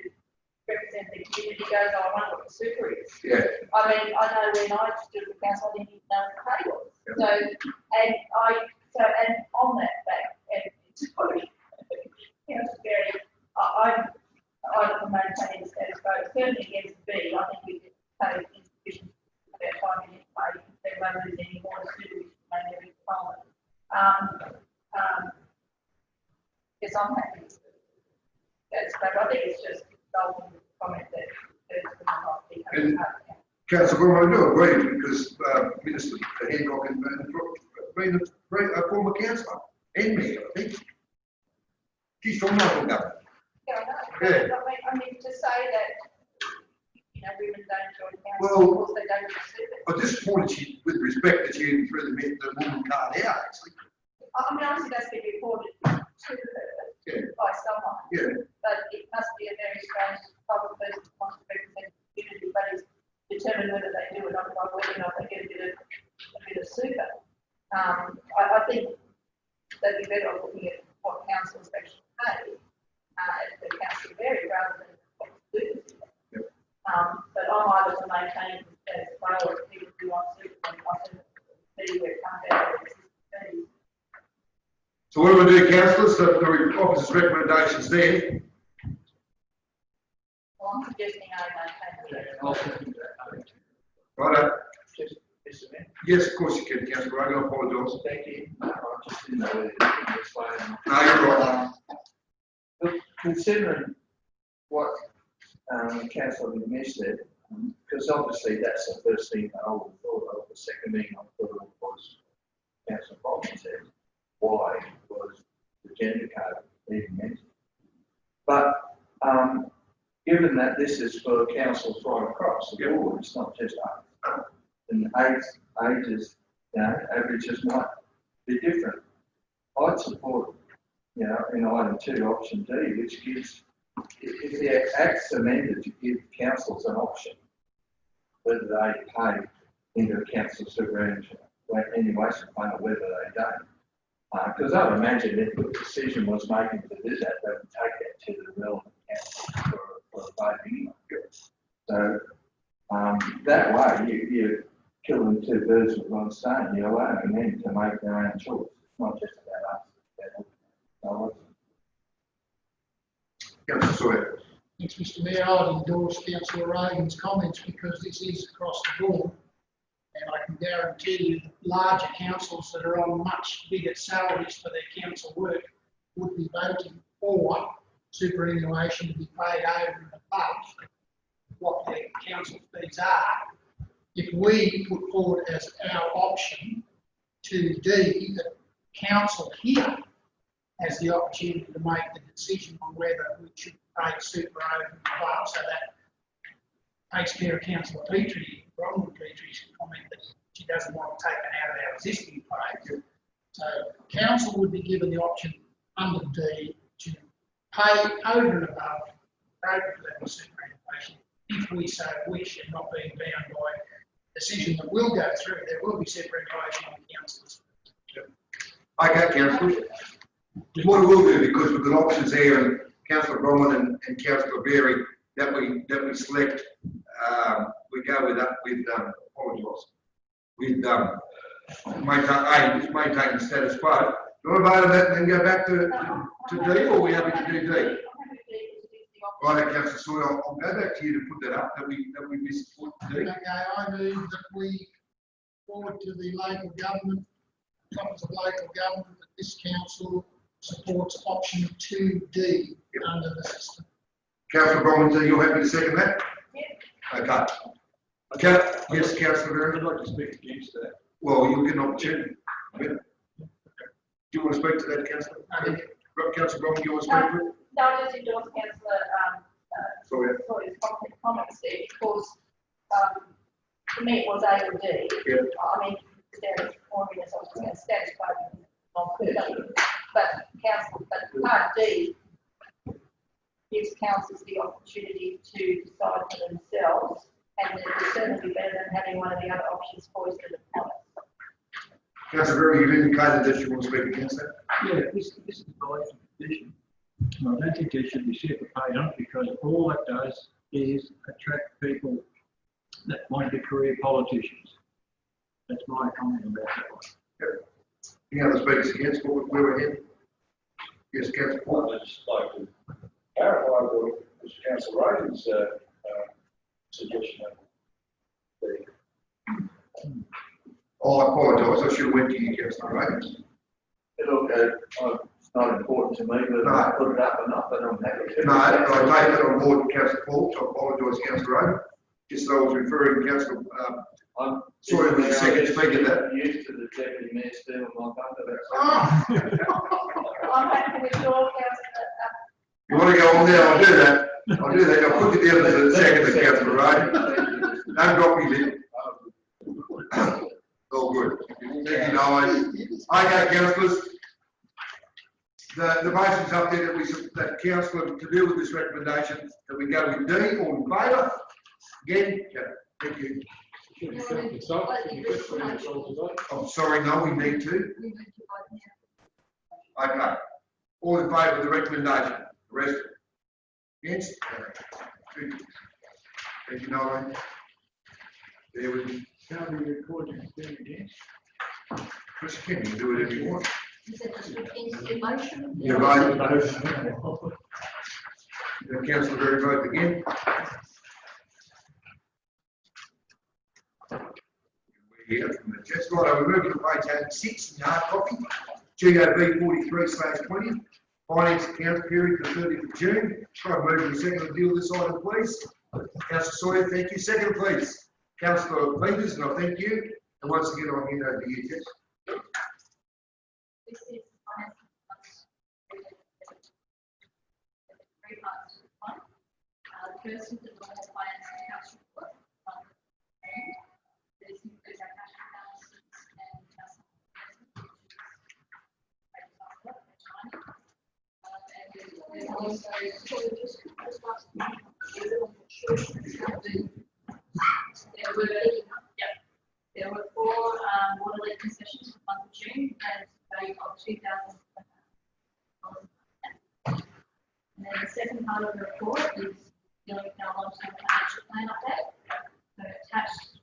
represent the community goes, oh, I wonder what the super is. Yeah. I mean, I know when I stood for council, I didn't even know what the pay was. So, and on that fact, and it's probably, Councillor Berry, I'm for maintaining the status quo, certainly against B, I think we could pay insufficient about 5 million pay, they won't lose any more students, may never be parliament. Yes, I'm happy with that's, but I think it's just insulting comment that there's not be. And Councillor Broderick, I do agree because Minister Hancock and been a former councillor and me, I think. She's from local government. Yeah, I know. Yeah. I mean, to say that, women don't join council, Well, of course they don't receive it. I disappointed you with respect that you threw the woman card out, actually. I mean, obviously that's been reported to her by someone. Yeah. But it must be a very strange type of person who wants to represent the community, but is determined whether they do it or not by whether or not they get a bit of super. I think they'd be better off looking at what councils actually pay the council vary rather than what to do. But I'm either to maintain the status quo or if people do want super, I can see where it comes out of existing fees. So what do we do, councillors? So the officer's recommendations there. Well, I'm suggesting I maintain the I'll second that. Right. Just, Mr. Mayor. Yes, of course you can, Councillor Rogan. I apologise. Thank you. I just didn't know whether you could explain. No, you're right. Look, considering what Councillor McNish said, because obviously that's the first thing that I would have thought of. The second thing I thought of was Councillor Broderick said, why was the gender code even mentioned? But given that this is for councils right across the board, it's not just us. And ages, averages might be different. I'd support, in item 2, option D, which gives, if the act's amended to give councils an option, whether they pay into a council superannuation annuation fund or whether they don't. Because I would imagine if the decision was making to do that, they would take it to the relevant council for a vote anyway. So that way you're killing two birds with one stone. You're allowing them to make their own choice. It's not just about us. Councillor Sawyer. Thanks, Mr. Mayor. I'd endorse Councillor Reagan's comments because this is across the board. And I can guarantee you that larger councils that are on much bigger salaries for their council work would be voting for superannuation to be paid over and above what their council fees are. If we put forward as our option to D, the council here has the opportunity to make the decision on whether we should pay super over and above, so that takes care of Councillor Petrie, Ronald Petrie's comment that she doesn't want it taken out of our existing pay. So council would be given the option under D to pay over and above appropriate level superannuation if we so wish, and not being bound by a decision that will go through. There will be superannuation on councillors. Okay, councillors. What we will do, because we've got options there, and Councillor Bromwell and Councillor Berry, that we select, we go with that with maintain the status quo. Do you want to vote on that and then go back to D, or are we happy to do D? Right, Councillor Sawyer, I'll go back to you to put that up, that we support D. Okay, I move that we forward to the local government, topics of local government, that this council supports option 2D under the system. Councillor Bromwell, you're happy to second that? Yeah. Okay. Yes, Councillor Berry. I'd like to speak against that. Well, you'll get an opportunity. Do you want to speak to that, Councillor? Councillor Brown, you want to speak to it? No, I just endorse councillor, Sorry. Sawyer's comments there, because, for me, it was A or D. Yeah. I mean, there is formula, so I was going to status quo, but part D gives councils the opportunity to decide for themselves, and it would certainly be better than having one of the other options foisted upon us. Councillor Berry, you've indicated that you want to speak against that. Yeah, this is my position. I don't think there should be separate pay on it because all it does is attract people that want to be career politicians. That's my comment about that one. Any other speakers against what we're ahead? Yes, Councillor Paul. I'd just like to clarify what Mr. Councillor Roden's suggestion of the Oh, I apologise, I should have went to you, Councillor Reagan. Look, it's not important to me whether I put it up or not, but I'm happy to. No, I take it on board, Councillor Paul, so I apologise, Councillor Reagan. Just that I was referring to Councillor, I'm sorry, was the second speaker that. Used to the deputy mayor stealing my thunder. I'm happy to withdraw councillor, You want to go on there, I'll do that. I'll do that, I'll put you down as a second, Councillor Reagan. Don't drop me there. All good. Thank you, Noel. Okay, councillors. The motion's up there that councillor to deal with this recommendation, that we go with D, all in favour? Again, thank you. I'm sorry, no, we need to. Okay. All in favour of the recommendation? The rest? Against? Thank you, Noel. There we go. How do you record your thing against? Chris, you can do it if you want. is it just against the motion? You're right. Councillor Berry vote again. Here from the chest. Right, we're moving to page 86 in hard copy. GOB 43/20. Finance account period for 30th of June. Try to move to the second to deal with this item, please. Councillor Sawyer, thank you. Second, please. Councillor Peters, and I thank you. And once again, I'll hand over to you, Jess. This is finance. 3 parts to the fund. First is the normal finance and cash report. This includes our cash balances and customer investments. And there's there were 4 water leak concessions for the month of June and value of $2,000. And then the second part of the report is dealing with our long-term financial plan update. So attached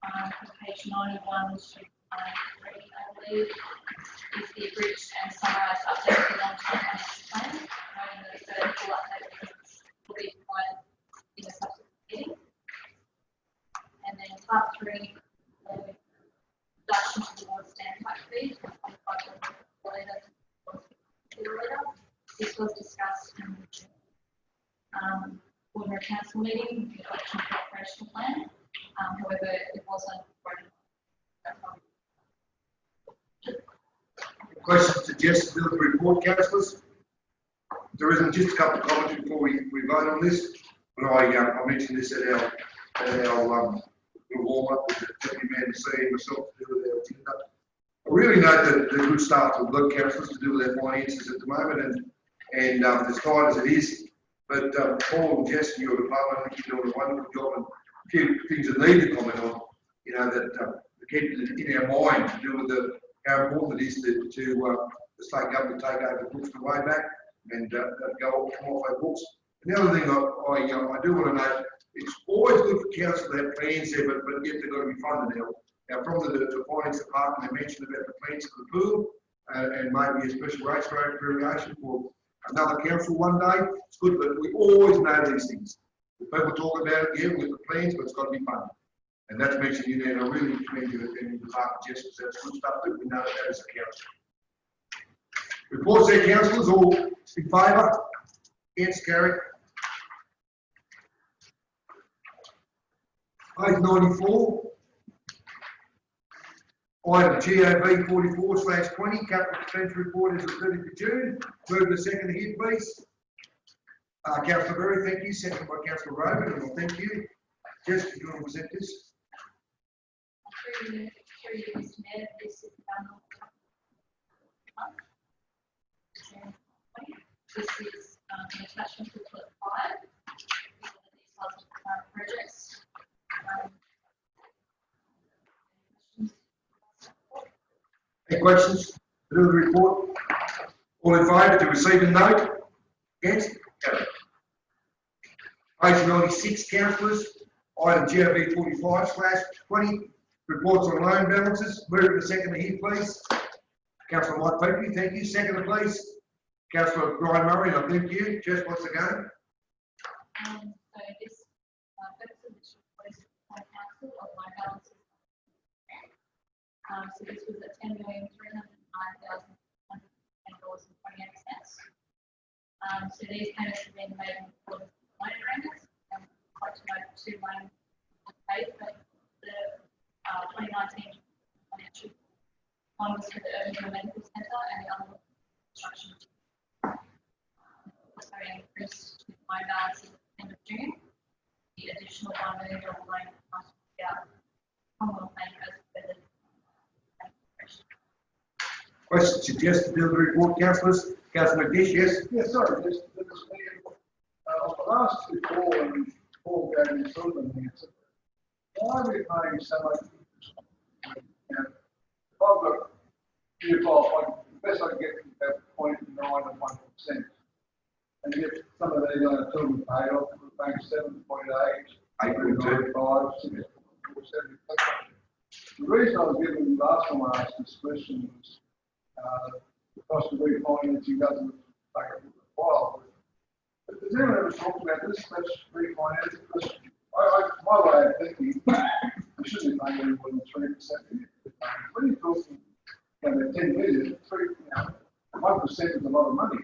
on page 91 to 93, I believe, is the abridged and summarised update of the long-term financial plan. Noting that a further full update will be provided in a subsequent meeting. And then part 3, reduction to the water stand tax fee from 25 per litre to 4 litre. This was discussed in the June ordinary council meeting, the adoption of the operational plan. However, it wasn't voted on. Questions to Jess to do with the report, councillors? There isn't, just a couple of comments before we vote on this. But I mentioned this at our warm up with the deputy mayor and CEO myself to do with our agenda. I really note that the good staff to work councillors to do with their finances at the moment, and as tight as it is. But Paul and Jess, your department, I think you're doing a wonderful job, and a few things that need to comment on. You know that keep it in our mind to do with how important it is to the state government take over the books the way back and come off our books. And the other thing I do want to note, it's always good for council to have plans there, but yet they've got to be funded now. Now, from the finance department, they mentioned about the plans for the pool and maybe a special rates variation for another council one day. It's good, but we always know these things. People talk about it, yeah, with the plans, but it's got to be funded. And that's mentioned in there, and I really commend you and the department, Jess, because that's good stuff that we know that as a council. Reports there, councillors, all in favour? Against, carried. Page 94. Item GOB 44/20, capital expenditure report is the 30th of June. Move the second here, please. Councillor Berry, thank you. Second by Councillor Rogan, and thank you. Jess, do you want to present this? Through you, Mr. Mayor, this is, this is, an attachment to clip 5. These are the details of the current projects. Any questions? Do the report. All in favour to receive and note? Against? Carried. Page 96, councillors. Item GOB 45/20, reports on loan balances. Move the second here, please. Councillor Mike Peakley, thank you. Second, please. Councillor Brian Murray, I thank you. Jess, what's the game? So this, purpose of this report is to the council of loan balances. So this was at $10,309,110.28. So these payments have been made in accordance with loan agreements. And I'd like to note 2 loans paid for the 2019 financial. One was for the Urban Medical Centre and the other was construction. So increased with loan balances at the end of June. The additional $1 million loan must be out. Commonwealth Bank as per the Questions suggested to the report, councillors? Councillor McNish, yes? Yeah, sorry, just, on the last report, and Paul gave me sort of an answer. Why are we paying so much interest? Now, if I've got year 5, the best I can get is about 0.9 of 1%. And yet some of these are until we paid off, we're paying 7.8, 8.95, 6.4, 7. The reason I was given the last time I asked this question was the cost of refinancing doesn't take a while. But has anyone ever talked about this? Let's refinance it. My way of thinking, we shouldn't be paying any more than 3% a year. When you're talking, you know, 10 million, 1% is a lot of money.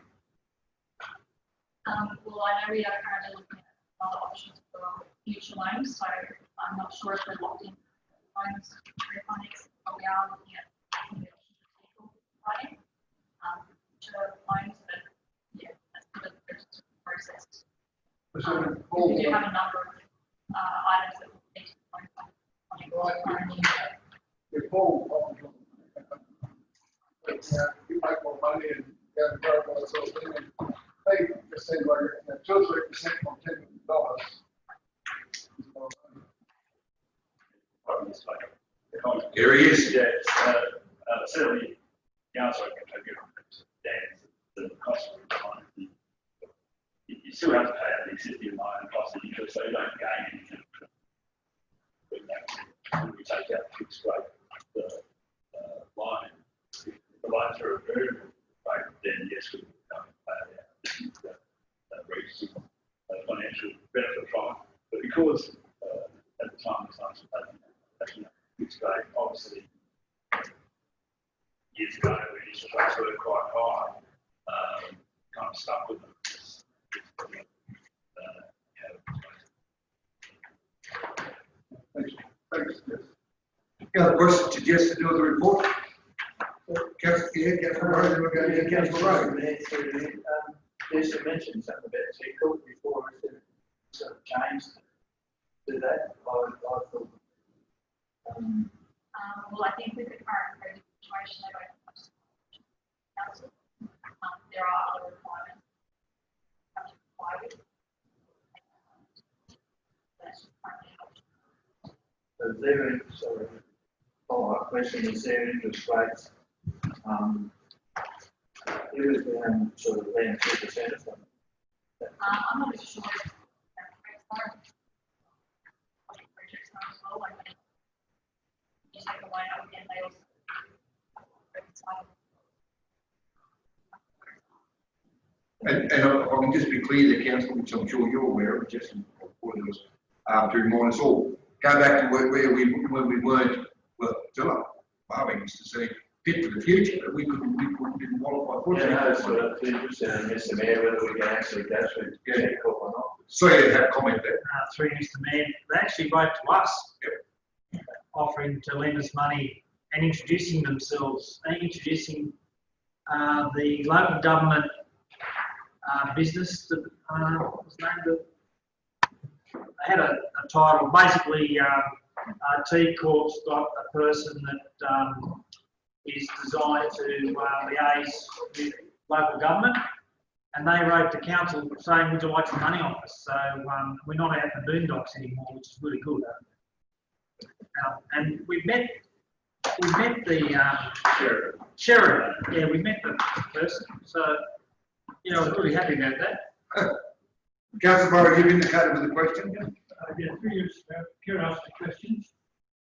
Well, I know we are currently looking at other options for future loans, so I'm not sure if they're locked in loans refinance, but we are looking at the options of providing loans, but yeah, that's sort of the process. We do have a number of items that we need to loan. If Paul, you make more money and go and grow by sort of thing, and they just said like 2 or 3% on $10 million. Here he is. Yeah, certainly the answer I can give Dan is the cost of refinancing. You still have to pay out the existing loan plus the interest, so you don't gain anything. When we take out the fixed rate, the loan, if the loans are a variable rate, then yes, we don't pay it out. Reach financial benefit from it. But because at the time the loans were taking fixed rate, obviously years ago when interest rates were quite high, kind of stuck with them. Thanks. Any other questions suggested to do with the report? Councillor Rogan, we're going to Councillor Rogan. There's some mention something about T-Cook before it sort of changed to that. I thought. Well, I think with the current credit situation, they don't council. There are other requirements. Is there any, sorry, follow-up question, is there interest rates, it was around sort of around 2% or something? I'm not sure. Projects are as well, like you take a loan out again, they also And if I can just be clear, the council, which I'm sure you're aware of, just to remind us all, go back to when we weren't, well, allowing us to see fit for the future, but we didn't qualify for it. Yeah, no, so that's interesting, Mr. Mayor, whether we can actually go through T-Cook or not. So you have a comment there. Through Mr. Mayor, they actually wrote to us offering to lend us money and introducing themselves, introducing the local government business that was named. They had a title. Basically, T Corp's got a person that is designed to liaise with local government, and they wrote to council saying, would you like some money off us? So we're not out in the boondocks anymore, which is really good. And we met the sheriff. Yeah, we met the person. So, I was really happy about that. Councillor Burrow, you've indicated with the question. Yeah, curiosity questions.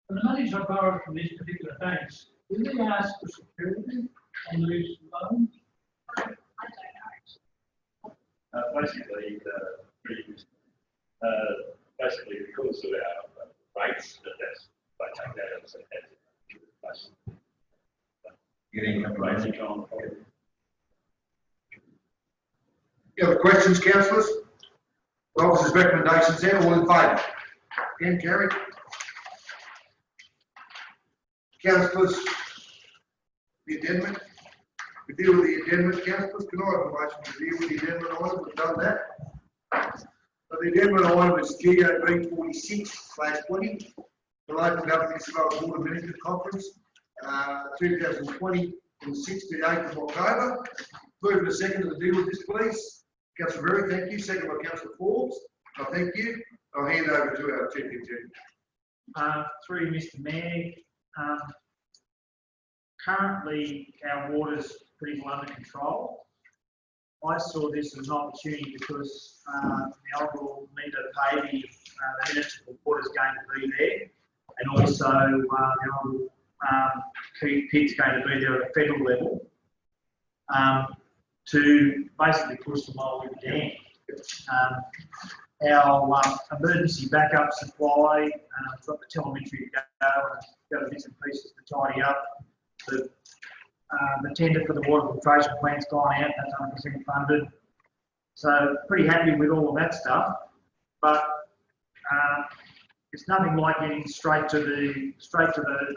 The monies are borrowed from these particular banks, do they ask for security and lose loans? Basically, basically because of our rates, they take that as a Getting rates on. Any other questions, councillors? The officer's recommendations there, all in favour? Again, carried. Councillors, the addendum. We deal with the addendum, councillors. Can I have a motion to deal with the addendum item? We've done that. So the addendum item is GOB 46/20, the Local Government New South Wales Board of Management Conference, 2020 from 6th to 8th of October. Move in a second to deal with this, please. Councillor Berry, thank you. Second by Councillor Forbes. I thank you. I'll hand over to our Chief Executive. Through Mr. Mayor, currently our water's pretty well under control. I saw this as an opportunity because the overall meter paving, the municipal water is going to be there, and also the overall pit's going to be there at a federal level to basically push the Mulwell Dam. Our emergency backup supply, we've got the telemetry to go to bits and pieces to tidy up. The tender for the water filtration plant's gone out, that's 100% funded. So pretty happy with all of that stuff, but it's nothing like getting straight to the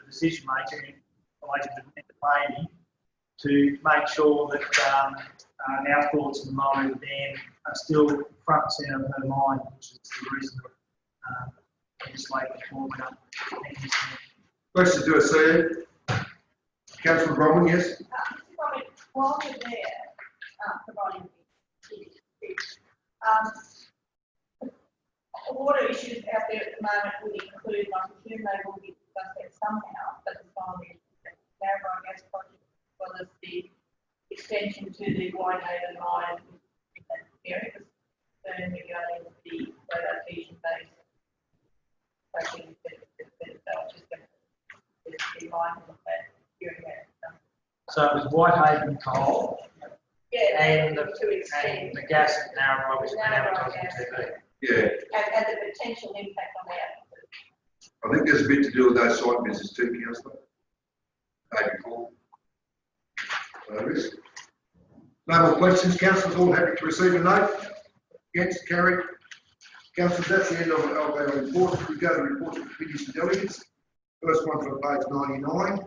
decision making related to the paving to make sure that our thoughts on the Mulwell Dam are still front and centre of her mind, which is the reason that legislative reform went up. Questions to us, Councillor Bronwyn, yes? While we're there, providing water issues out there at the moment would include, I presume they will be discussed there somehow, but the finally Narrabri gas project, as well as the extension to the Wainaden line in that area, concern regarding the artesian base. I think that just going to be mindful of that during that. So it was Whitehaven Coal, Yeah, and the extend the gas at Narrabri was advertised on TV. Yeah. and the potential impact on that. I think there's a bit to do with those site visits too, Councillor. Maybe four. No more questions, councillors, all happy to receive a note? Against, carried. Councillors, that's the end of our report. We go to reports of committees and delegates. First one from page 99.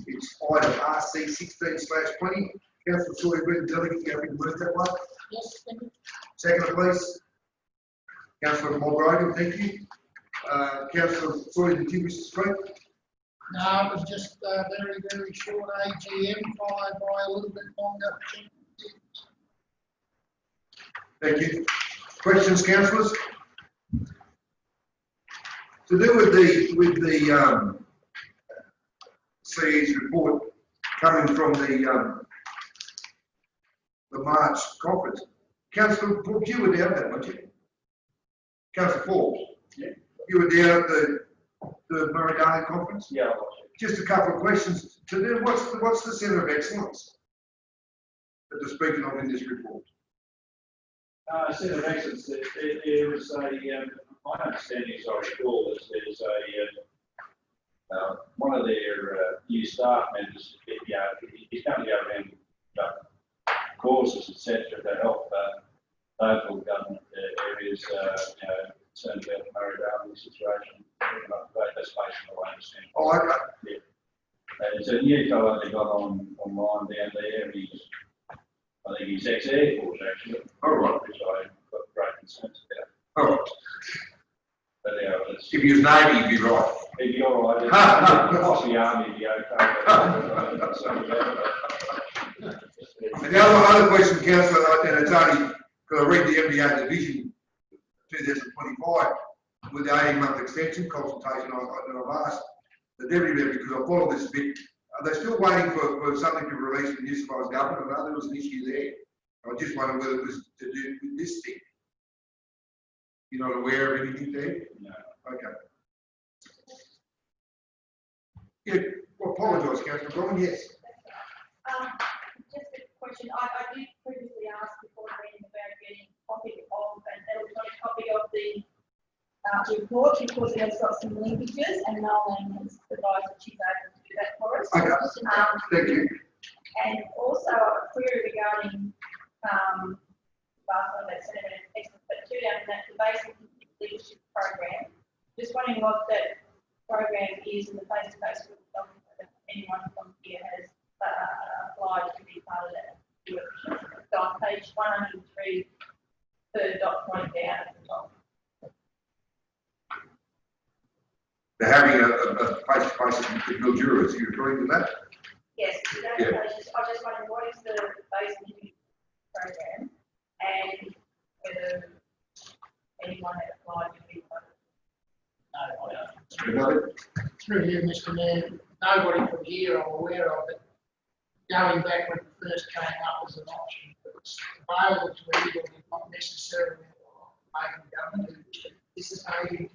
It's item RC 16/20. Councillor Sawyer, read the delegate, you happy to move that one? Yes, thank you. Second, please. Councillor Mulgrogan, thank you. Councillor Sawyer, did you wish to speak? No, it was just a very, very short AGM, followed by a little bit longer. Thank you. Questions, councillors? To do with the CE's report coming from the March conference. Councillor Forbes, you were down there, weren't you? Councillor Forbes? Yeah. You were down at the Murray-Darling conference? Yeah. Just a couple of questions to do. What's the centre of excellence that they're speaking of in this report? Centre of Excellence, there is my understanding is I recall is there's one of their new staff members, he's going to go around courses, etc., to help local government areas, concerned about the Murray-Darling situation. That's basically what I understand. Oh, okay. Yeah. There's a new fellow they got online down there, I think he's ex-Air Force actually. All right. Which I've got great concerns about. All right. But If he was Navy, he'd be right. he'd be all right. Across the army, he'd be okay. And the other question, councillor, and it's only, because I read the MDA division 2025, with the 18-month extension consultation, I've asked the deputy mayor, because I follow this a bit, are they still waiting for something to be released from the New South Wales government? I know there was an issue there. I just wonder whether it was to do with this thing. You're not aware of anything there? No. Okay. Yeah, well, apologise, councillor Brown, yes. Just a question, I did previously ask before the meeting about getting a copy of, an electronic copy of the report, because it has got some linkages, and Nolan has advised that she's able to do that for us. Okay, thank you. And also a query regarding, Barcelona, that's an excellent, but two down in that, the basic leadership program. Just wondering what that program is in the face-to-face with anyone from here has applied to be part of that. So on page 103, third dot point down at the top. They're having a face-to-face with Mildura, so you're agreeing with that? Yes, Yeah. I just wondering what is the basic program and whether anyone has applied to be part of it. Another? Through you, Mr. Mayor, nobody from here I'm aware of it. Going back when it first came up as an option, but it's available to anybody, not necessarily making government. This is how you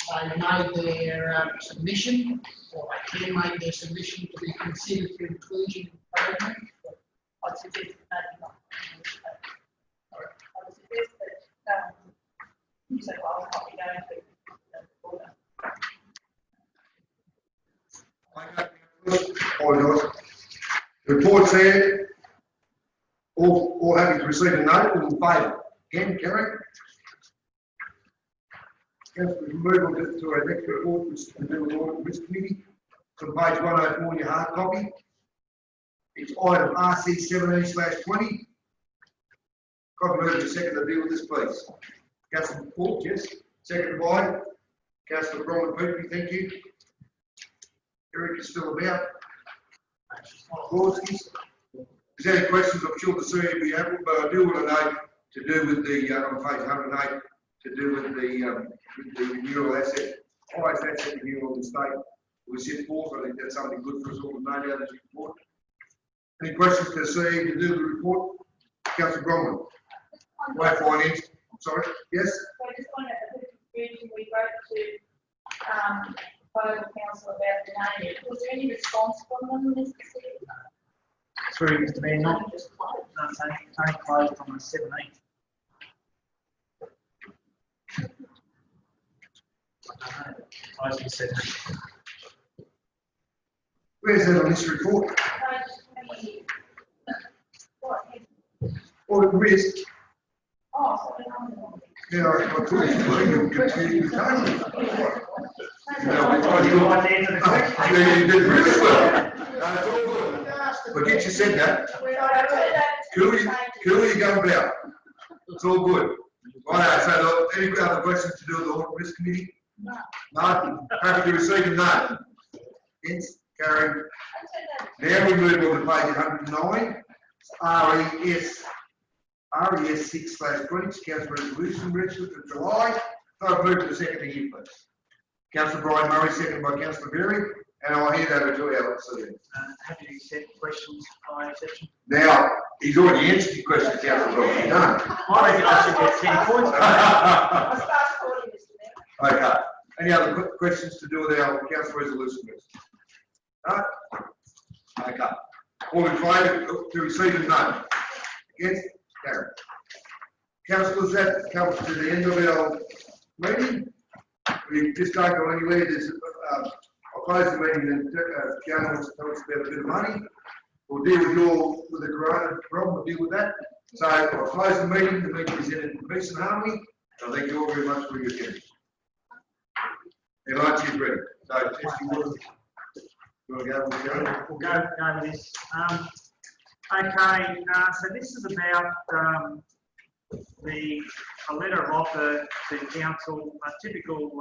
they made their submission, or they can make their submission to be considered for inclusion in the program. I'd suggest that not. I would suggest that New South Wales might be going to the border. Apologise. The report's there. All having received a note, all in favour. Again, Kerry? Councillor, we move on to our next report, which is to do with the Audit and Risk Committee. It's on page 104 in your hard copy. It's item RC 17/20. Got to move to second to deal with this, please. Councillor Paul, yes. Second by Councillor Brian Peake, thank you. Eric is still about. Gorskies. Is there any questions? I'm sure the CEO will be able, but I do want to know to do with the, on page 108, to do with the renewal asset, highest asset renewal in the state. We set forth, I think that's something good for us all to know out of this report. Any questions to the CEO to do with the report? Councillor Bromwell. Way finance, sorry, yes? So I just wanted to mention we wrote to Global Council about the name. Was there any response from them, Mr. City? Through Mr. Mayor, not just it's only closed on the 17th. Closed on the 17th. Where's that on this report? Audit and risk. Oh, so Yeah, I thought you were confused with Tony. You want to answer the question? Yeah, you did really well. No, it's all good. Forget you said that. Cool, you go about. It's all good. Right, so any other questions to do with the Audit and Risk Committee? No. No? Happy to receive a no. Hence, carried. Now we move on to page 109. RES 6/20, Council Resolution registered for July. So I've moved to the second here, please. Councillor Brian Murray, second by Councillor Berry, and I'll hand over to our CEO. Happy to accept questions by exception. Now, he's already answered your question, Councillor Brian. No. I reckon I should get 10 points. I start calling Mr. Mayor. Okay. Any other questions to do with our council resolution? No? Okay. All in favour to receive a no? Against? Carried. Councillors, that comes to the end of our meeting. We just don't go anywhere. There's, I'll close the meeting and Fiona wants to tell us about a bit of money. We'll deal with the corona problem, we'll deal with that. So I'll close the meeting. The meeting is in peace and harmony. I thank you all very much for your attendance. And lunch is ready. So, testing water. We'll go with Gary. We'll go with this. Okay, so this is about a letter of offer to council, a typical